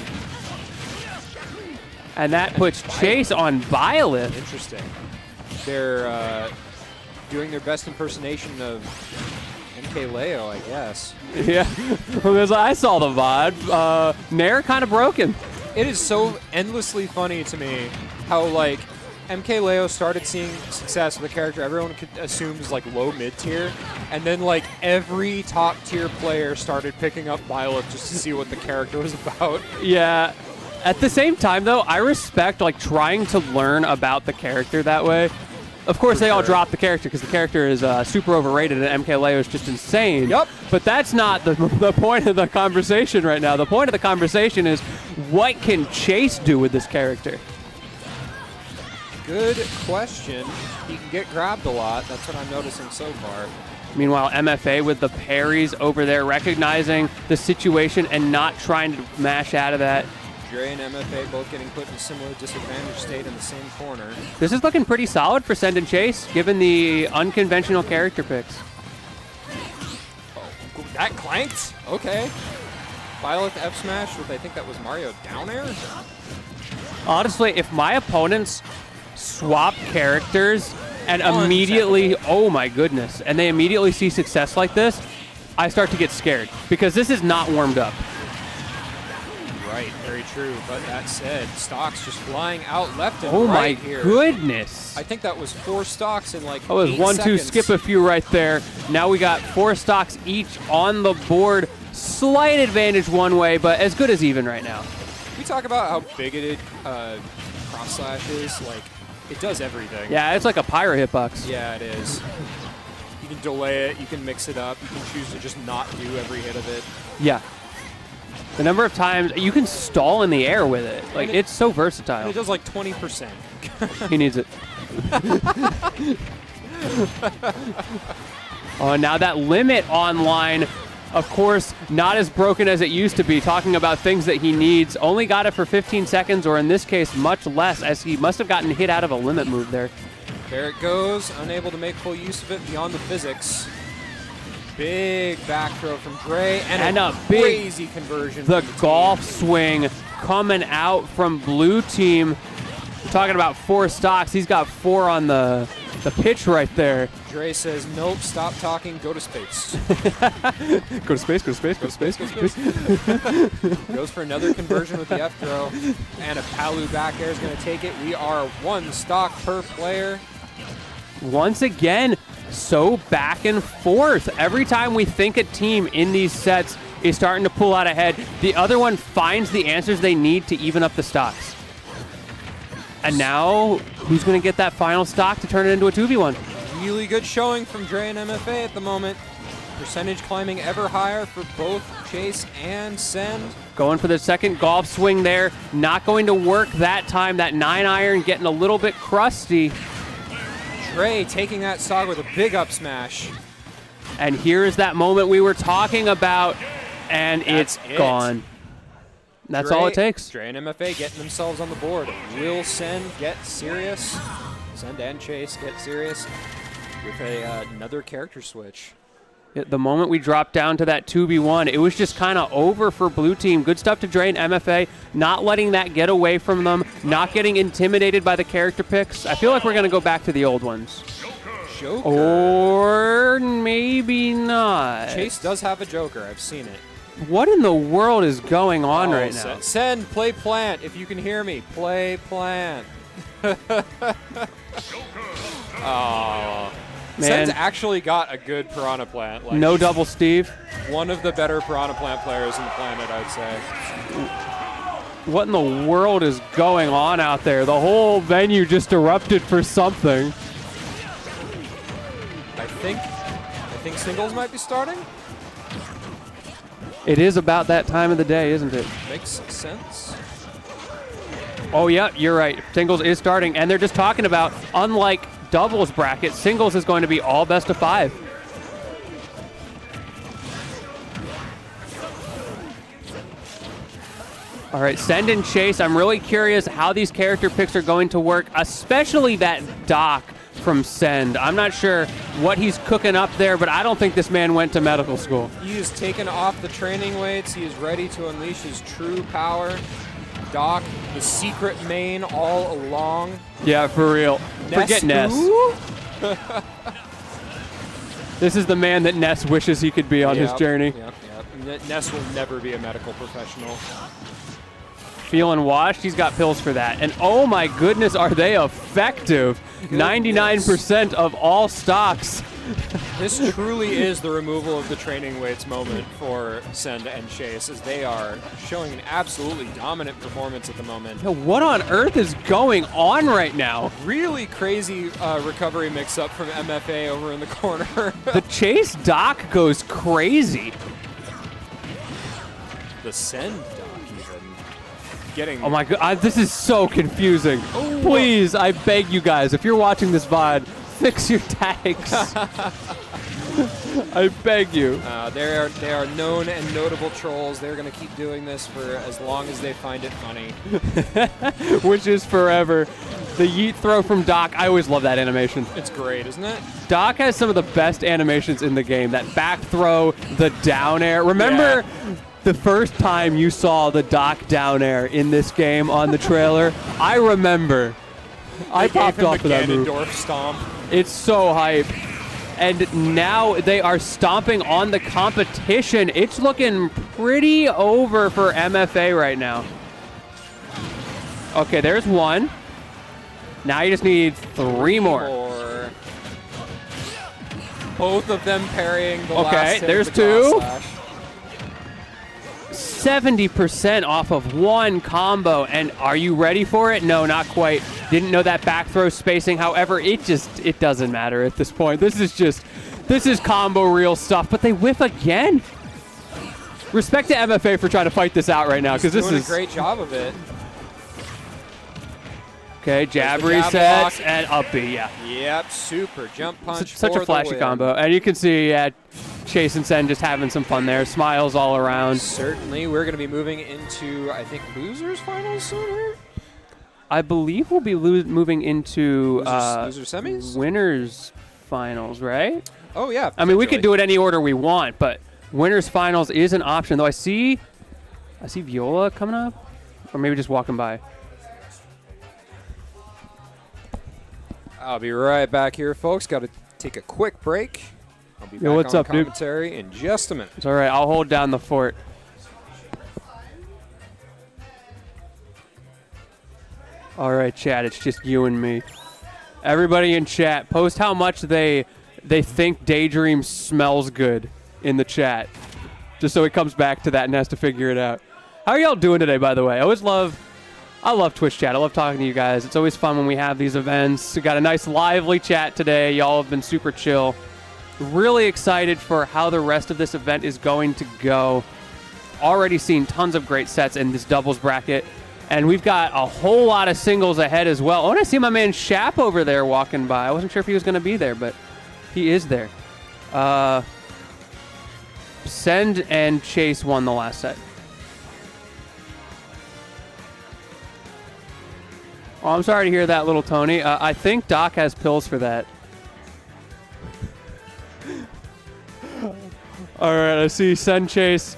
And that puts Chase on Byleth. Interesting. They're doing their best impersonation of MK Leo, I guess. Yeah, because I saw the VOD. Nair kind of broken. It is so endlessly funny to me how, like, MK Leo started seeing success with a character everyone could assume is, like, low mid-tier, and then, like, every top-tier player started picking up Byleth just to see what the character was about. Yeah. At the same time, though, I respect, like, trying to learn about the character that way. Of course, they all drop the character because the character is super overrated and MK Leo is just insane. Yep. But that's not the point of the conversation right now. The point of the conversation is what can Chase do with this character? Good question. He can get grabbed a lot. That's what I'm noticing so far. Meanwhile, MFA with the parries over there, recognizing the situation and not trying to mash out of that. Dre and MFA both getting put in a similar disadvantaged state in the same corner. This is looking pretty solid for Send and Chase, given the unconventional character picks. Oh, that clanked? Okay. Byleth F smash with, I think that was Mario down air? Honestly, if my opponents swap characters and One immediately, oh my goodness, and they immediately see success like this, I start to get scared because this is not warmed up. Right, very true. But that said, stocks just flying out left and Oh right my here. goodness. I think that was 4 stocks in like That was 8 1, 2, seconds. skip a few right there. Now we got 4 stocks each on the board. Slight advantage one way, but as good as even right now. We talk about how bigoted cross slash is. Like, it does everything. Yeah, it's like a Pyra hitbox. Yeah, it is. You can delay it. You can mix it up. You can choose to just not do every hit of it. Yeah. The number of times you can stall in the air with it. Like, And it- it's so And versatile. it does like 20%. He needs it. Oh, and now that limit online, of course, not as broken as it used to be, talking about things that he needs. Only got it for 15 seconds, or in this case, much less, as he must have gotten hit out of a limit move there. There it goes. Unable to make full use of it beyond the physics. Big back throw from Dre and a big- crazy conversion. The from golf swing coming out from blue team. We're talking about 4 stocks. He's got 4 on the pitch right there. Dre says, nope, stop talking, go to space. Go to space, go to space, go to space, go to space. Goes for another conversion with the F throw. And a Palu back air is going to take it. We are 1 stock per player. Once again, so back and forth. Every time we think a team in these sets is starting to pull out ahead, the other one finds the answers they need to even up the stocks. And now, who's going to get that final stock to turn it into a 2v1? Really good showing from Dre and MFA at the moment. Percentage climbing ever higher for both Chase and Send. Going for the second golf swing there. Not going to work that time. That 9-iron getting a little bit crusty. Dre taking that stock with a big up smash. And here's that moment we were talking about, and it's gone. That's all it takes. Dre and MFA getting themselves on the board. Will Send get serious? Send and Chase get serious with another character switch. The moment we dropped down to that 2v1, it was just kind of over for blue team. Good stuff to Dre and MFA, not letting that get away from them, not getting intimidated by the character picks. I feel like we're going to go back to the old ones. Joker. Or maybe not. Chase does have a Joker. I've seen it. What in the world is going on right now? Send, play plant. If you can hear me, play plant. Oh. Man. Send's actually got a good Piranha Plant. Like, No double Steve. One of the better Piranha Plant players in the planet, I'd say. What in the world is going on out there? The whole venue just erupted for something. I think singles might be starting. It is about that time of the day, isn't it? Makes sense. Oh, yeah, you're right. Singles is starting, and they're just talking about, unlike doubles bracket, singles is going to be all best of 5. All right, Send and Chase. I'm really curious how these character picks are going to work, especially that Doc from Send. I'm not sure what he's cooking up there, but I don't think this man went to medical school. He is taken off the training weights. He is ready to unleash his true power. Doc, the secret main all along. Yeah, for real. Forget Ness. This is the man that Ness wishes he could be on his journey. Yep. Ness will never be a medical professional. Feeling washed, he's got pills for that. And oh my goodness, are they effective? 99% of all stocks. This truly is the removal of the training weights moment for Send and Chase, as they are showing an absolutely dominant performance at the moment. Yo, what on earth is going on right now? Really crazy recovery mix-up from MFA over in the corner. The Chase Doc goes crazy. The Send Doc even getting... Oh my god, this is so confusing. Ooh. Please, I beg you guys, if you're watching this VOD, fix your tags. I beg you. They are known and notable trolls. They're going to keep doing this for as long as they find it funny. Which is forever. The yeet throw from Doc, I always love that animation. It's great, isn't it? Doc has some of the best animations in the game. That back throw, the down air. Remember the first time you saw the Doc down air in this game on the trailer? I remember. I popped off of that move. Ganondorf stomp. It's so hype. And now they are stomping on the competition. It's looking pretty over for MFA right now. Okay, there's one. Now you just need 3 more. Both of them parrying the last Okay, hit there's of the cross 2. slash. 70% off of 1 combo. And are you ready for it? No, not quite. Didn't know that back throw spacing. However, it doesn't matter at this point. This is combo real stuff, but they whiff again. Respect to MFA for trying to fight this out right now, because this doing is a great job of it. Okay, jab There's the jab resets lock. and up B, yeah. Yep, super jump punch. Such for a the flashy win. combo. And you can see Chase and Sen just having some fun there. Smiles all around. Certainly, we're going to be moving into, I think, losers finals sooner. I believe we'll be moving into Loser semis? winners finals, right? Oh, yeah. I mean, we could do it any order we want, but winners finals is an option. Though I see Viola coming up, or maybe just walking by. I'll be right back here, folks. Got to take a quick break. I'll be back what's on up, dude? commentary in just a minute. It's all right. I'll hold down the fort. All right, chat. It's just you and me. Everybody in chat, post how much they think Daydream smells good in the chat, just so it comes back to that and has to figure it out. How are y'all doing today, by the way? I love Twitch chat. I love talking to you guys. It's always fun when we have these events. We got a nice lively chat today. Y'all have been super chill. Really excited for how the rest of this event is going to go. Already seen tons of great sets in this doubles bracket. And we've got a whole lot of singles ahead as well. Oh, and I see my man Shap over there walking by. I wasn't sure if he was going to be there, but he is there. Send and Chase won the last set. Oh, I'm sorry to hear that, little Tony. I think Doc has pills for that. All right, I see Send Chase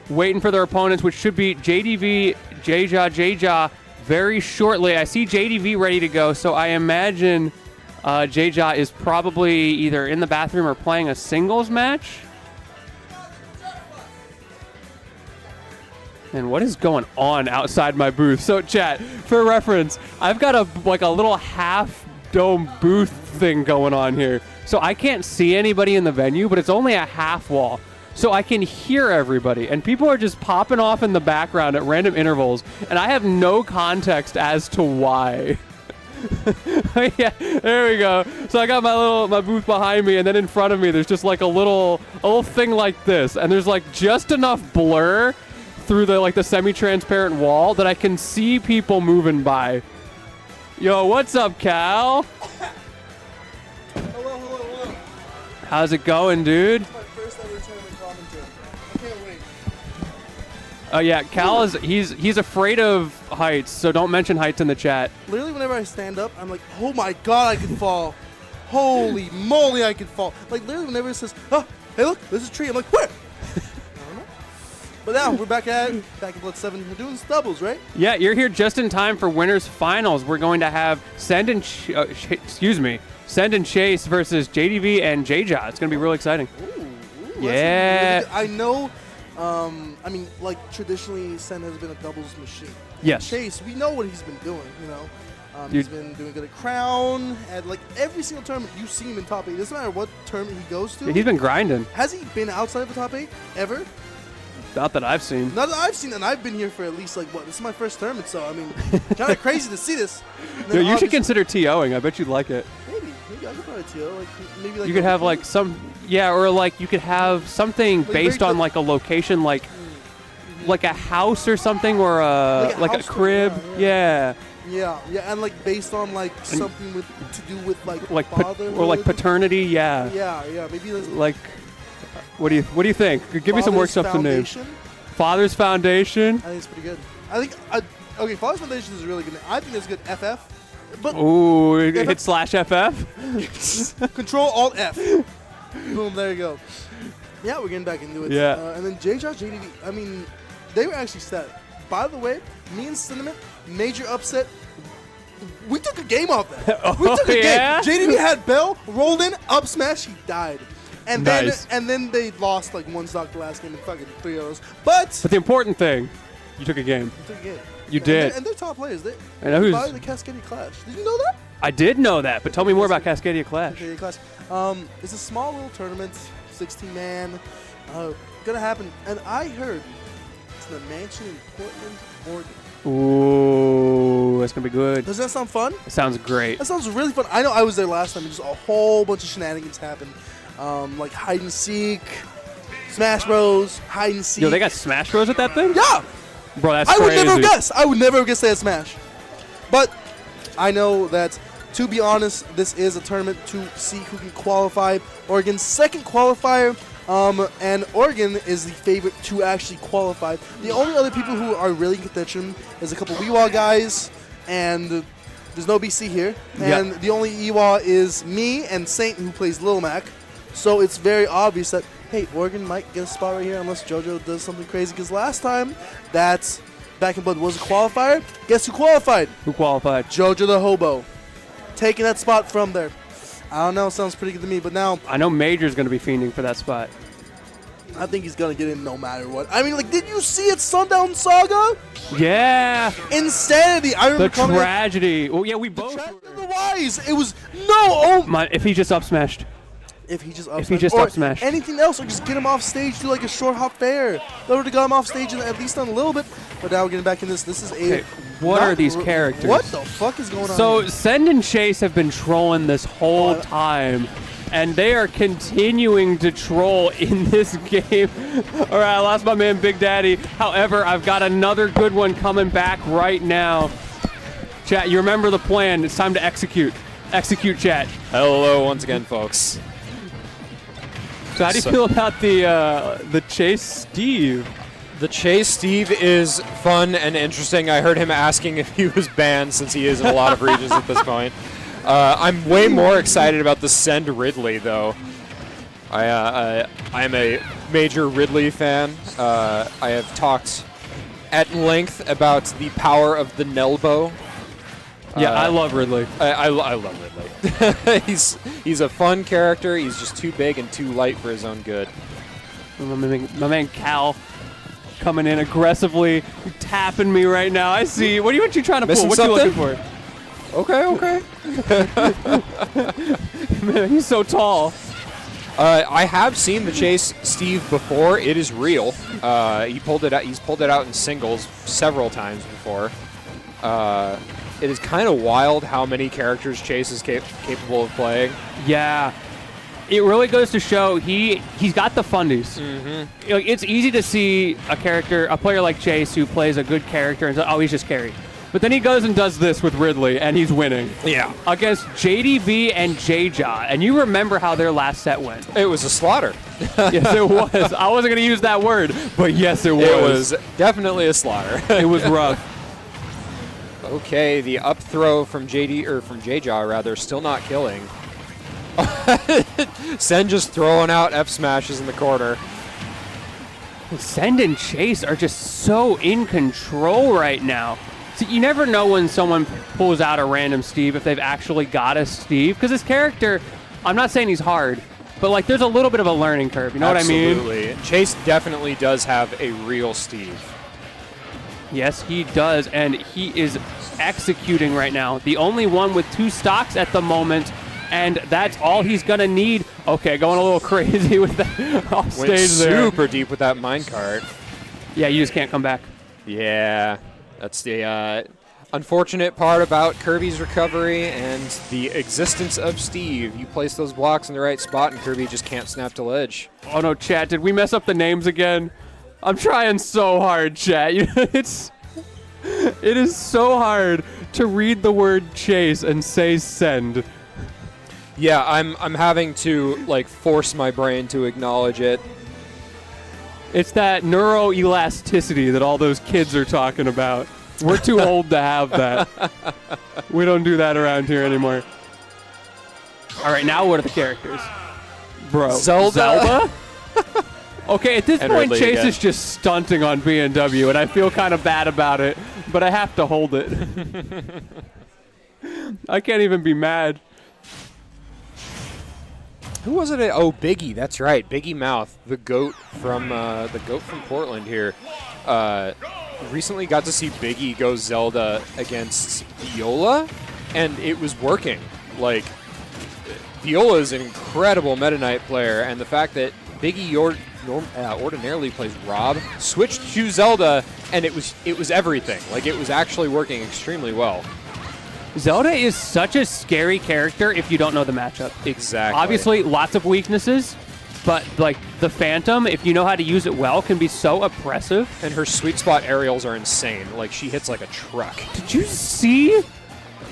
waiting for their opponents, which should be JDV, Jaja very shortly. I see JDV ready to go, so I imagine Jaja is probably either in the bathroom or playing a singles match. And what is going on outside my booth? So, chat, for reference, I've got a little half-dome booth thing going on here. So I can't see anybody in the venue, but it's only a half wall. So I can hear everybody. And people are just popping off in the background at random intervals. And I have no context as to why. Yeah, there we go. So I got my booth behind me, and then in front of me, there's just like a little thing like this. And there's like just enough blur through the semi-transparent wall that I can see people moving by. Yo, what's up, Cal? Hello. How's it going, dude? It's my first ever tournament commentary. I can't wait. Oh yeah, Cal he's afraid of heights, so don't mention heights in the chat. Literally, whenever I stand up, I'm like, oh my god, I can fall. Holy moly, I can fall. Like, literally, whenever it says, oh, hey, look, there's a tree. I'm like, where? I don't know. But now, we're back in Blood 7. We're doing doubles, right? Yeah, you're here just in time for winners finals. We're going to have Send and Chase versus JDV and Jaja. It's going to be really exciting. Ooh, yeah. I know, traditionally, Sen has been a doubles machine. Yes. Chase, we know what he's been doing, He's been doing good at Crown, at every single tournament you see him in top 8. It doesn't matter what tournament he goes to. He's been grinding. Has he been outside of the top 8 ever? Not that I've seen. Not that I've seen, and I've been here for at least this is my first tournament, so I mean, kind of crazy to see this. Dude, you should consider TOing. I bet you'd like it. Maybe I could probably TO. Maybe you could have you could have something based on a location, like a house or something, or a crib. Yeah. Yeah, and based on something to do with fatherhood or paternity. Yeah. Yeah. Maybe what do you think? Give me some work stuff to name. Father's Foundation. I think it's pretty good. Okay, Father's Foundation is really good. I think it's good. FF. But ooh, hit /FF. Control Alt F. Boom, there you go. Yeah, we're getting back into it. Yeah. And then JDV. I mean, they were actually set. By the way, me and Cinnamon, major upset. We took a game off that. We took a game. JDV had Bell, rolled in, up smash, he died. And then they lost one stock the last game in fucking 3-0s. But the important thing, you took a game. You took a game. You did. And they're top players. I know who's by the Cascadia Clash. Did you know that? I did know that, but tell me more about Cascadia Clash. Cascadia Clash. It's a small little tournament, 16-man. Gonna happen. And I heard it's in the mansion in Portland, Oregon. Ooh, that's gonna be good. Does that sound fun? It sounds great. That sounds really fun. I know I was there last time and just a whole bunch of shenanigans happened. Like hide and seek, Smash Bros, hide and seek. Yo, they got Smash Bros at that thing? Yeah! Bro, that's crazy. I would never have guessed they had Smash. But I know that, to be honest, this is a tournament to see who can qualify. Oregon's second qualifier, and Oregon is the favorite to actually qualify. The only other people who are really in contention is a couple Weewa guys, and there's no BC here. And the only Ewa is me and Saint, who plays Lil Mac. So it's very obvious that, hey, Oregon might get a spot right here unless JoJo does something crazy. Because last time that Back in Blood was a qualifier, guess who qualified? Who qualified? JoJo the Hobo. taking that spot from there. I don't know. Sounds pretty good to me. But now I know Major's going to be fiending for that spot. I think he's going to get in no matter what. I mean, like, did you see it Sundown Saga? Yeah. Insanity. I remember The coming in- tragedy. Well, yeah, we both. the wise. It was no. Oh, If he just up smashed. if he just up If he just or up smashed. anything else, or just get him off stage, do like a short hop fair. That would have got him off stage at least on a little bit. But now we're getting back in this. This is a. Okay, what are these characters? What the fuck is going on? So here? Send and Chase have been trolling this whole time, and they are continuing to troll in this game. All right, I lost my man Big Daddy. However, I've got another good one coming back right now. Chat, you remember the plan. It's time to execute. Execute, chat. Hello once again, folks. So how do you feel about the Chase Steve? The Chase Steve is fun and interesting. I heard him asking if he was banned since he is in a lot of regions at this point. I'm way more excited about the Send Ridley, though. I'm a major Ridley fan. I have talked at length about the power of the Nelbow. Yeah, I love Ridley. I love Ridley. he's a fun character. He's just too big and too light for his own good. My man Cal coming in aggressively, tapping me right now. I see. What are you trying to Missing pull? What something? you looking Okay. for? Man, he's so tall. I have seen the Chase Steve before. It is real. He pulled it out. He's pulled it out in singles several times before. It is kind of wild how many characters Chase is capable of playing. Yeah. It really goes to show he's got the fundies. Mm-hmm. Like, it's easy to see a player like Chase who plays a good character and say, oh, he's just carry. But then he goes and does this with Ridley, and he's winning. Yeah. Against JDV and J-Jaw. And you remember how their last set went. It was a slaughter. Yes, it was. I wasn't going to use that word, but yes, it was. It was definitely a slaughter. It was rough. Okay, the up throw from J-Jaw rather, still not killing. Sen just throwing out F smashes in the corner. Send and Chase are just so in control right now. See, you never know when someone pulls out a random Steve if they've actually got a Steve, because his character, I'm not saying he's hard, but like there's a little bit of a learning curve. You know what I mean? Absolutely. Chase definitely does have a real Steve. Yes, he does, and he is executing right now. The only one with 2 stocks at the moment, and that's all he's going to need. Okay, going a little crazy with that off Went stage there. super deep with that minecart. Yeah, you just can't come back. Yeah, that's the unfortunate part about Kirby's recovery and the existence of Steve. You place those blocks in the right spot, and Kirby just can't snap to ledge. Oh no, chat, did we mess up the names again? I'm trying so hard, chat. It is so hard to read the word Chase and say Send. Yeah, I'm having to like force my brain to acknowledge it. It's that neuroelasticity that all those kids are talking about. We're too old to have that. We don't do that around here anymore. All right, now what are the characters? Bro, Zelda? Okay, at this And point, Ridley Chase again. is just stunting on BMW, and I feel kind of bad about it, but I have to hold it. I can't even be mad. Who was it? Oh, Biggie. That's right, Biggie Mouth, the goat from Portland here. Recently got to see Biggie go Zelda against Viola, and it was working. Like, Viola is an incredible Meta Knight player, and the fact that Biggie ordinarily plays Rob switched to Zelda, and it was everything. Like, it was actually working extremely well. Zelda is such a scary character if you don't know the matchup. Exactly. Obviously, lots of weaknesses, but like the Phantom, if you know how to use it well, can be so oppressive. And her sweet spot aerials are insane. Like, she hits like a truck. Did you see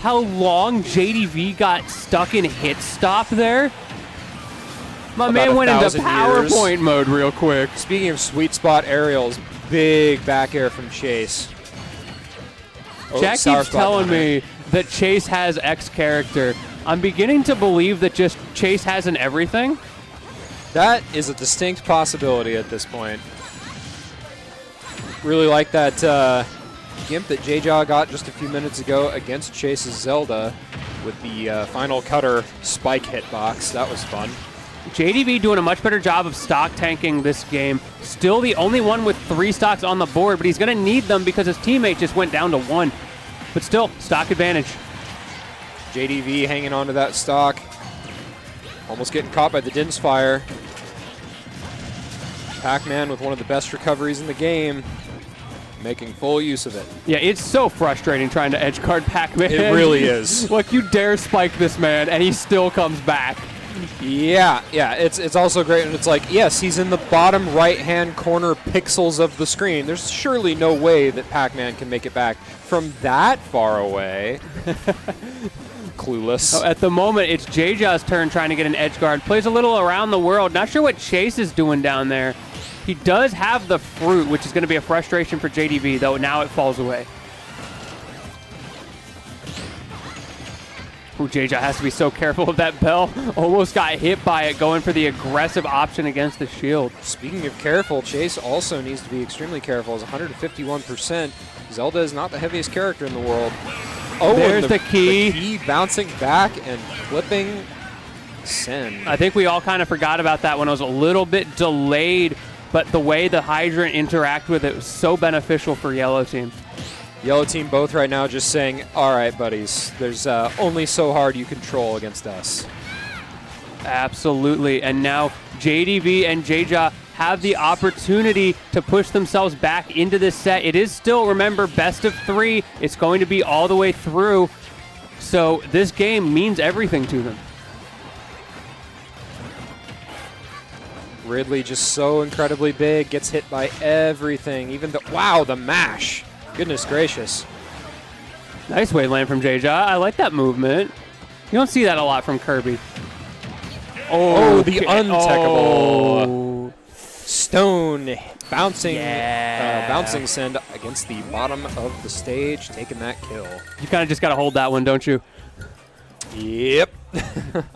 how long JDV got stuck in hit stop there? My About man went into 1,000 years. PowerPoint mode real quick. Speaking of sweet spot aerials, big back air from Chase. Oh, Jack sour keeps spot telling down there. me that Chase has X character. I'm beginning to believe that just Chase has an everything. That is a distinct possibility at this point. Really like that gimp that J-Jaw got just a few minutes ago against Chase's Zelda. with the final cutter spike hitbox. That was fun. JDV doing a much better job of stock tanking this game. Still the only one with 3 stocks on the board, but he's going to need them because his teammate just went down to 1. But still, stock advantage. JDV hanging on to that stock. Almost getting caught by the Din's Fire. Pac-Man with one of the best recoveries in the game, making full use of it. Yeah, it's so frustrating trying to edge guard Pac-Man. It really is. Like, you dare spike this man, and he still comes back. Yeah, it's also great, and it's like, yes, he's in the bottom right-hand corner pixels of the screen. There's surely no way that Pac-Man can make it back from that far away. Clueless. So at the moment, it's Jayja's turn trying to get an edge guard. Plays a little around the world. Not sure what Chase is doing down there. He does have the fruit, which is going to be a frustration for JDV, though now it falls away. Ooh, Jayja has to be so careful of that bell. Almost got hit by it, going for the aggressive option against the shield. Speaking of careful, Chase also needs to be extremely careful. It's 151%. Zelda is not the heaviest character in the world. Oh, there's and the key. The key bouncing back and flipping Sen. I think we all kind of forgot about that when it was a little bit delayed, but the way the Hydrant interact with it was so beneficial for Yellow Team. Yellow Team both right now just saying, all right, buddies, there's only so hard you control against us. Absolutely. And now JDV and Jayja have the opportunity to push themselves back into this set. It is still, remember, best of 3. It's going to be all the way through. So this game means everything to them. Ridley just so incredibly big, gets hit by everything. Even the, wow, the mash. Goodness gracious. Nice wave land from Jayja. I like that movement. You don't see that a lot from Kirby. Oh, the untechable. Oh. Stone bouncing, Yeah. bouncing send against the bottom of the stage, taking that kill. You kind of just got to hold that one, don't you? Yep.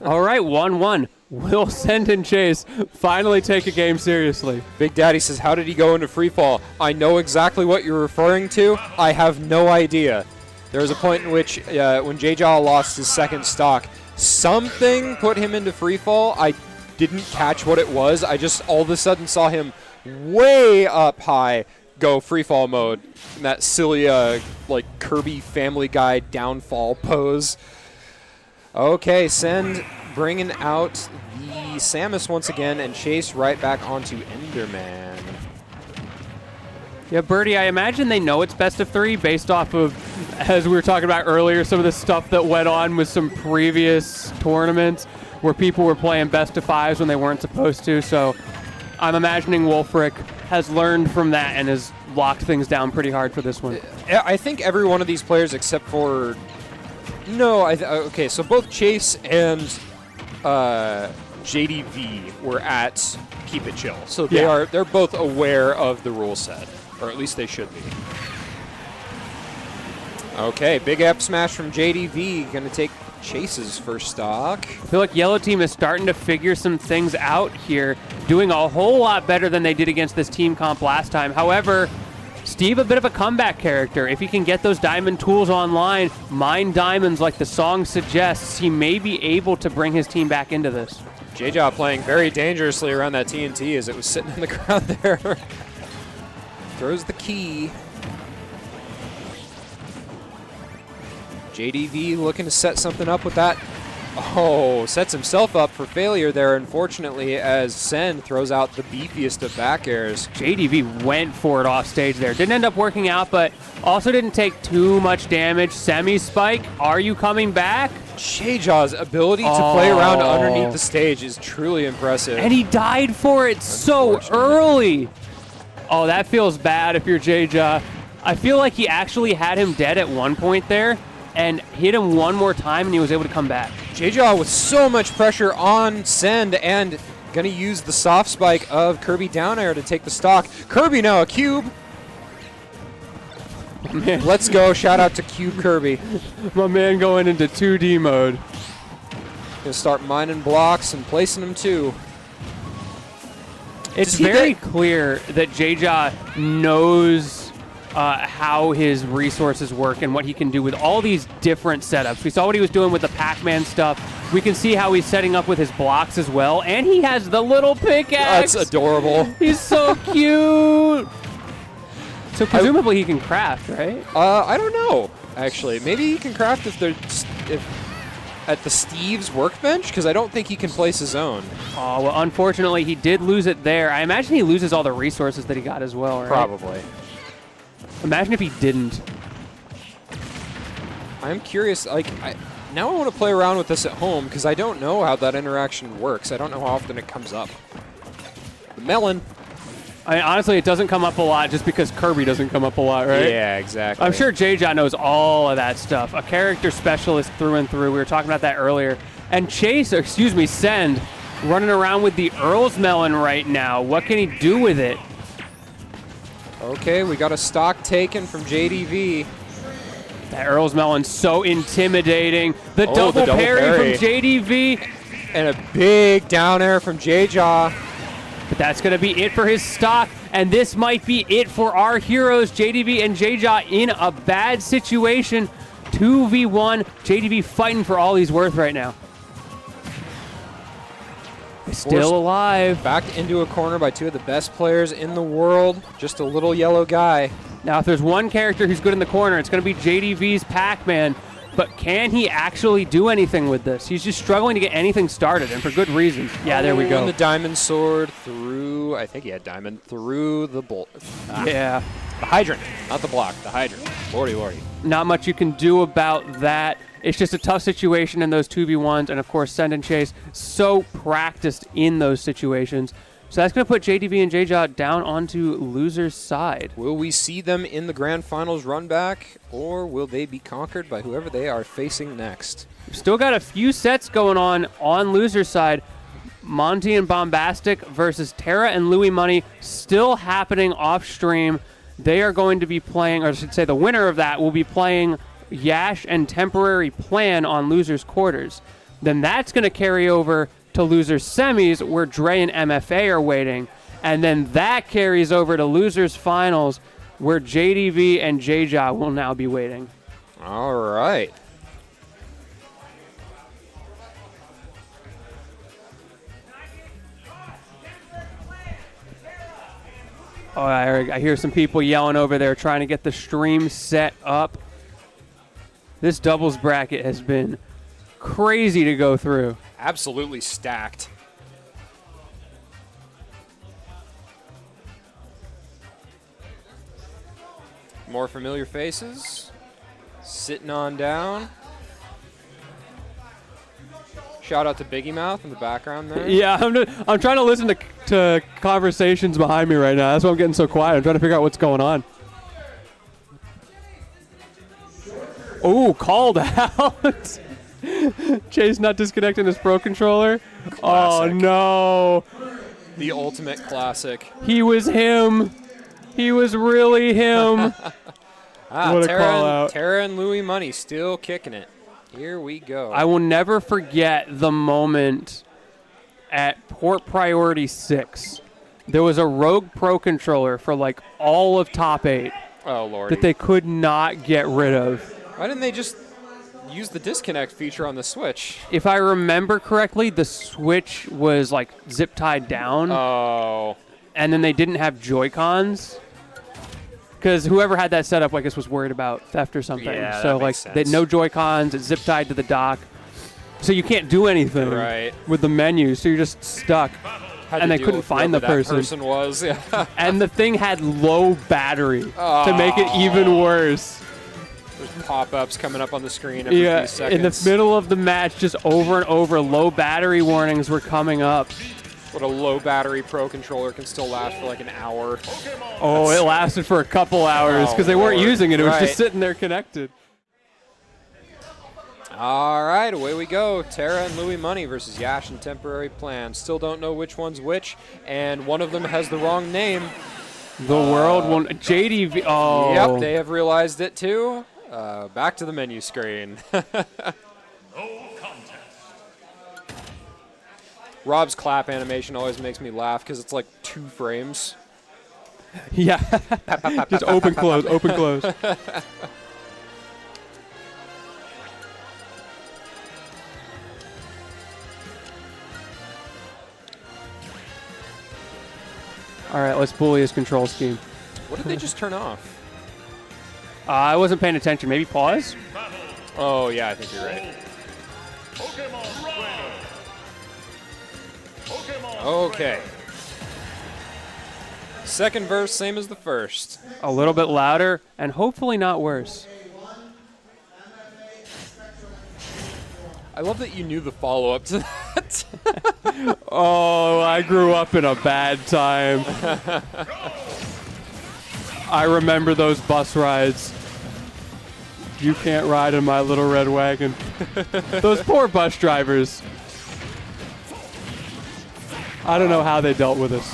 All right, 1-1. Will Send and Chase finally take a game seriously? Big Daddy says, how did he go into free fall? I know exactly what you're referring to. I have no idea. There was a point in which when Jayja lost his second stock, something put him into free fall. I didn't catch what it was. I just all of a sudden saw him way up high go free fall mode in that silly like Kirby Family Guy downfall pose. Okay, Send bringing out the Samus once again, and Chase right back onto Enderman. Yeah, Birdie, I imagine they know it's best of 3 based off of, as we were talking about earlier, some of the stuff that went on with some previous tournaments where people were playing best of 5s when they weren't supposed to. So I'm imagining Wolfric has learned from that and has locked things down pretty hard for this one. I think every one of these players except for... No, okay, so both Chase and JDV were at Keep It Chill. So they're both aware of the rule set, or at least they should be. Okay, big F smash from JDV, gonna take Chase's first stock. I feel like Yellow Team is starting to figure some things out here, doing a whole lot better than they did against this team comp last time. However, Steve, a bit of a comeback character. If he can get those diamond tools online, mine diamonds like the song suggests, he may be able to bring his team back into this. Jayja playing very dangerously around that TNT as it was sitting in the ground there. Throws the key. JDV looking to set something up with that. Oh, sets himself up for failure there, unfortunately, as Sen throws out the beefiest of back airs. JDV went for it off stage there. Didn't end up working out, but also didn't take too much damage. Semi-spike, are you coming back? Jayja's ability to play around underneath the stage is truly impressive. And he died for it so early. Oh, that feels bad if you're Jayja. I feel like he actually had him dead at one point there and hit him one more time and he was able to come back. Jayja with so much pressure on Send and going to use the soft spike of Kirby down air to take the stock. Kirby now a cube. Man. Let's go. Shout out to Cube Kirby. My man going into 2D mode. Gonna start mining blocks and placing them too. It's very clear that Jayja knows how his resources work and what he can do with all these different setups. We saw what he was doing with the Pac-Man stuff. We can see how he's setting up with his blocks as well. And he has the little pickaxe. That's adorable. He's so cute. So presumably he can craft, right? I don't know, actually. Maybe he can craft if at the Steve's workbench, because I don't think he can place his own. Oh, well, unfortunately, he did lose it there. I imagine he loses all the resources that he got as well, right? Probably. Imagine if he didn't. I'm curious, now I want to play around with this at home, because I don't know how that interaction works. I don't know how often it comes up. The melon. I mean, honestly, it doesn't come up a lot just because Kirby doesn't come up a lot, right? Yeah, exactly. I'm sure J-Jot knows all of that stuff. A character specialist through and through. We were talking about that earlier. And Send, running around with the Earl's Melon right now. What can he do with it? Okay, we got a stock taken from JDV. That Earl's Melon's so intimidating. The Oh, double the double parry parry. from JDV. And a big down air from J-Jaw. But that's going to be it for his stock, and this might be it for our heroes, JDV and J-Jaw, in a bad situation. 2v1, JDV fighting for all he's worth right now. He's still alive. Backed into a corner by two of the best players in the world. Just a little yellow guy. Now, if there's one character who's good in the corner, it's going to be JDV's Pac-Man. But can he actually do anything with this? He's just struggling to get anything started, and for good reason. Yeah, there we go. And the diamond sword through, I think he had diamond, through the bolt. Yeah. The hydrant, not the block, the hydrant. Lordy, lordy. Not much you can do about that. It's just a tough situation in those 2v1s, and of course, Send and Chase so practiced in those situations. So that's going to put JDV and J-Jaw down onto loser's side. Will we see them in the grand finals run back, or will they be conquered by whoever they are facing next? Still got a few sets going on loser's side. Monty and Bombastic versus Terra and Louis Money still happening off stream. They are going to be playing, or I should say the winner of that will be playing Yash and Temporary Plan on loser's quarters. Then that's going to carry over to losers semis where Dre and MFA are waiting. And then that carries over to losers finals where JDV and J-Jaw will now be waiting. All right. Oh, I hear some people yelling over there trying to get the stream set up. This doubles bracket has been crazy to go through. Absolutely stacked. More familiar faces. Sitting on down. Shout out to Biggie Mouth in the background there. Yeah, I'm trying to listen to conversations behind me right now. That's why I'm getting so quiet. I'm trying to figure out what's going on. Oh, called out. Chase not disconnecting his Pro Controller. Classic. Oh, no. The ultimate classic. He was him. He was really him. What a call out. Terra and Louis Money still kicking it. Here we go. I will never forget the moment at Port Priority 6. There was a Rogue Pro Controller for like all of top 8 oh, Lord. that they could not get rid of. Why didn't they just use the disconnect feature on the Switch? If I remember correctly, the Switch was like zip tied down, Oh. and then they didn't have Joy-Cons. Because whoever had that set up, I guess, was worried about theft or something. Yeah, so that makes like, they had sense. no Joy-Cons, it's zip tied to the dock. So you can't do anything Right. with the menu, so you're just stuck. Had And to they deal couldn't with find whoever the that person. person was. Yeah. And the thing had low battery to make it even worse. There's pop-ups coming up on the screen every Yeah, few seconds. in the middle of the match, just over and over, low battery warnings were coming up. What a low battery Pro Controller can still last for like an hour. Oh, it lasted for a couple hours because they weren't Lord. using it. It was Right. just sitting there connected. All right, away we go. Terra and Louis Money versus Yash and Temporary Plan. Still don't know which one's which, and one of them has the wrong name. The world won. JDV. Oh. Yep, they have realized it too. Back to the menu screen. Rob's clap animation always makes me laugh because it's like 2 frames. Yeah. Just open, close, open, close. All right, let's bully his control scheme. What did they just turn off? I wasn't paying attention. Maybe pause? Oh, yeah, I think you're right. Okay. Second verse, same as the first. A little bit louder and hopefully not worse. I love that you knew the follow-up to that. Oh, I grew up in a bad time. I remember those bus rides. You can't ride in my little red wagon. Those poor bus drivers. I don't know how they dealt with us.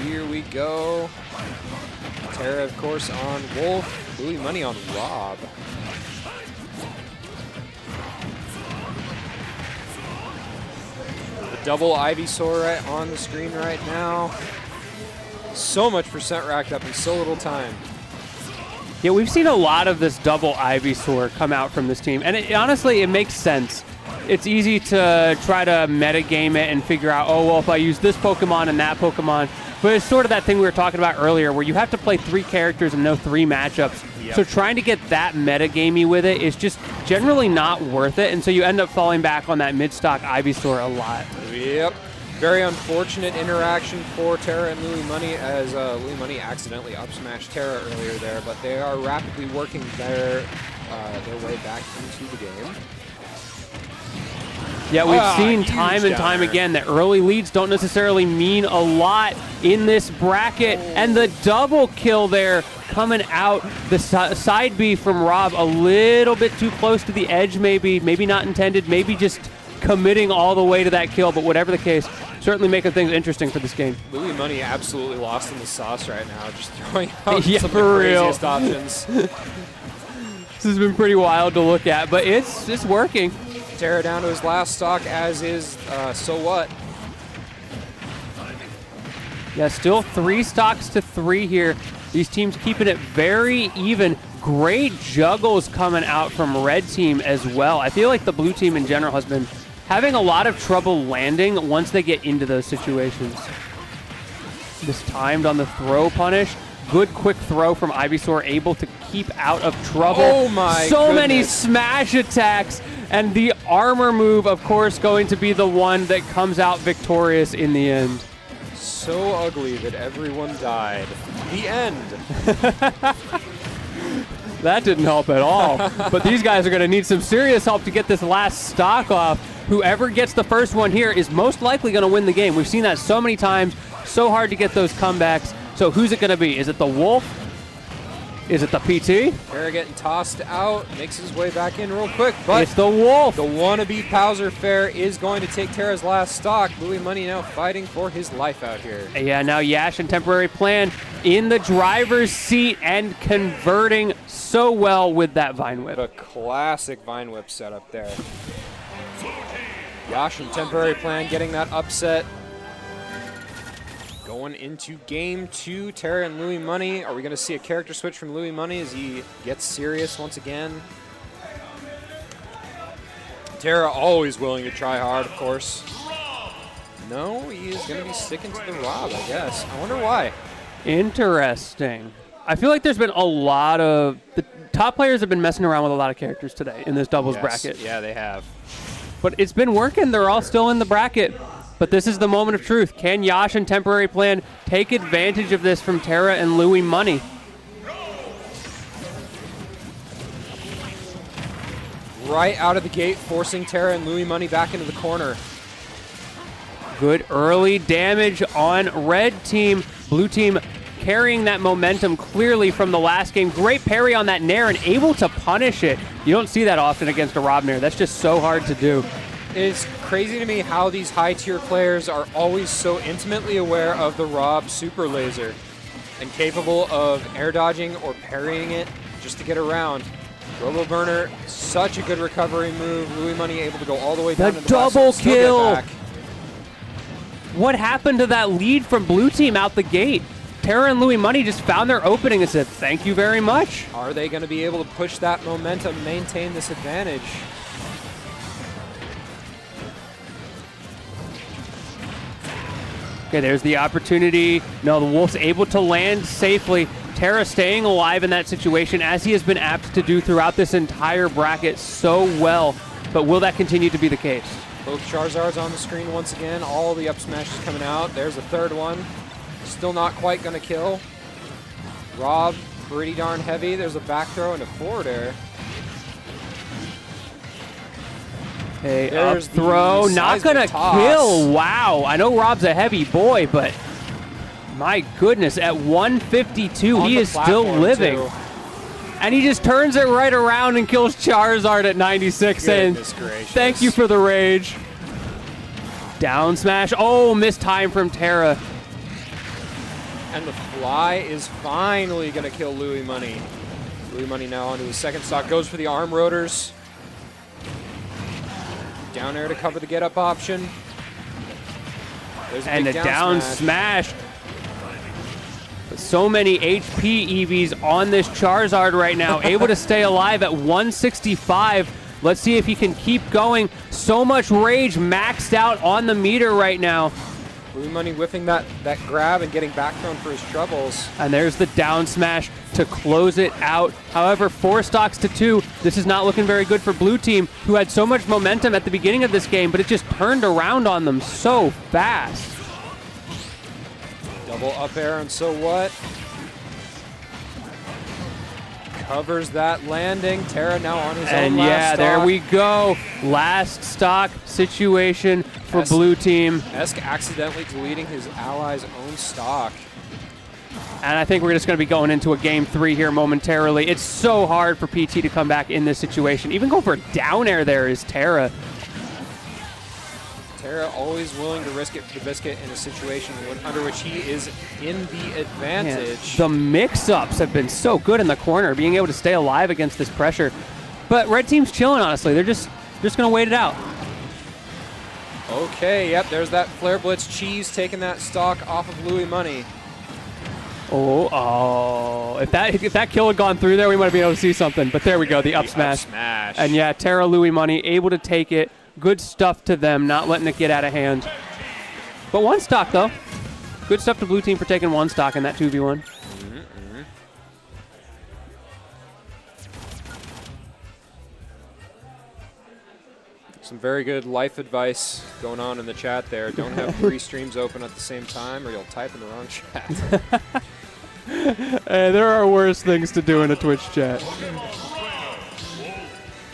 Here we go. Terra, of course, on Wolf. Louis Money on Rob. The double Ivysaur right on the screen right now. So much percent racked up in so little time. Yeah, we've seen a lot of this double Ivysaur come out from this team, and honestly, it makes sense. It's easy to try to metagame it and figure out, oh, well, if I use this Pokemon and that Pokemon, but it's sort of that thing we were talking about earlier where you have to play 3 characters and know 3 matchups. Yep. So trying to get that metagamey with it is just generally not worth it, and so you end up falling back on that mid-stock Ivysaur a lot. Yep. Very unfortunate interaction for Terra and Louis Money as Louis Money accidentally up-smashed Terra earlier there, but they are rapidly working their way back into the game. Yeah, we've seen huge time and time downer. again that early leads don't necessarily mean a lot in this bracket. And the double kill there coming out. The side B from Rob a little bit too close to the edge maybe. Maybe not intended. Maybe just committing all the way to that kill. But whatever the case, certainly making things interesting for this game. Louis Money absolutely lost in the sauce right now, just throwing out Yeah, some of for the real. craziest options. This has been pretty wild to look at, but it's working. Terra down to his last stock, as is So What. Yeah, still 3 stocks to 3 here. These teams keeping it very even. Great juggles coming out from red team as well. I feel like the blue team in general has been having a lot of trouble landing once they get into those situations. This timed on the throw punish. Good quick throw from Ivysaur, able to keep out of trouble. Oh my So many goodness. smash attacks, and the armor move, of course, going to be the one that comes out victorious in the end. So ugly that everyone died. The end. That didn't help at all. But these guys are going to need some serious help to get this last stock off. Whoever gets the first one here is most likely going to win the game. We've seen that so many times. So hard to get those comebacks. So who's it going to be? Is it the Wolf? Is it the PT? Terra getting tossed out, makes his way back in real quick, but It's the Wolf. the wannabe Bowser Fair is going to take Terra's last stock. Louis Money now fighting for his life out here. Yeah, now Yash and Temporary Plan in the driver's seat and converting so well with that Vine Whip. The classic Vine Whip setup there. Yash and Temporary Plan getting that upset. Going into game 2, Terra and Louis Money. Are we going to see a character switch from Louis Money as he gets serious once again? Terra always willing to try hard, of course. No, he is going to be sticking to the Rob, I guess. I wonder why. Interesting. I feel like there's been a lot of... The top players have been messing around with a lot of characters today in this doubles Yes, bracket. Yeah, they have. But it's been working. They're all still in the bracket. But this is the moment of truth. Can Yash and Temporary Plan take advantage of this from Terra and Louis Money? Right out of the gate, forcing Terra and Louis Money back into the corner. Good early damage on red team. Blue team carrying that momentum clearly from the last game. Great parry on that Nair and able to punish it. You don't see that often against a Rob Nair. That's just so hard to do. It's crazy to me how these high-tier players are always so intimately aware of the Rob Super Laser and capable of air dodging or parrying it just to get around. Robo Burner, such a good recovery move. Louis Money able to go all the way down to the double bus and still get kill. back. What happened to that lead from blue team out the gate? Terra and Louis Money just found their opening and said, thank you very much. Are they going to be able to push that momentum, maintain this advantage? Okay, there's the opportunity. No, the Wolf's able to land safely. Terra staying alive in that situation, as he has been apt to do throughout this entire bracket so well. But will that continue to be the case? Both Charizards on the screen once again. All the up smashes coming out. There's a third one. Still not quite going to kill. Rob, pretty darn heavy. There's a back throw and a forward air. Hey, There's up throw, the not seismic gonna toss. kill. Wow, I know Rob's a heavy boy, but my goodness, at 152, On he the is still platform, living. too. And he just turns it right around and kills Charizard at 96, saying, Goodness gracious. thank you for the rage. Down smash. Oh, missed time from Terra. And the fly is finally going to kill Louis Money. Louis Money now onto his second stock. Goes for the arm rotors. Down air to cover the get up option. There's And a big down smash. So many HP EVs on this Charizard right now, able to stay alive at 165. Let's see if he can keep going. So much rage maxed out on the meter right now. Louis Money whiffing that grab and getting back thrown for his troubles. And there's the down smash to close it out. However, 4 stocks to 2. This is not looking very good for blue team, who had so much momentum at the beginning of this game, but it just turned around on them so fast. Double up air, and so what? Covers that landing. Terra now on his And own last yeah, stock. there we go. Last stock situation for Yes. blue team. Esk accidentally deleting his ally's own stock. And I think we're just going to be going into a game 3 here momentarily. It's so hard for PT to come back in this situation. Even going for a down air there is Terra. Terra always willing to risk it for the biscuit in a situation under which he is in the advantage. The mix-ups have been so good in the corner, being able to stay alive against this pressure. But red team's chilling, honestly. They're just going to wait it out. Okay, yep, there's that Flare Blitz cheese taking that stock off of Louis Money. Oh, if that kill had gone through there, we might have been able to see something. But there we go, the up smash. And yeah, Terra, Louis Money able to take it. Good stuff to them, not letting it get out of hand. But 1 stock, though. Good stuff to blue team for taking 1 stock in that 2v1. Some very good life advice going on in the chat there. Don't have 3 streams open at the same time or you'll type in the wrong chat. Hey, there are worse things to do in a Twitch chat.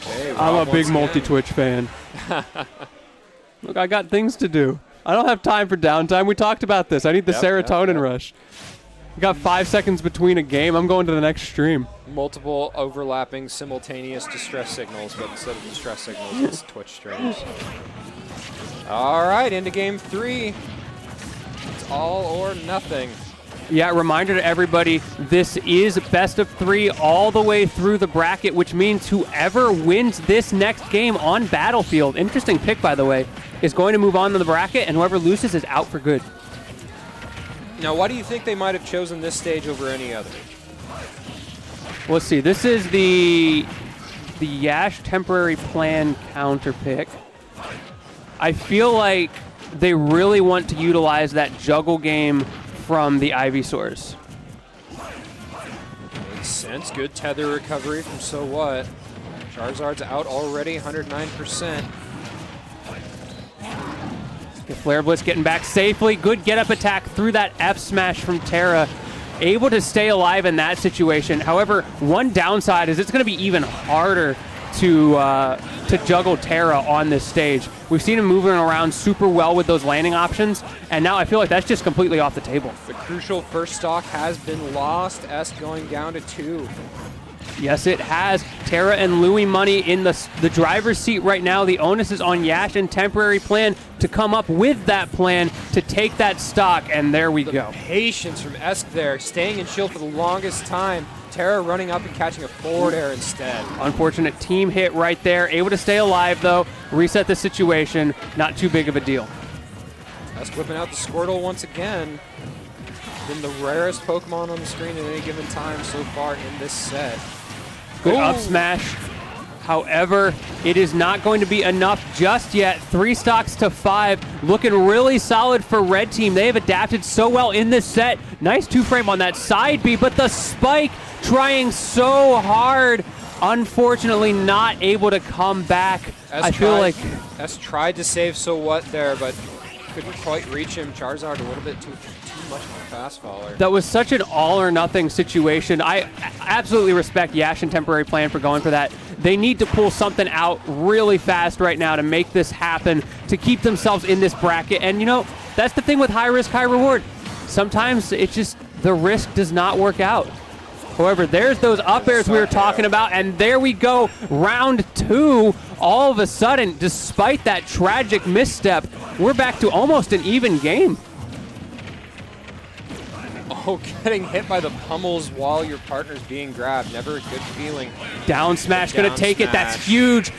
Okay, I'm Rob a big once again. multi-Twitch fan. Look, I got things to do. I don't have time for downtime. We talked about this. I need the serotonin rush. I got 5 seconds between a game. I'm going to the next stream. Multiple overlapping simultaneous distress signals, but instead of distress signals, it's Twitch streams. All right, into game 3. It's all or nothing. Yeah, reminder to everybody, this is best of 3 all the way through the bracket, which means whoever wins this next game on Battlefield, interesting pick, by the way, is going to move on to the bracket, and whoever loses is out for good. Now, why do you think they might have chosen this stage over any other? Let's see. This is the Yash temporary plan counter pick. I feel like they really want to utilize that juggle game from the Ivysaurs. Makes sense. Good tether recovery from So What. Charizard's out already, 109%. The Flare Blitz getting back safely. Good get-up attack through that F-smash from Terra. Able to stay alive in that situation. However, one downside is it's going to be even harder to juggle Terra on this stage. We've seen him moving around super well with those landing options, and now I feel like that's just completely off the table. The crucial first stock has been lost. S going down to 2. Yes, it has. Terra and Louis Money in the driver's seat right now. The onus is on Yash and Temporary Plan to come up with that plan to take that stock, and there we go. Patience from Esk there, staying in shield for the longest time. Terra running up and catching a forward air instead. Unfortunate team hit right there. Able to stay alive, though. Reset the situation. Not too big of a deal. That's whipping out the Squirtle once again. Been the rarest Pokemon on the screen at any given time so far in this set. Good Ooh. up smash. However, it is not going to be enough just yet. 3 stocks to 5. Looking really solid for Red Team. They have adapted so well in this set. Nice 2-frame on that side B, but the spike trying so hard. Unfortunately, not able to come back. I feel like S tried to save So What there, but couldn't quite reach him. Charizard a little bit too much of a fast faller. that was such an all or nothing situation. I absolutely respect Yash and Temporary Plan for going for that. They need to pull something out really fast right now to make this happen, to keep themselves in this bracket. And you know, that's the thing with high risk, high reward. Sometimes it just, the risk does not work out. However, there's those up airs we were talking about, and there we go, round 2. All of a sudden, despite that tragic misstep, we're back to almost an even game. Oh, getting hit by the pummels while your partner's being grabbed. Never a good feeling. Down smash gonna Down take it. That's smash. huge.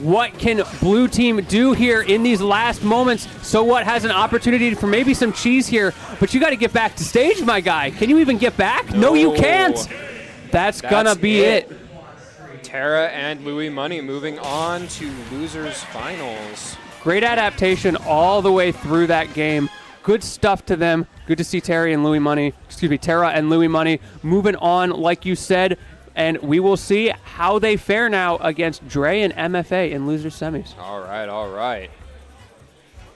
What can blue team do here in these last moments? So What has an opportunity for maybe some cheese here, but you got to get back to stage, my guy. Can you even get back? No, you can't. That's gonna be it. Terra and Louis Money moving on to losers finals. Great adaptation all the way through that game. Good stuff to them. Good to see Terra and Louis Money moving on, like you said. And we will see how they fare now against Dre and MFA in loser semis. All right, all right.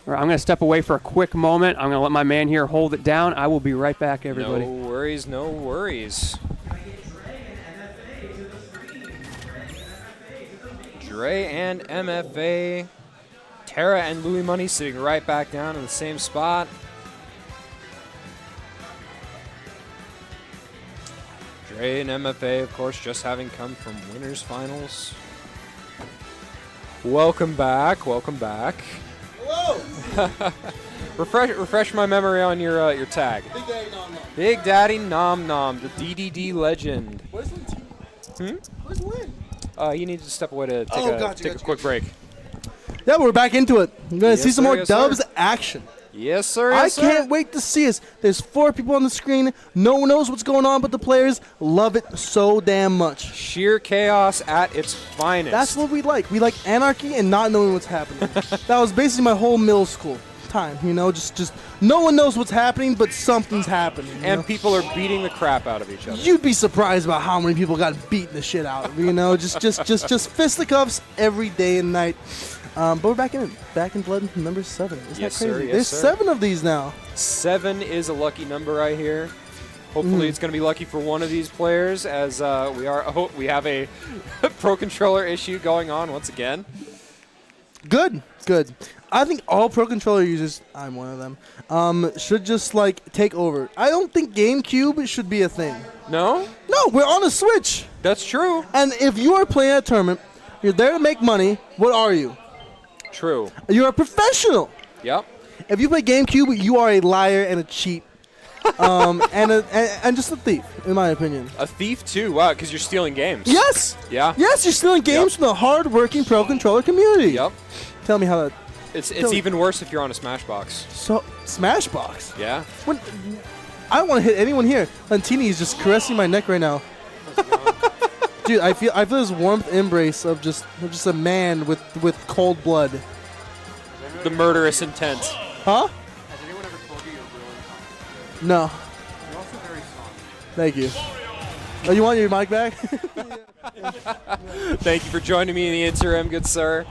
All right, I'm going to step away for a quick moment. I'm going to let my man here hold it down. I will be right back, everybody. No worries, no worries. Dre and MFA. Terra and Louis Money sitting right back down in the same spot. Dre and MFA, of course, just having come from winners finals. Welcome back. Welcome back. Hello. refresh my memory on your tag. Big Daddy Nom Nom. Big Daddy Nom Nom, the DDD legend. Where's Lin? Where's Lin? You need to step away to take Gotcha. a quick break. Yeah, we're back into it. We're going to see Yes, some sir, more yes, Dubs sir. action. Yes, sir. I Yes, can't wait to see us. There's 4 people on the screen. No one knows what's going on, but the players love it so damn much. Sheer chaos at its finest. That's what we like. We like anarchy and not knowing what's happening. That was basically my whole middle school time, you know, just no one knows what's happening, but something's happening. You And know? people are beating the crap out of each other. You'd be surprised about how many people got beaten the shit out of, you know, just fisticuffs every day and night. But we're back in Blood number 7. Isn't Yes, that sir. crazy? Yes, There's sir. 7 of these now. 7 is a lucky number, I hear. Hopefully, it's going to be lucky for one of these players, as we have a Pro Controller issue going on once again. Good. I think all Pro Controller users, I'm one of them, should just like take over. I don't think GameCube should be a thing. No, No, we're on a Switch. that's true. And if you are playing a tournament, you're there to make money. What are you? True. You're a professional. Yep. If you play GameCube, you are a liar and a cheat, and just a thief, in my opinion. A thief too. Wow, because you're stealing games. Yes. Yeah. Yes, you're stealing games Yep. from the hard-working Pro Controller community. Yep. Tell me how that. It's Tell me. even worse if you're on a Smashbox. So Smashbox. Yeah. When, I don't want to hit anyone here. Lantini is just caressing my neck right now. Dude, I feel this warmth embrace of just a man with cold blood. The murderous intent. Huh? Has anyone ever told you you're really calm? No. You're also very soft. Thank you. Oh, you want your mic back? Thank you for joining me in the interim, good sir.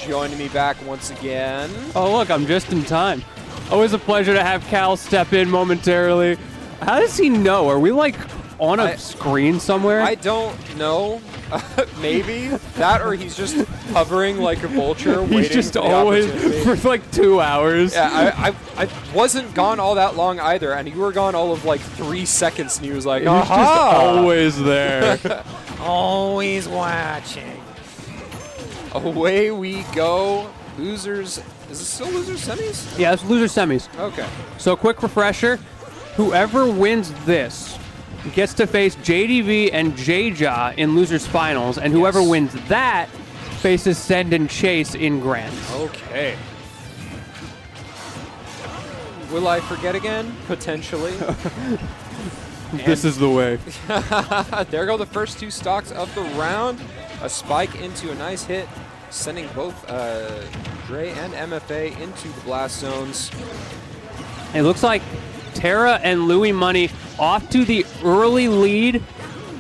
Joining me back once again. Oh, look, I'm just in time. Always a pleasure to have Cal step in momentarily. How does he know? Are we like on a screen somewhere? I don't know. Maybe that, or he's just hovering like a vulture, waiting He's just for the always opportunity. for like 2 hours. Yeah, I wasn't gone all that long either, and you were gone all of like 3 seconds, and he was like, He's just aha! always there. Always watching. Away we go. Losers. Is it still losers semis? Yeah, it's loser semis. Okay. So quick refresher, whoever wins this gets to face JDV and JJA in losers finals, and whoever Yes. wins that faces Send and Chase in Grands. Okay. Will I forget again? Potentially. This is the way. There go the first 2 stocks of the round. A spike into a nice hit, sending both Dre and MFA into the blast zones. It looks like Terra and Louis Money off to the early lead,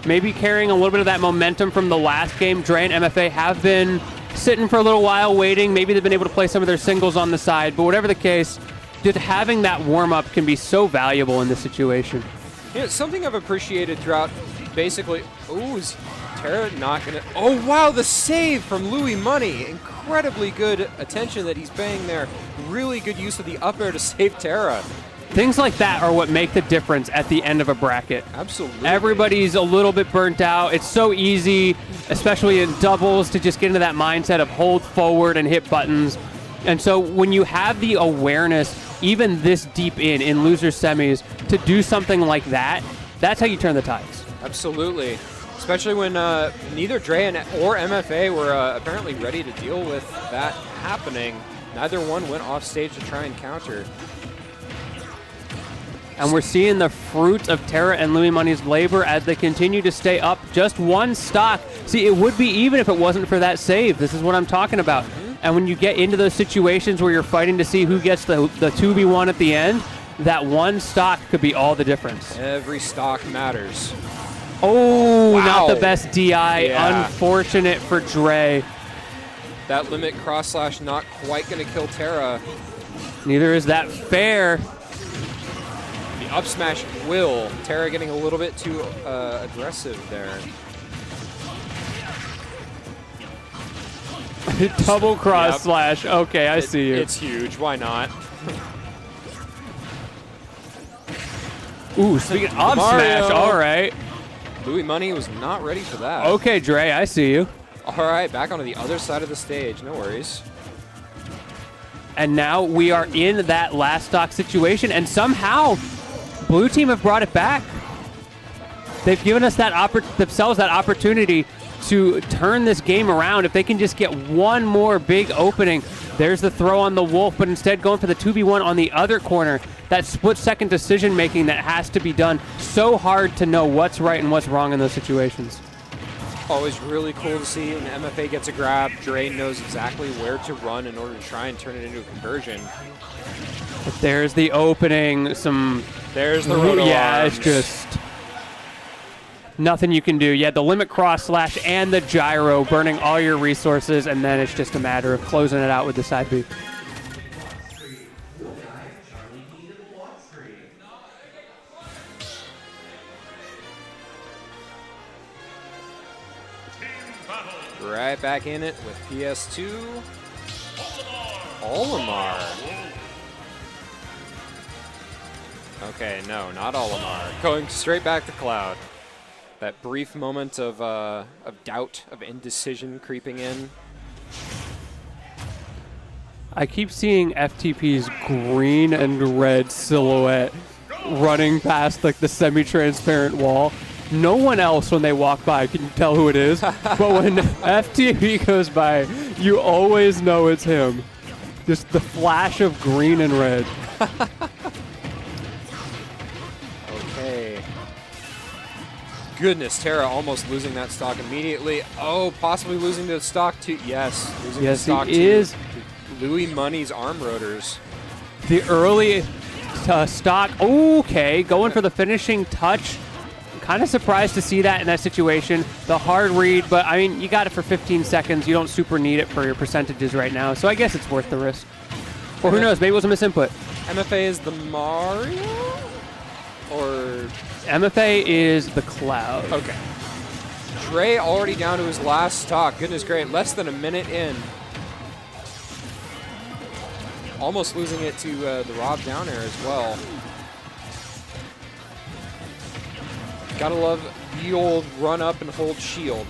maybe carrying a little bit of that momentum from the last game. Dre and MFA have been sitting for a little while waiting. Maybe they've been able to play some of their singles on the side, but whatever the case, just having that warm-up can be so valuable in this situation. You know, something I've appreciated throughout basically... Ooh, is Terra not going to... Oh, wow, the save from Louis Money. Incredibly good attention that he's paying there. Really good use of the up air to save Terra. Things like that are what make the difference at the end of a bracket. Absolutely. Everybody's a little bit burnt out. It's so easy, especially in doubles, to just get into that mindset of hold forward and hit buttons. And so when you have the awareness, even this deep in loser semis, to do something like that, that's how you turn the tides. Absolutely. Especially when neither Dre or MFA were apparently ready to deal with that happening. Neither one went off stage to try and counter. And we're seeing the fruit of Terra and Louis Money's labor as they continue to stay up just 1 stock. See, it would be even if it wasn't for that save. This is what I'm talking about. And when you get into those situations where you're fighting to see who gets the 2v1 at the end, that 1 stock could be all the difference. Every stock matters. Oh, Wow. not the best DI. Yeah. Unfortunate for Dre. That limit cross slash not quite going to kill Terra. Neither is that fair. The up smash will. Terra getting a little bit too aggressive there. Double cross Yep. slash. Okay, I see you. It's huge. Why not? Ooh, speaking of up Mario. smash, all right. Louis Money was not ready for that. Okay, Dre, I see you. All right, back onto the other side of the stage. No worries. And now we are in that last stock situation, and somehow Blue Team have brought it back. They've given us themselves that opportunity to turn this game around. If they can just get one more big opening. There's the throw on the Wolf, but instead going for the 2v1 on the other corner. That split-second decision-making that has to be done. So hard to know what's right and what's wrong in those situations. Always really cool to see when MFA gets a grab. Dre knows exactly where to run in order to try and turn it into a conversion. But there's the opening. There's the roto Yeah, arms. it's just nothing you can do. You had the limit cross slash and the gyro burning all your resources, and then it's just a matter of closing it out with the side B. Right back in it with PS2. Olimar. Okay, no, not Olimar. Going straight back to Cloud. That brief moment of doubt, of indecision creeping in. I keep seeing FTP's green and red silhouette running past like the semi-transparent wall. No one else, when they walk by, can tell who it is. But when FTP goes by, you always know it's him. Just the flash of green and red. Okay. Goodness, Terra almost losing that stock immediately. Oh, possibly losing the stock to... Yes, losing the Yes, stock he is. to Louis Money's arm rotors. The early stock. Okay, going for the finishing touch. Kind of surprised to see that in that situation. The hard read, but I mean, you got it for 15 seconds. You don't super need it for your percentages right now, so I guess it's worth the risk. Or who knows, maybe it was a misinput. MFA is the Mario? Or... MFA is the Cloud. Okay. Dre already down to his last stock. Goodness great, less than a minute in. Almost losing it to the Rob down air as well. Gotta love the old run up and hold shield.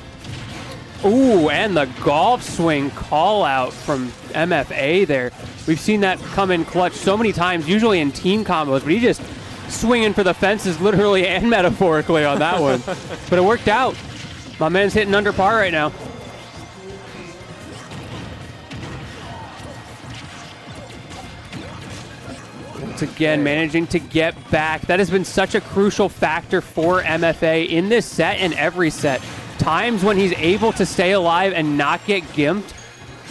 Ooh, and the golf swing call out from MFA there. We've seen that come in clutch so many times, usually in team combos, but he just swinging for the fences literally and metaphorically on that one. But it worked out. My man's hitting under par right now. once again managing to get back. That has been such a crucial factor for MFA in this set and every set. Times when he's able to stay alive and not get gimped,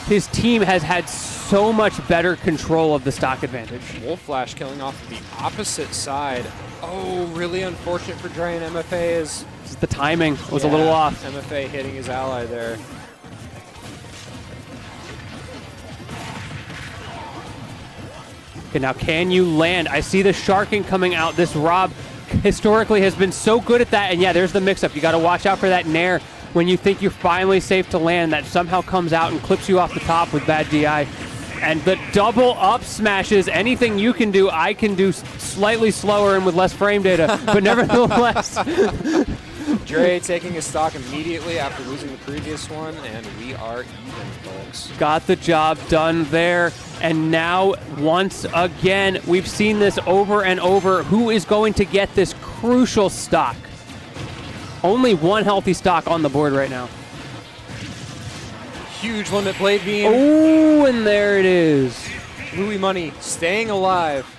his team has had so much better control of the stock advantage. Wolf Flash killing off the opposite side. Oh, really unfortunate for Dre and MFA is The timing was a little off. MFA hitting his ally there. Okay, now can you land? I see the sharking coming out. This Rob historically has been so good at that. And yeah, there's the mix-up. You got to watch out for that nair when you think you're finally safe to land. That somehow comes out and clips you off the top with bad DI. And the double up smashes, anything you can do, I can do slightly slower and with less frame data. But nevertheless... Dre taking his stock immediately after losing the previous one, and we are even, folks. Got the job done there. And now, once again, we've seen this over and over. Who is going to get this crucial stock? Only one healthy stock on the board right now. Huge limit blade beam. Oh, and there it is. Louis Money staying alive.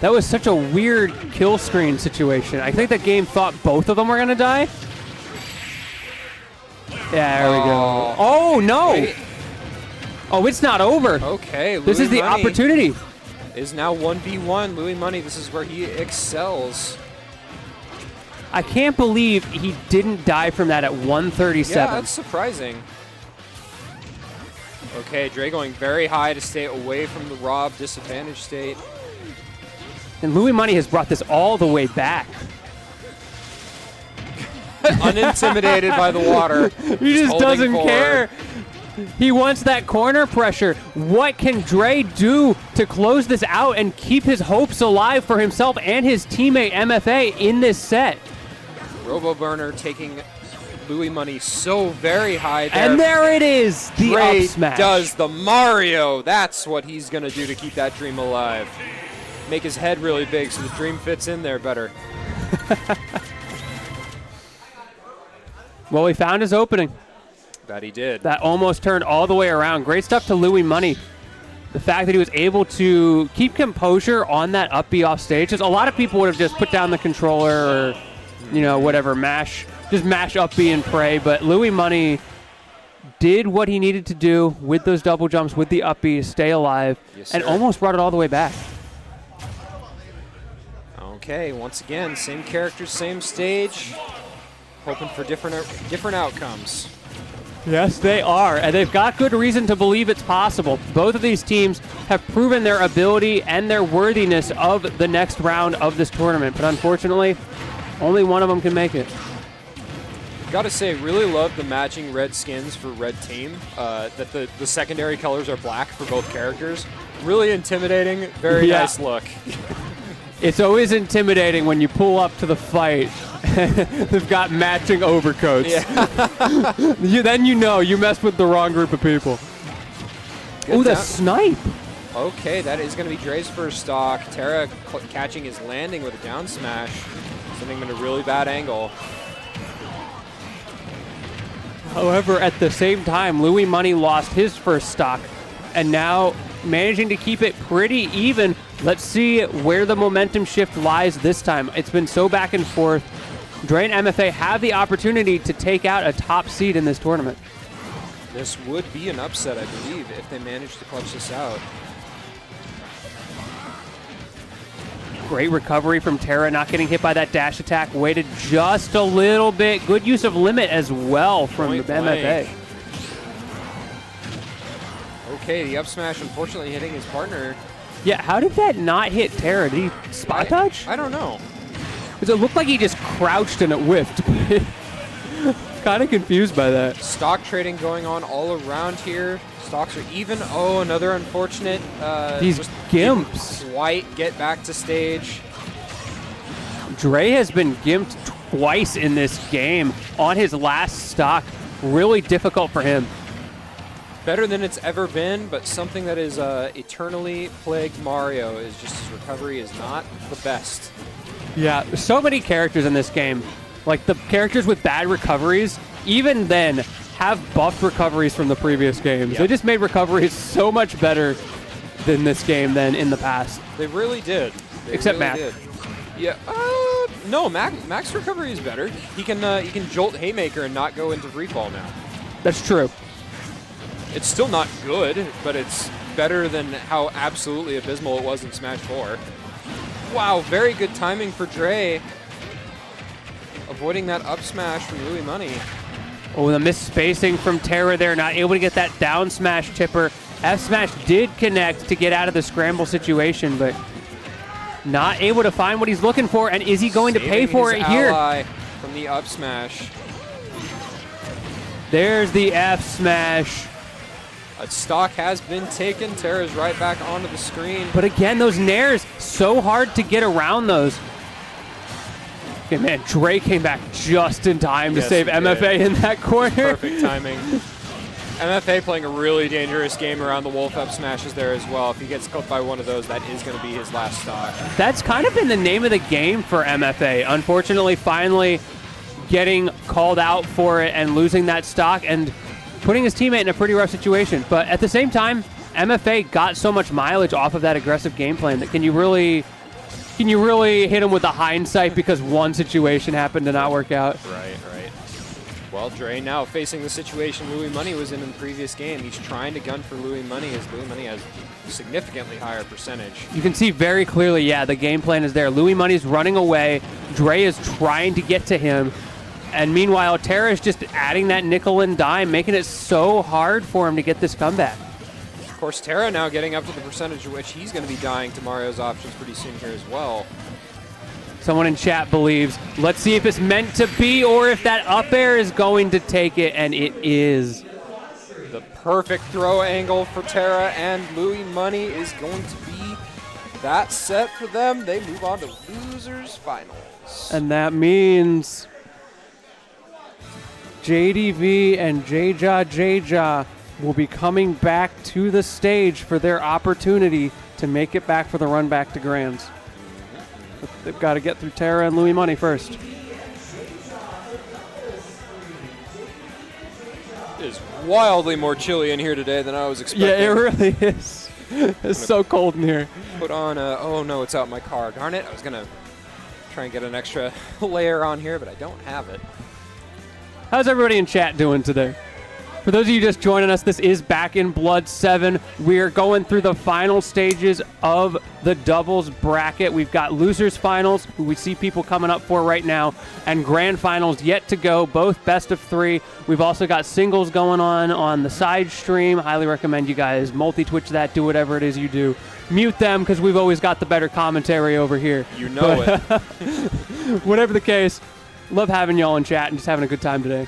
That was such a weird kill screen situation. I think that game thought both of them were going to die. Yeah, there we go. Oh, no. Wait. Oh, it's not over. Okay, This Louis is the Money opportunity. is now 1v1. Louis Money, this is where he excels. I can't believe he didn't die from that at 137. Yeah, that's surprising. Okay, Dre going very high to stay away from the Rob disadvantage state. And Louis Money has brought this all the way back. Unintimidated by the water. He just holding doesn't forward. care. He wants that corner pressure. What can Dre do to close this out and keep his hopes alive for himself and his teammate MFA in this set? RoboBurner taking Louis Money so very high there. And there it is, the Dre up smash. does the Mario. That's what he's going to do to keep that dream alive. Make his head really big so the dream fits in there better. Well, he found his opening. That he did. That almost turned all the way around. Great stuff to Louis Money. The fact that he was able to keep composure on that up B off stage. Because a lot of people would have just put down the controller or, you know, whatever, just mash up B and pray. But Louis Money did what he needed to do with those double jumps, with the up B, stay alive, Yes, and sir. almost brought it all the way back. Okay, once again, same characters, same stage. Hoping for different outcomes. Yes, they are, and they've got good reason to believe it's possible. Both of these teams have proven their ability and their worthiness of the next round of this tournament, but unfortunately, only one of them can make it. Gotta say, really love the matching red skins for red team. That the secondary colors are black for both characters. Really intimidating, very Yeah. nice look. It's always intimidating when you pull up to the fight. They've got matching overcoats. Yeah. Then you know you messed with the wrong group of people. Good Ooh, the down- snipe. Okay, that is going to be Dre's first stock. Terra catching his landing with a down smash, sending him in a really bad angle. However, at the same time, Louis Money lost his first stock, and now managing to keep it pretty even. Let's see where the momentum shift lies this time. It's been so back and forth. Dre and MFA have the opportunity to take out a top seed in this tournament. This would be an upset, I believe, if they manage to clutch this out. Great recovery from Terra, not getting hit by that dash attack. Waited just a little bit. Good use of limit as well from Point the MFA. blank. Okay, the up smash unfortunately hitting his partner. Yeah, how did that not hit Terra? Did he spot touch? I don't know. Because it looked like he just crouched and it whiffed. Kind of confused by that. Stock trading going on all around here. Stocks are even. Oh, another unfortunate. These just gimps. didn't quite get back to stage. Dre has been gimped twice in this game on his last stock. Really difficult for him. Better than it's ever been, but something that is eternally plagued Mario is just his recovery is not the best. Yeah, so many characters in this game. Like the characters with bad recoveries, even then, have buffed recoveries from the previous games. Yep. They just made recoveries so much better than this game than in the past. They really did. They Except really Mac. did. Yeah. No, Mac's recovery is better. He can jolt Haymaker and not go into free fall now. That's true. It's still not good, but it's better than how absolutely abysmal it was in Smash 4. Wow, very good timing for Dre. Avoiding that up smash from Louis Money. Oh, the missed spacing from Terra there, not able to get that down smash tipper. F smash did connect to get out of the scramble situation, but not able to find what he's looking for. And is he going to pay Saving for his it here? ally from the up smash. There's the F smash. A stock has been taken. Terra's right back onto the screen. But again, those nairs, so hard to get around those. Okay, man, Dre came back just in time to Yes, save he MFA did. in that corner. Perfect timing. MFA playing a really dangerous game around the Wolf up smashes there as well. If he gets clipped by one of those, that is going to be his last stock. That's kind of been the name of the game for MFA. Unfortunately, finally getting called out for it and losing that stock and putting his teammate in a pretty rough situation. But at the same time, MFA got so much mileage off of that aggressive game plan that can you really hit him with the hindsight because one situation happened to not work out? Right. Well, Dre now facing the situation Louis Money was in the previous game. He's trying to gun for Louis Money as Louis Money has significantly higher percentage. You can see very clearly, yeah, the game plan is there. Louis Money's running away. Dre is trying to get to him. And meanwhile, Terra is just adding that nickel and dime, making it so hard for him to get this comeback. Of course, Terra now getting up to the percentage at which he's going to be dying to Mario's options pretty soon here as well. Someone in chat believes. Let's see if it's meant to be or if that up air is going to take it, and it is. The perfect throw angle for Terra, and Louis Money is going to be that set for them. They move on to losers finals. And that means JDV and Jja will be coming back to the stage for their opportunity to make it back for the run back to Grands. But they've got to get through Terra and Louis Money first. It is wildly more chilly in here today than I was expecting. Yeah, it really is. It's so cold in here. Put on a, oh no, it's out my car. Darn it, I was going to try and get an extra layer on here, but I don't have it. How's everybody in chat doing today? For those of you just joining us, this is Back in Blood 7. We're going through the final stages of the doubles bracket. We've got losers finals, who we see people coming up for right now, and grand finals yet to go, both best of 3. We've also got singles going on the side stream. Highly recommend you guys multi-twitch that, do whatever it is you do. Mute them, because we've always got the better commentary over here. You know it. Whatever the case, love having y'all in chat and just having a good time today.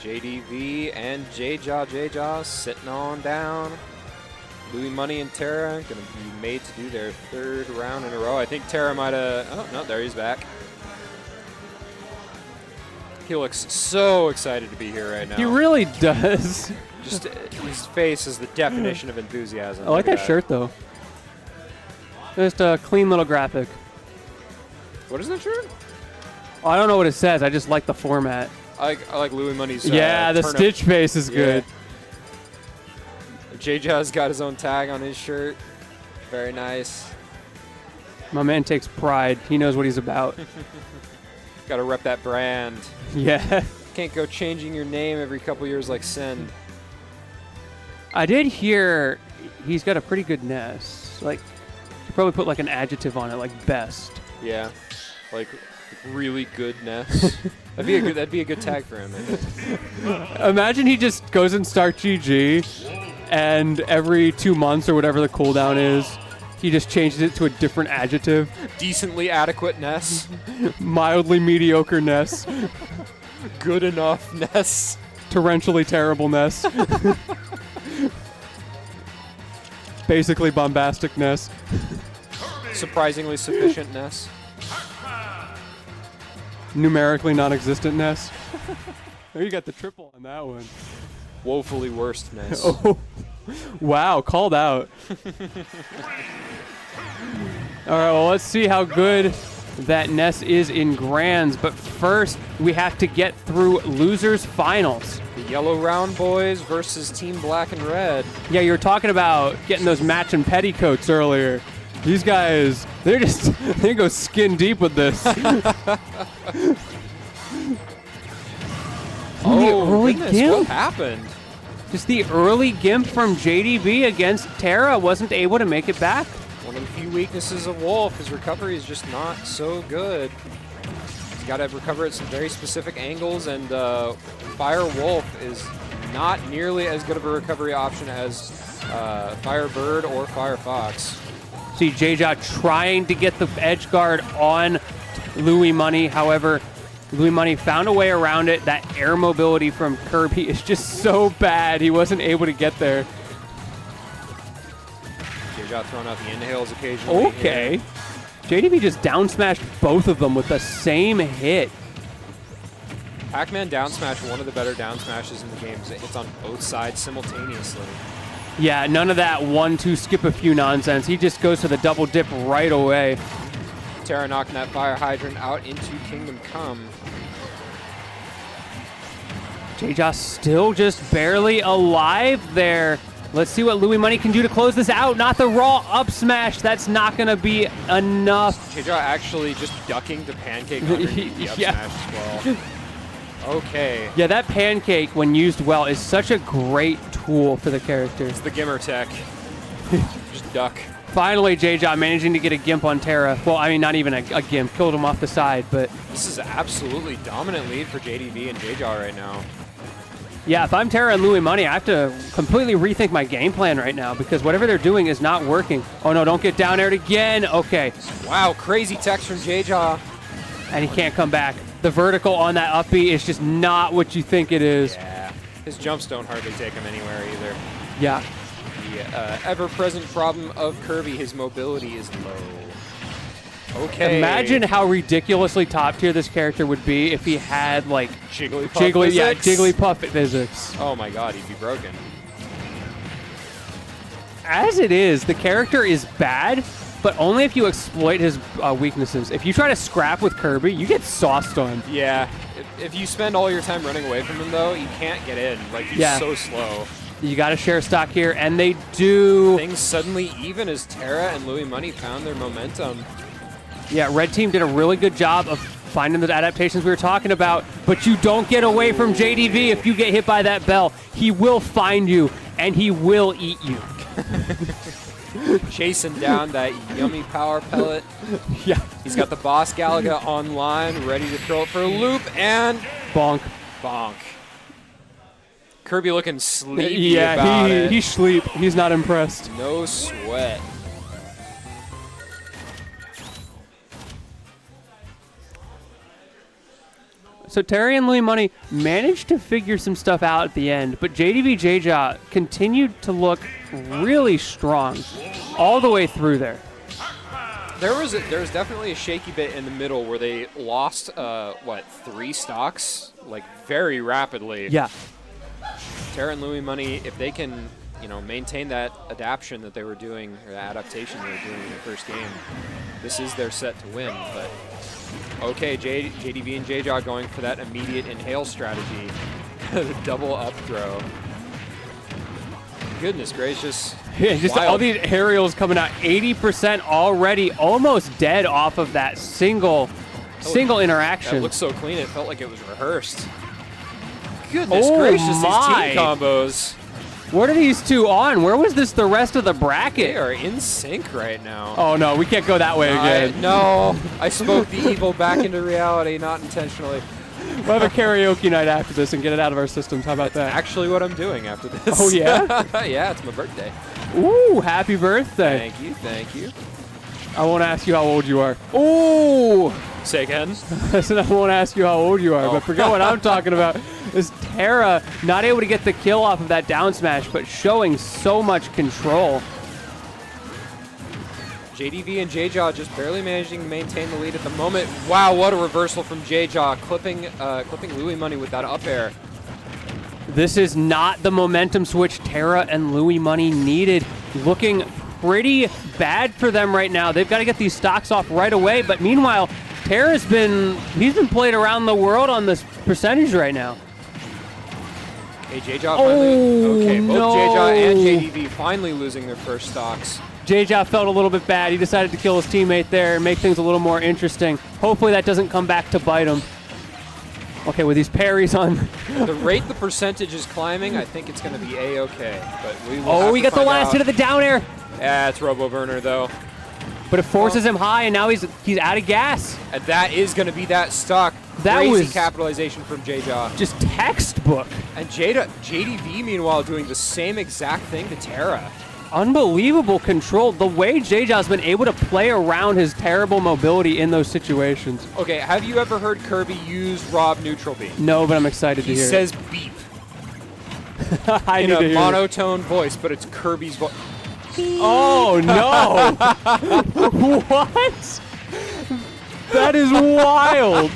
JDV and Jja sitting on down. Louis Money and Terra going to be made to do their 3rd round in a row. I think Terra might have... Oh, no, there he's back. He looks so excited to be here right now. He really does. Just his face is the definition of enthusiasm. I like Look that at shirt, though. Just a clean little graphic. What is that shirt? Oh, I don't know what it says. I just like the format. I like Louis Money's Yeah, the turnip. Stitch face is good. Jja's got his own tag on his shirt. Very nice. My man takes pride. He knows what he's about. Got to rep that brand. Yeah. Can't go changing your name every couple years like Sen. I did hear he's got a pretty good nest. Like, you probably put like an adjective on it, like best. Yeah, like really goodness. That'd be a good tag for him. Imagine he just goes and starts GG, and every 2 months or whatever the cooldown is, he just changes it to a different adjective. Decently adequate-ness. Mildly mediocre-ness. Good enough-ness. Torrentially terribleness. Basically bombasticness. Surprisingly sufficientness. Numerically non-existentness. There you got the triple on that one. Woefully worstness. Oh, wow, called out. All right, well, let's see how good that Ness is in Grands. But first, we have to get through losers finals. Yellow Round Boys versus Team Black and Red. Yeah, you were talking about getting those matching petticoats earlier. These guys, they go skin deep with this. Oh, early goodness, gimp. what happened? Just the early gimp from JDB against Terra wasn't able to make it back. One of the few weaknesses of Wolf, his recovery is just not so good. He's got to recover at some very specific angles, and Fire Wolf is not nearly as good of a recovery option as Fire Bird or Fire Fox. See J-Jaw trying to get the edge guard on Louis Money. However, Louis Money found a way around it. That air mobility from Kirby is just so bad. He wasn't able to get there. J-Jaw throwing out the inhales occasionally. Okay. JDB just down smashed both of them with the same hit. Pac-Man down smash, one of the better down smashes in the game. It's on both sides simultaneously. Yeah, none of that 1-2 skip a few nonsense. He just goes to the double dip right away. Terra knocking that Fire Hydrant out into Kingdom Come. J-Jaw still just barely alive there. Let's see what Louis Money can do to close this out. Not the raw up smash. That's not going to be enough. J-Jaw actually just ducking the pancake underneath the up Yeah. smash as well. Okay. Yeah, that pancake, when used well, is such a great tool for the character. It's the Gimmer tech. Just duck. Finally, J-Jaw managing to get a gimp on Terra. Well, I mean, not even a gimp. Killed him off the side, but... This is absolutely dominant lead for JDB and J-Jaw right now. Yeah, if I'm Terra and Louis Money, I have to completely rethink my game plan right now because whatever they're doing is not working. Oh, no, don't get down aired again. Okay. Wow, crazy text from J-Jaw. And he can't come back. The vertical on that up B is just not what you think it is. Yeah. His jumps don't hardly take him anywhere either. Yeah. The ever-present problem of Kirby, his mobility is low. Okay. Imagine how ridiculously top tier this character would be if he had like Jigglypuff physics? Jigglypuff physics. Oh my god, he'd be broken. As it is, the character is bad, but only if you exploit his weaknesses. If you try to scrap with Kirby, you get sauced on. Yeah. If you spend all your time running away from him, though, you can't get in. Like, he's so slow. You got to share stock here, and they do. Things suddenly even as Terra and Louis Money found their momentum. Yeah, Red Team did a really good job of finding the adaptations we were talking about, but you don't get away from JDB if you get hit by that bell. He will find you, and he will eat you. Chasing down that yummy power pellet. Yeah. He's got the Boss Galaga online, ready to throw it for a loop, and Bonk. bonk. Kirby looking sleepy about Yeah, it. he's sleep. He's not impressed. No sweat. So Terry and Louis Money managed to figure some stuff out at the end, but JDB J-Jaw continued to look really strong all the way through there. There was definitely a shaky bit in the middle where they lost, 3 stocks, like, very rapidly. Yeah. Terra and Louis Money, if they can, maintain that adaptation that they were doing, or the adaptation they were doing in the first game, this is their set to win. But okay, JDB and J-Jaw going for that immediate inhale strategy, the double up throw. Goodness gracious! Yeah, just Wild. all these aerials coming out 80% already, almost dead off of that single interaction. That looked so clean; it felt like it was rehearsed. Goodness Oh gracious, these my. team combos. What are these two on? Where was this the rest of the They bracket? are in sync right now. Oh no, we can't go that way again. No, I spoke the evil back into reality, not intentionally. We'll have a karaoke night after this and get it out of our systems. How about that? Actually, what I'm doing after this. Oh, yeah? Yeah, it's my birthday. Ooh, happy birthday. Thank you, thank you. I won't ask you how old you are. Ooh! Say again. I said I won't ask you how old you are, Oh. but forget what I'm talking about. Is Terra not able to get the kill off of that down smash, but showing so much control. JDV and J-Jaw just barely managing to maintain the lead at the moment. Wow, what a reversal from J-Jaw, clipping Louis Money with that up air. This is not the momentum switch Terra and Louis Money needed. Looking pretty bad for them right now. They've got to get these stocks off right away, but meanwhile, Terra's been played around the world on this percentage right now. Okay, J-Jaw finally. Okay, both no. J-Jaw and JDV finally losing their first stocks. J-Jaw felt a little bit bad. He decided to kill his teammate there and make things a little more interesting. Hopefully that doesn't come back to bite him. Okay, with these parries on. The rate the percentage is climbing, I think it's going to be A-okay. But we will have We to got the find last out. hit of the down air. Yeah, it's Robo Burner though. But it forces him high, and now he's out of gas. And that is going to be that stock. That Crazy was- capitalization from J-Jaw. Just textbook. And JDV, meanwhile, doing the same exact thing to Terra. Unbelievable control. The way J-Jaw's been able to play around his terrible mobility in those situations. Okay, have you ever heard Kirby use Rob Neutral B? No, but I'm excited He to hear says beep it. I in need to a hear it. monotone voice, but it's Kirby's voice. Oh, no. What? That is wild.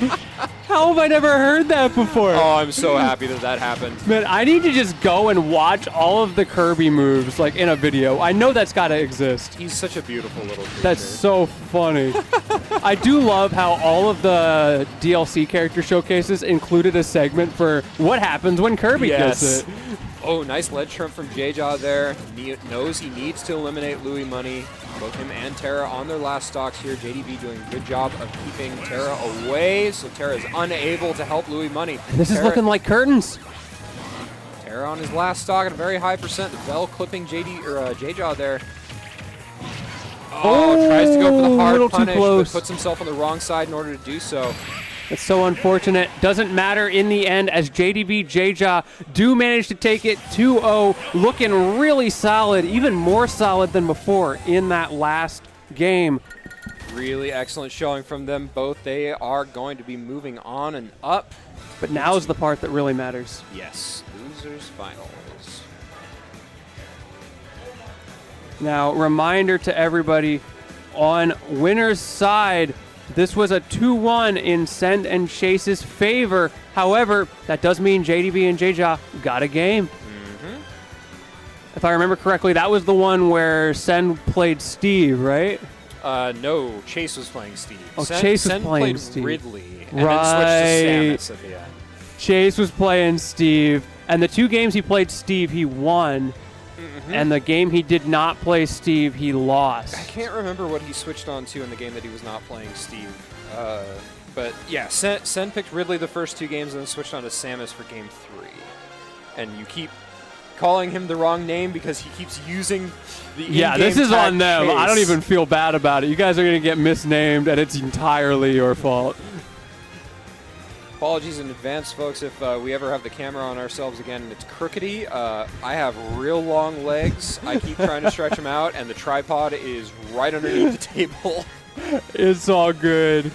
How have I never heard that before? Oh, I'm so happy that that happened. Man, I need to just go and watch all of the Kirby moves, like, in a video. I know that's got to exist. He's such a beautiful little creature. That's so funny. I do love how all of the DLC character showcases included a segment for what happens when Kirby Yes. gets it. Oh, nice ledge shrimp from J-Jaw there. Knows he needs to eliminate Louis Money. Both him and Terra on their last stocks here. JDV doing a good job of keeping Terra away, so Terra is unable to help Louis Money. This is looking like curtains. Terra on his last stock at a very high percent. The bell clipping J-Jaw there. Oh, tries to go for the a hard little too punish, but close. puts himself on the wrong side in order to do so. It's so unfortunate. Doesn't matter in the end as JDV J-Jaw do manage to take it 2-0, looking really solid, even more solid than before in that last game. Really excellent showing from them both. They are going to be moving on and up. But now's the part that really matters. Yes, losers finals. Now, reminder to everybody, on winner's side, this was a 2-1 in Send and Chase's favor. However, that does mean JDV and J-Jaw got a game. If I remember correctly, that was the one where Send played Steve, right? No, Chase was playing Steve. Oh, Chase was Sen playing played Steve. Ridley and Right. then switched to Samus at the end. Chase was playing Steve, and the 2 games he played Steve, he won. And the game he did not play Steve, he lost. I can't remember what he switched on to in the game that he was not playing Steve. But yeah, Sen picked Ridley the first 2 games and then switched on to Samus for game 3. And you keep calling him the wrong name because he keeps using the Yeah, in-game this is tag on them. I don't Chase. even feel bad about it. You guys are going to get misnamed, and it's entirely your fault. Apologies in advance, folks, if we ever have the camera on ourselves again and it's crookedy. I have real long legs. I keep trying to stretch them out, and the tripod is right underneath the table. It's all good.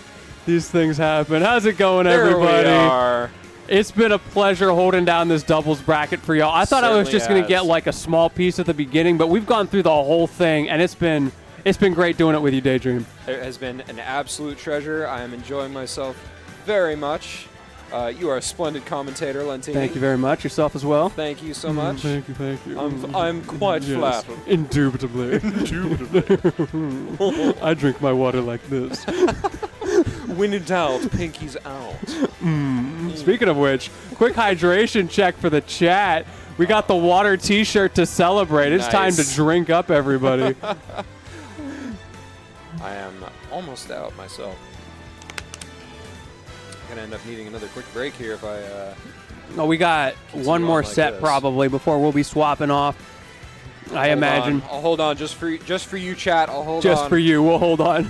These things happen. How's it going, There everybody? we are. It's been a pleasure holding down this doubles bracket for y'all. I thought I was Certainly just going to has. get like a small piece at the beginning, but we've gone through the whole thing, and it's been great doing it with you, Daydream. It has been an absolute treasure. I am enjoying myself very much. You are a splendid commentator, Lentini. Thank you very much. Yourself as well. Thank you so much. Thank you, thank you. I'm quite Yes. flattered. Indubitably. I drink my water like this. When in doubt, pinkies out. Speaking of which, quick hydration check for the chat. We got the water t-shirt to celebrate. It's time to Nice. drink up, everybody. I am almost out myself. I'm gonna end up needing another quick break here if I. Oh, we got Continue one more on like set this. probably before we'll be swapping off. I imagine. I'll hold on just for you, chat. I'll hold on. Just for you. We'll hold on.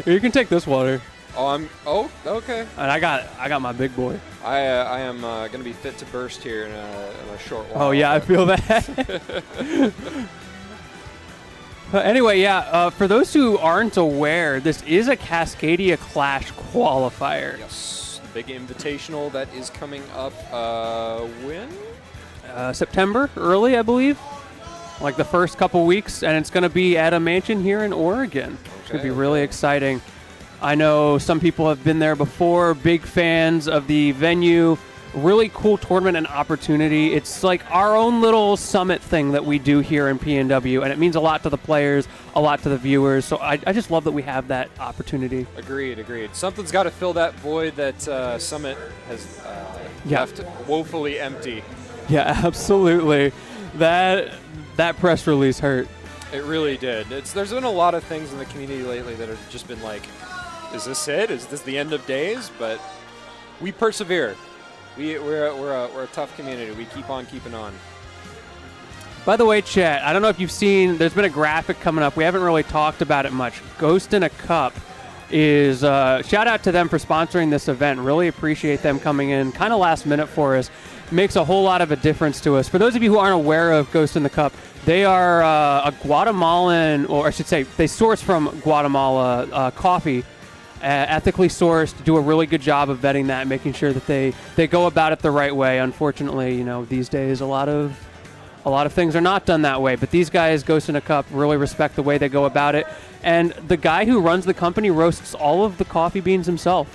You can take this water. Oh, okay. And I got my big boy. I am gonna be fit to burst here in a short while. Oh, yeah, I feel that. Anyway, yeah, for those who aren't aware, this is a Cascadia Clash qualifier. Yes, the big invitational that is coming up. When? September, early, I believe. Like the first couple weeks, and it's going to be at a mansion here in Oregon. It's going to be really exciting. I know some people have been there before, big fans of the venue. Really cool tournament and opportunity. It's like our own little summit thing that we do here in PNW, and it means a lot to the players, a lot to the viewers. So I just love that we have that opportunity. Agreed. Something's got to fill that void that Summit has left woefully empty. Yeah, absolutely. That press release hurt. It really did. There's been a lot of things in the community lately that have just been like, is this it? Is this the end of days? But we persevere. We're a tough community. We keep on keeping on. By the way, chat, I don't know if you've seen, there's been a graphic coming up. We haven't really talked about it much. Ghost in a Cup is, shout out to them for sponsoring this event. Really appreciate them coming in kind of last minute for us. Makes a whole lot of a difference to us. For those of you who aren't aware of Ghost in the Cup, they are a Guatemalan, or I should say, they source from Guatemala coffee, ethically sourced, do a really good job of vetting that, making sure that they go about it the right way. Unfortunately, you know, these days a lot of things are not done that way, but these guys, Ghost in a Cup, really respect the way they go about it. And the guy who runs the company roasts all of the coffee beans himself.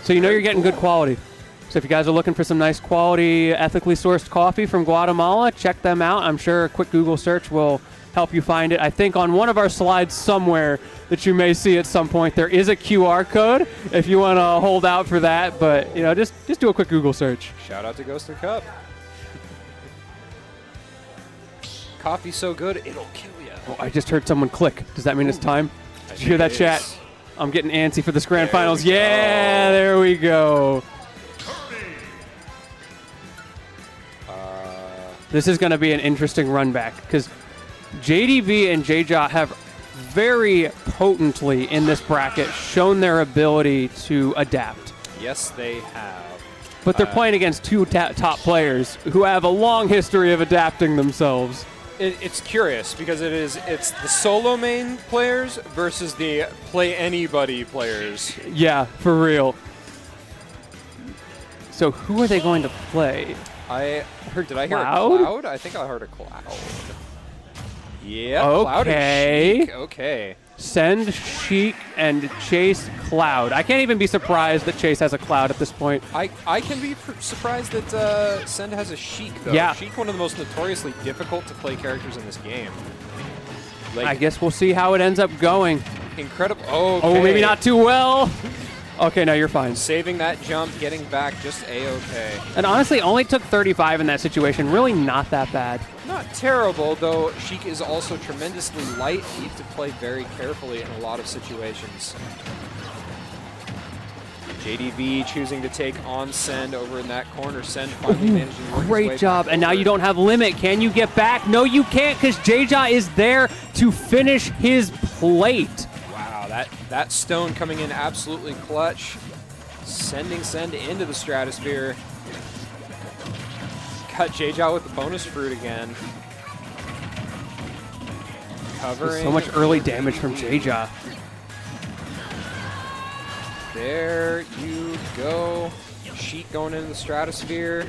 So you know you're getting good quality. So if you guys are looking for some nice quality, ethically sourced coffee from Guatemala, check them out. I'm sure a quick Google search will help you find it. I think on one of our slides somewhere that you may see at some point, there is a QR code if you want to hold out for that. But, you know, just do a quick Google search. Shout out to Ghost in the Cup. Coffee's so good, it'll kill you. Oh, I just heard someone click. Does that mean it's time? Did you hear that, chat? I'm getting antsy for this grand finals. Yeah, there we go. This is going to be an interesting run back because JDV and JJA have very potently in this bracket shown their ability to adapt. Yes, they have. But they're playing against two top players who have a long history of adapting themselves. It's curious because it's the solo main players versus the play anybody players. Yeah, for real. So who are they going to play? Did I hear Cloud? a Cloud? I think I heard a Cloud. Yeah, Okay. Cloud and Sheik. Okay. Send Sheik and Chase Cloud. I can't even be surprised that Chase has a Cloud at this point. I can be surprised that Send has a Sheik, though. Yeah. Sheik, one of the most notoriously difficult to play characters in this game. Like, I guess we'll see how it ends up going. incredible. Oh, Okay. maybe not too well. Okay, no, you're fine. Saving that jump, getting back, just A-okay. And honestly, only took 35 in that situation. Really not that bad. Not terrible, though Sheik is also tremendously light. Needs to play very carefully in a lot of situations. JDV choosing to take on Send over in that corner. Send finally managing to work his way Great job. back And now over. you don't have limit. Can you get back? No, you can't because JJA is there to finish his plate. Wow, that stone coming in absolutely clutch. Sending Send into the stratosphere. Cut JJA with the bonus fruit again. Covering. So much early damage from JJA. There you go. Sheik going into the stratosphere.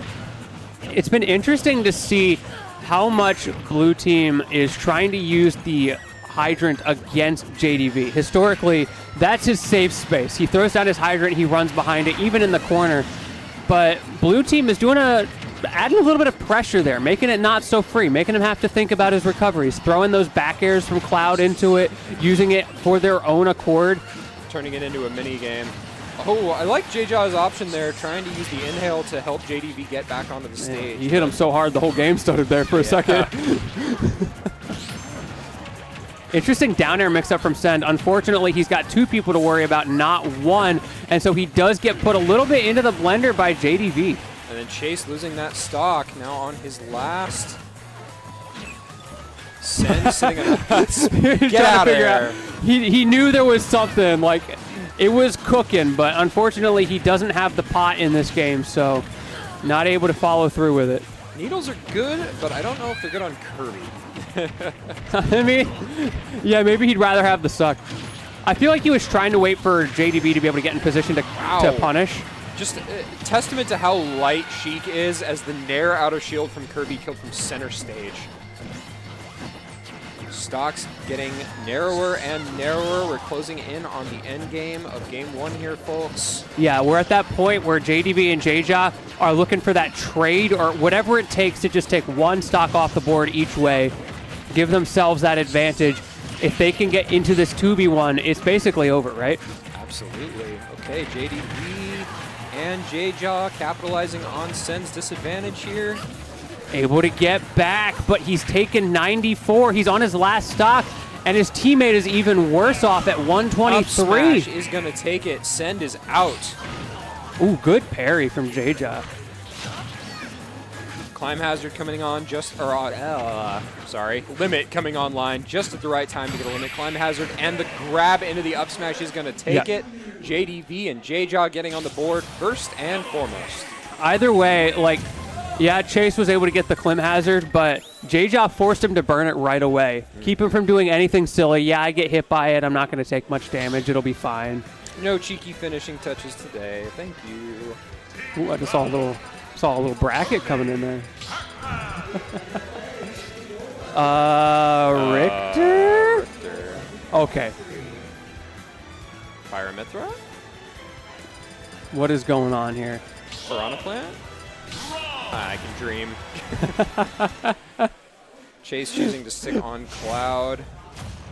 It's been interesting to see how much Blue Team is trying to use the Hydrant against JDV. Historically, that's his safe space. He throws down his Hydrant, he runs behind it, even in the corner. But Blue Team is adding a little bit of pressure there, making it not so free, making him have to think about his recoveries, throwing those back airs from Cloud into it, using it for their own accord. Turning it into a mini game. Oh, I like JJA's option there, trying to use the inhale to help JDV get back onto the stage. He hit him so hard the whole game stuttered there for a second. Interesting down air mix-up from Send. Unfortunately, he's got two people to worry about, not one, and so he does get put a little bit into the blender by JDV. And then Chase losing that stock now on his last. Send sitting on a Get out of there. He knew there was something, like, it was cooking, but unfortunately he doesn't have the pot in this game, so not able to follow through with it. Needles are good, but I don't know if they're good on Kirby. I mean, yeah, maybe he'd rather have the suck. I feel like he was trying to wait for JDV to be able to get in position to punish. Just testament to how light Sheik is as the Nair out of shield from Kirby killed from center stage. Stocks getting narrower and narrower. We're closing in on the end game of game one here, folks. Yeah, we're at that point where JDV and JJA are looking for that trade or whatever it takes to just take one stock off the board each way, give themselves that advantage. If they can get into this 2v1, it's basically over, right? Absolutely. Okay, JDV and J-Jaw capitalizing on Sen's disadvantage here. Able to get back, but he's taken 94. He's on his last stock, and his teammate is even worse off at Up 123. smash is going to take it. Send is out. Ooh, good parry from J-Jaw. Climb Hazard coming on Limit coming online just at the right time to get a Limit. Climb Hazard and the grab into the up smash is going to take it. JDV and J-Jaw getting on the board first and foremost. Either way, like, yeah, Chase was able to get the Clim Hazard, but J-Jaw forced him to burn it right away. Keep him from doing anything silly. Yeah, I get hit by it. I'm not going to take much damage. It'll be fine. No cheeky finishing touches today. Thank you. Ooh, I just saw a little bracket coming in there. Richter? Okay. Fire Mithra? What is going on here? Piranha Plant? I can dream. Chase choosing to stick on Cloud.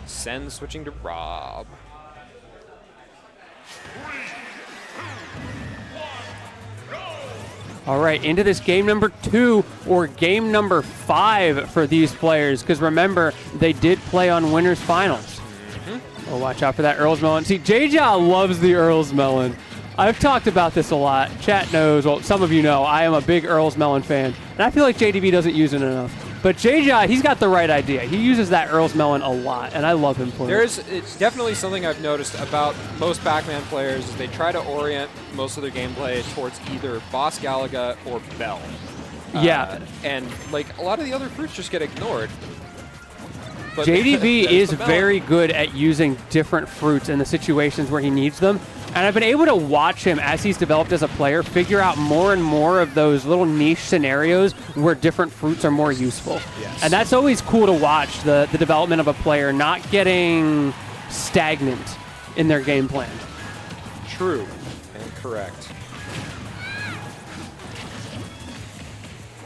Sen switching to Rob. All right, into this game number 2 or game number 5 for these players, because remember, they did play on winners finals. Oh, watch out for that Earl's Melon. See, J-Jaw loves the Earl's Melon. I've talked about this a lot. Chat knows, well, some of you know, I am a big Earl's Melon fan, and I feel like JDB doesn't use it enough. But J-Jaw, he's got the right idea. He uses that Earl's Melon a lot, and I love him for it. It's definitely something I've noticed about most Pac-Man players is they try to orient most of their gameplay towards either Boss Galaga or Bell. Yeah. And like a lot of the other fruits just get ignored. But JDB there's is the melon. very good at using different fruits in the situations where he needs them. And I've been able to watch him as he's developed as a player figure out more and more of those little niche scenarios where different fruits are more useful. Yes. And that's always cool to watch, the development of a player not getting stagnant in their game plan. True and correct.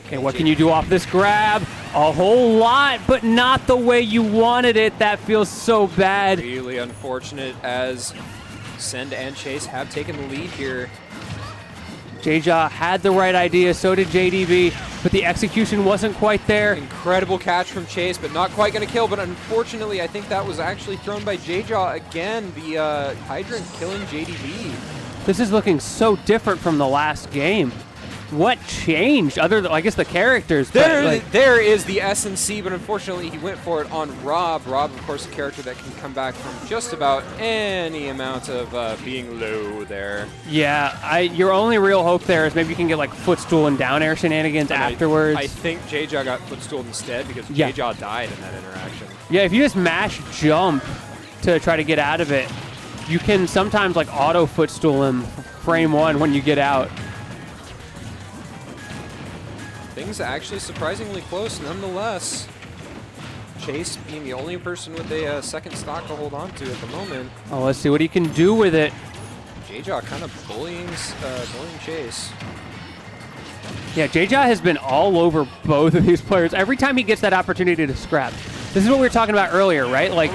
Okay, what can you do off this grab? A whole lot, but not the way you wanted it. That feels so bad. Really unfortunate as Send and Chase have taken the lead here. J-Jaw had the right idea, so did JDB, but the execution wasn't quite there. Incredible catch from Chase, but not quite going to kill. But unfortunately, I think that was actually thrown by J-Jaw again. The Hydrant killing JDB. This is looking so different from the last game. What changed? Other than, I guess, the characters. There is the S&C, but unfortunately he went for it on Rob. Rob, of course, a character that can come back from just about any amount of being low there. Yeah, your only real hope there is maybe you can get like footstool and down air shenanigans afterwards. I think J-Jaw got footstooled instead because J-Jaw died in that interaction. Yeah, if you just mash jump to try to get out of it, you can sometimes like auto footstool him frame 1 when you get out. Things actually surprisingly close nonetheless. Chase being the only person with a second stock to hold on to at the moment. Oh, let's see what he can do with it. J-Jaw kind of bullying Chase. Yeah, J-Jaw has been all over both of these players every time he gets that opportunity to scrap. This is what we were talking about earlier, right? Like,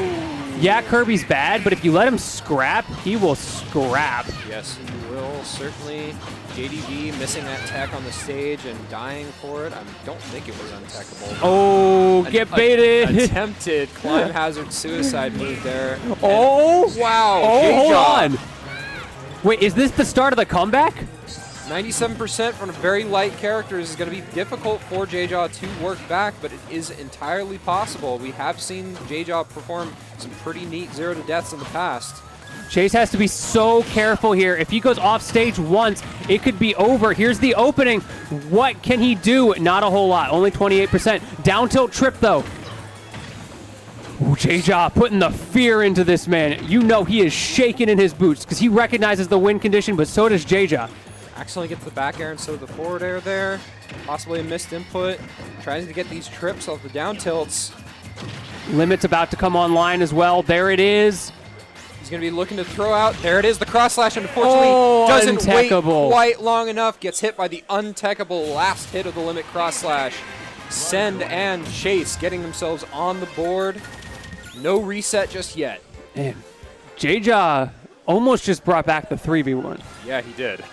yeah, Kirby's bad, but if you let him scrap, he will scrap. Yes, he will, certainly. JDB missing that tech on the stage and dying for it. I don't think it was untechable. Oh, get baited. Attempted Climb Hazard suicide move there. Oh, wow. Oh, hold J-Jaw. on. Wait, is this the start of the comeback? 97% from a very light character is going to be difficult for J-Jaw to work back, but it is entirely possible. We have seen J-Jaw perform some pretty neat 0 to deaths in the past. Chase has to be so careful here. If he goes off stage once, it could be over. Here's the opening. What can he do? Not a whole lot. Only 28%. Down tilt trip, though. Ooh, J-Jaw putting the fear into this man. You know he is shaking in his boots because he recognizes the win condition, but so does J-Jaw. Accidentally gets the back air instead of the forward air there. Possibly a missed input. Trying to get these trips off the down tilts. Limit's about to come online as well. There it is. He's going to be looking to throw out. There it is, the cross slash, and unfortunately doesn't untechable. wait quite long enough. Gets hit by the untechable last hit of the Limit cross slash. Send and Chase getting themselves on the board. No reset just yet. Man, J-Jaw almost just brought back the 3v1. Yeah, he did.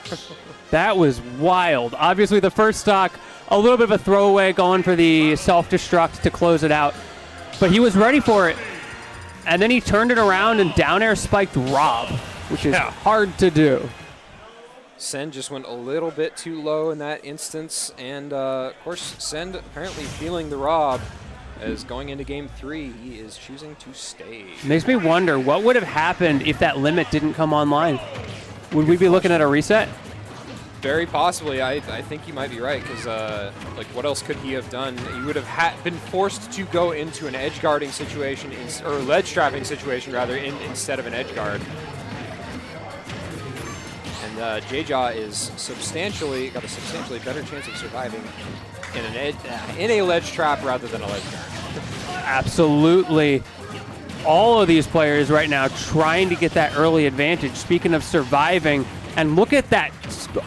That was wild. Obviously, the first stock, a little bit of a throwaway, going for the self-destruct to close it out. But he was ready for it. And then he turned it around and down air spiked Rob, which is hard to do. Send just went a little bit too low in that instance. And, of course, Send apparently feeling the Rob. As going into game 3, he is choosing to stay. Makes me wonder what would have happened if that limit didn't come online. Would we be looking at a reset? Very possibly. I think you might be right, because like, what else could he have done? He would have been forced to go into an edge guarding situation, or ledge trapping situation rather, instead of an edge guard. And J-Jaw is got a substantially better chance of surviving in a ledge trap rather than a ledge guard. Absolutely. All of these players right now trying to get that early advantage. Speaking of surviving, and look at that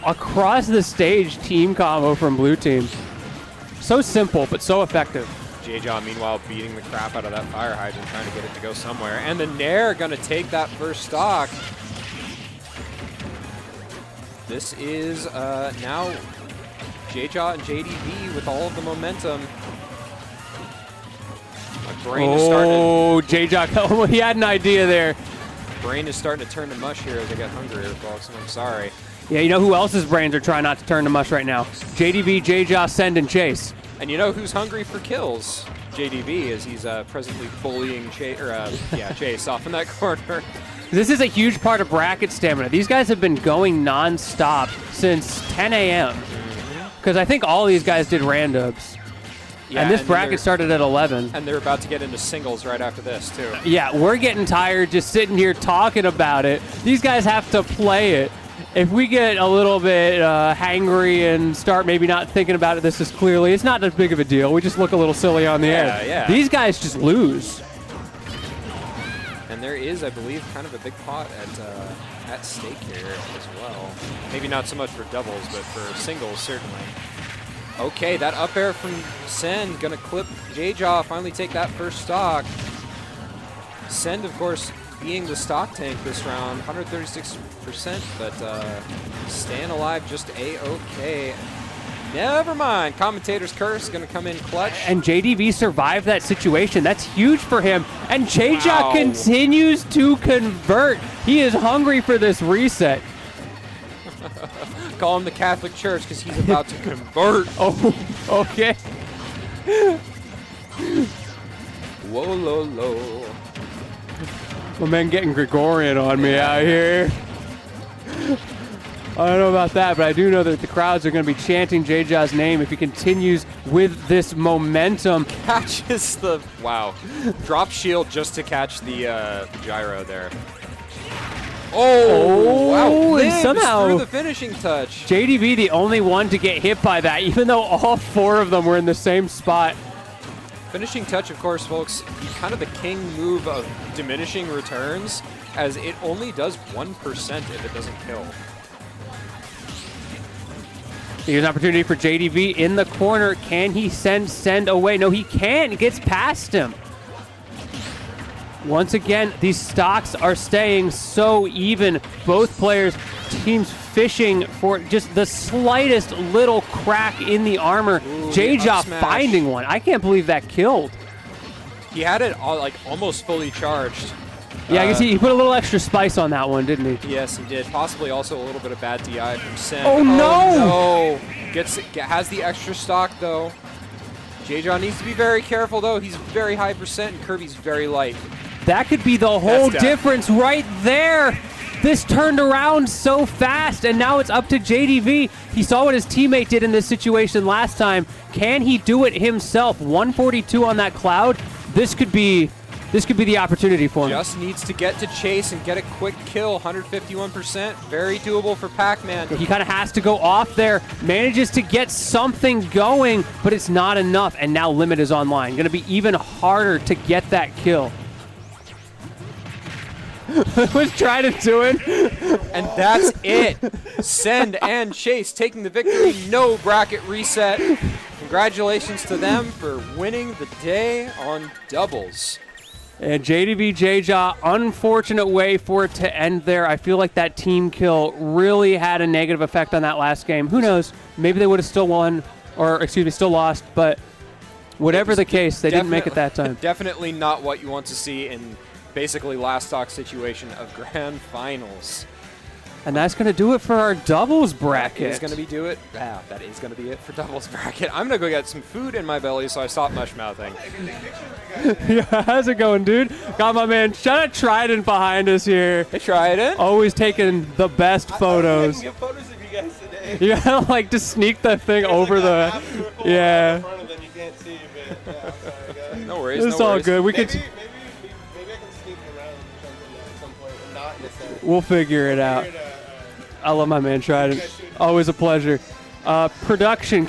across the stage team combo from blue team. So simple, but so effective. J-Jaw, meanwhile, beating the crap out of that fire hydrant, trying to get it to go somewhere. And the Nair going to take that first stock. This is now J-Jaw and JDV with all of the momentum. My brain is starting Oh, J-Jaw, he had an idea there. Brain is starting to turn to mush here as I get hungrier, folks, and I'm sorry. Yeah, you know who else's brains are trying not to turn to mush right now? JDV, J-Jaw, Send, and Chase. And you know who's hungry for kills? JDV, as he's presently bullying Chase off in that corner. This is a huge part of bracket stamina. These guys have been going non-stop since 10 a.m. Because I think all these guys did randoms. Yeah, and this bracket started at 11. And they're about to get into singles right after this, too. Yeah, we're getting tired just sitting here talking about it. These guys have to play it. If we get a little bit hangry and start maybe not thinking about it this as clearly, it's not as big of a deal. We just look a little silly on the air. Yeah. These guys just lose. And there is, I believe, kind of a big pot at stake here as well. Maybe not so much for doubles, but for singles, certainly. Okay, that up air from Send gonna clip J-Jaw, finally take that first stock. Send, of course, being the stock tank this round, 136%, but staying alive just A-okay. Never mind, Commentator's Curse is gonna come in clutch. And JDV survived that situation. That's huge for him. And J-Jaw continues to convert. He is hungry for this reset. Call him the Catholic Church because he's about to convert. Oh, okay. Whoa, low, low. My man getting Gregorian on me out here. I don't know about that, but I do know that the crowds are going to be chanting J-Jaw's name if he continues with this momentum. Catches the, wow. Drop shield just to catch the gyro there. Oh, wow. And somehow through the finishing touch. JDV the only one to get hit by that, even though all four of them were in the same spot. Finishing touch, of course, folks, kind of the king move of diminishing returns, as it only does 1% if it doesn't kill. Here's an opportunity for JDV in the corner. Can he send away? No, he can't. He gets past him. Once again, these stocks are staying so even. Both players, teams fishing for just the slightest little crack in the armor. J-Jaw finding one. I can't believe that killed. He had it all, like almost fully charged. Yeah, I guess he put a little extra spice on that one, didn't he? Yes, he did. Possibly also a little bit of bad DI from Send. Oh, no! Has the extra stock, though. J-Jaw needs to be very careful, though. He's very high percent, and Kirby's very light. That could be the whole difference right there. This turned around so fast, and now it's up to JDV. He saw what his teammate did in this situation last time. Can he do it himself? 142 on that Cloud. This could be the opportunity for him. Just needs to get to Chase and get a quick kill. 151%. Very doable for Pac-Man. He kind of has to go off there. Manages to get something going, but it's not enough. And now Limit is online. Going to be even harder to get that kill. What's Trident doing? And that's it. Send and Chase taking the victory. No bracket reset. Congratulations to them for winning the day on doubles. And JDB J-Jaw, unfortunate way for it to end there. I feel like that team kill really had a negative effect on that last game. Who knows? Maybe they would have still won, or excuse me, still lost. But whatever the case, they didn't make it that time. Definitely not what you want to see in basically last stock situation of grand finals. And that's going to do it for our doubles bracket. That is going to be it for doubles bracket. I'm going to go get some food in my belly, so I stop mush mouthing. Yeah, how's it going, dude? Got my man, shout out Trident behind us here. Hey, Trident. Always taking the best photos. I can get photos of you guys today. You gotta like just sneak the thing over the. Yeah. Then you can't see, but yeah, I'm sorry, guys. No worries. It's no all worries. good. We Maybe, could. maybe I can sneak around at some point and not in the center. We'll figure it out. I love my man Trident. Always a pleasure. Production.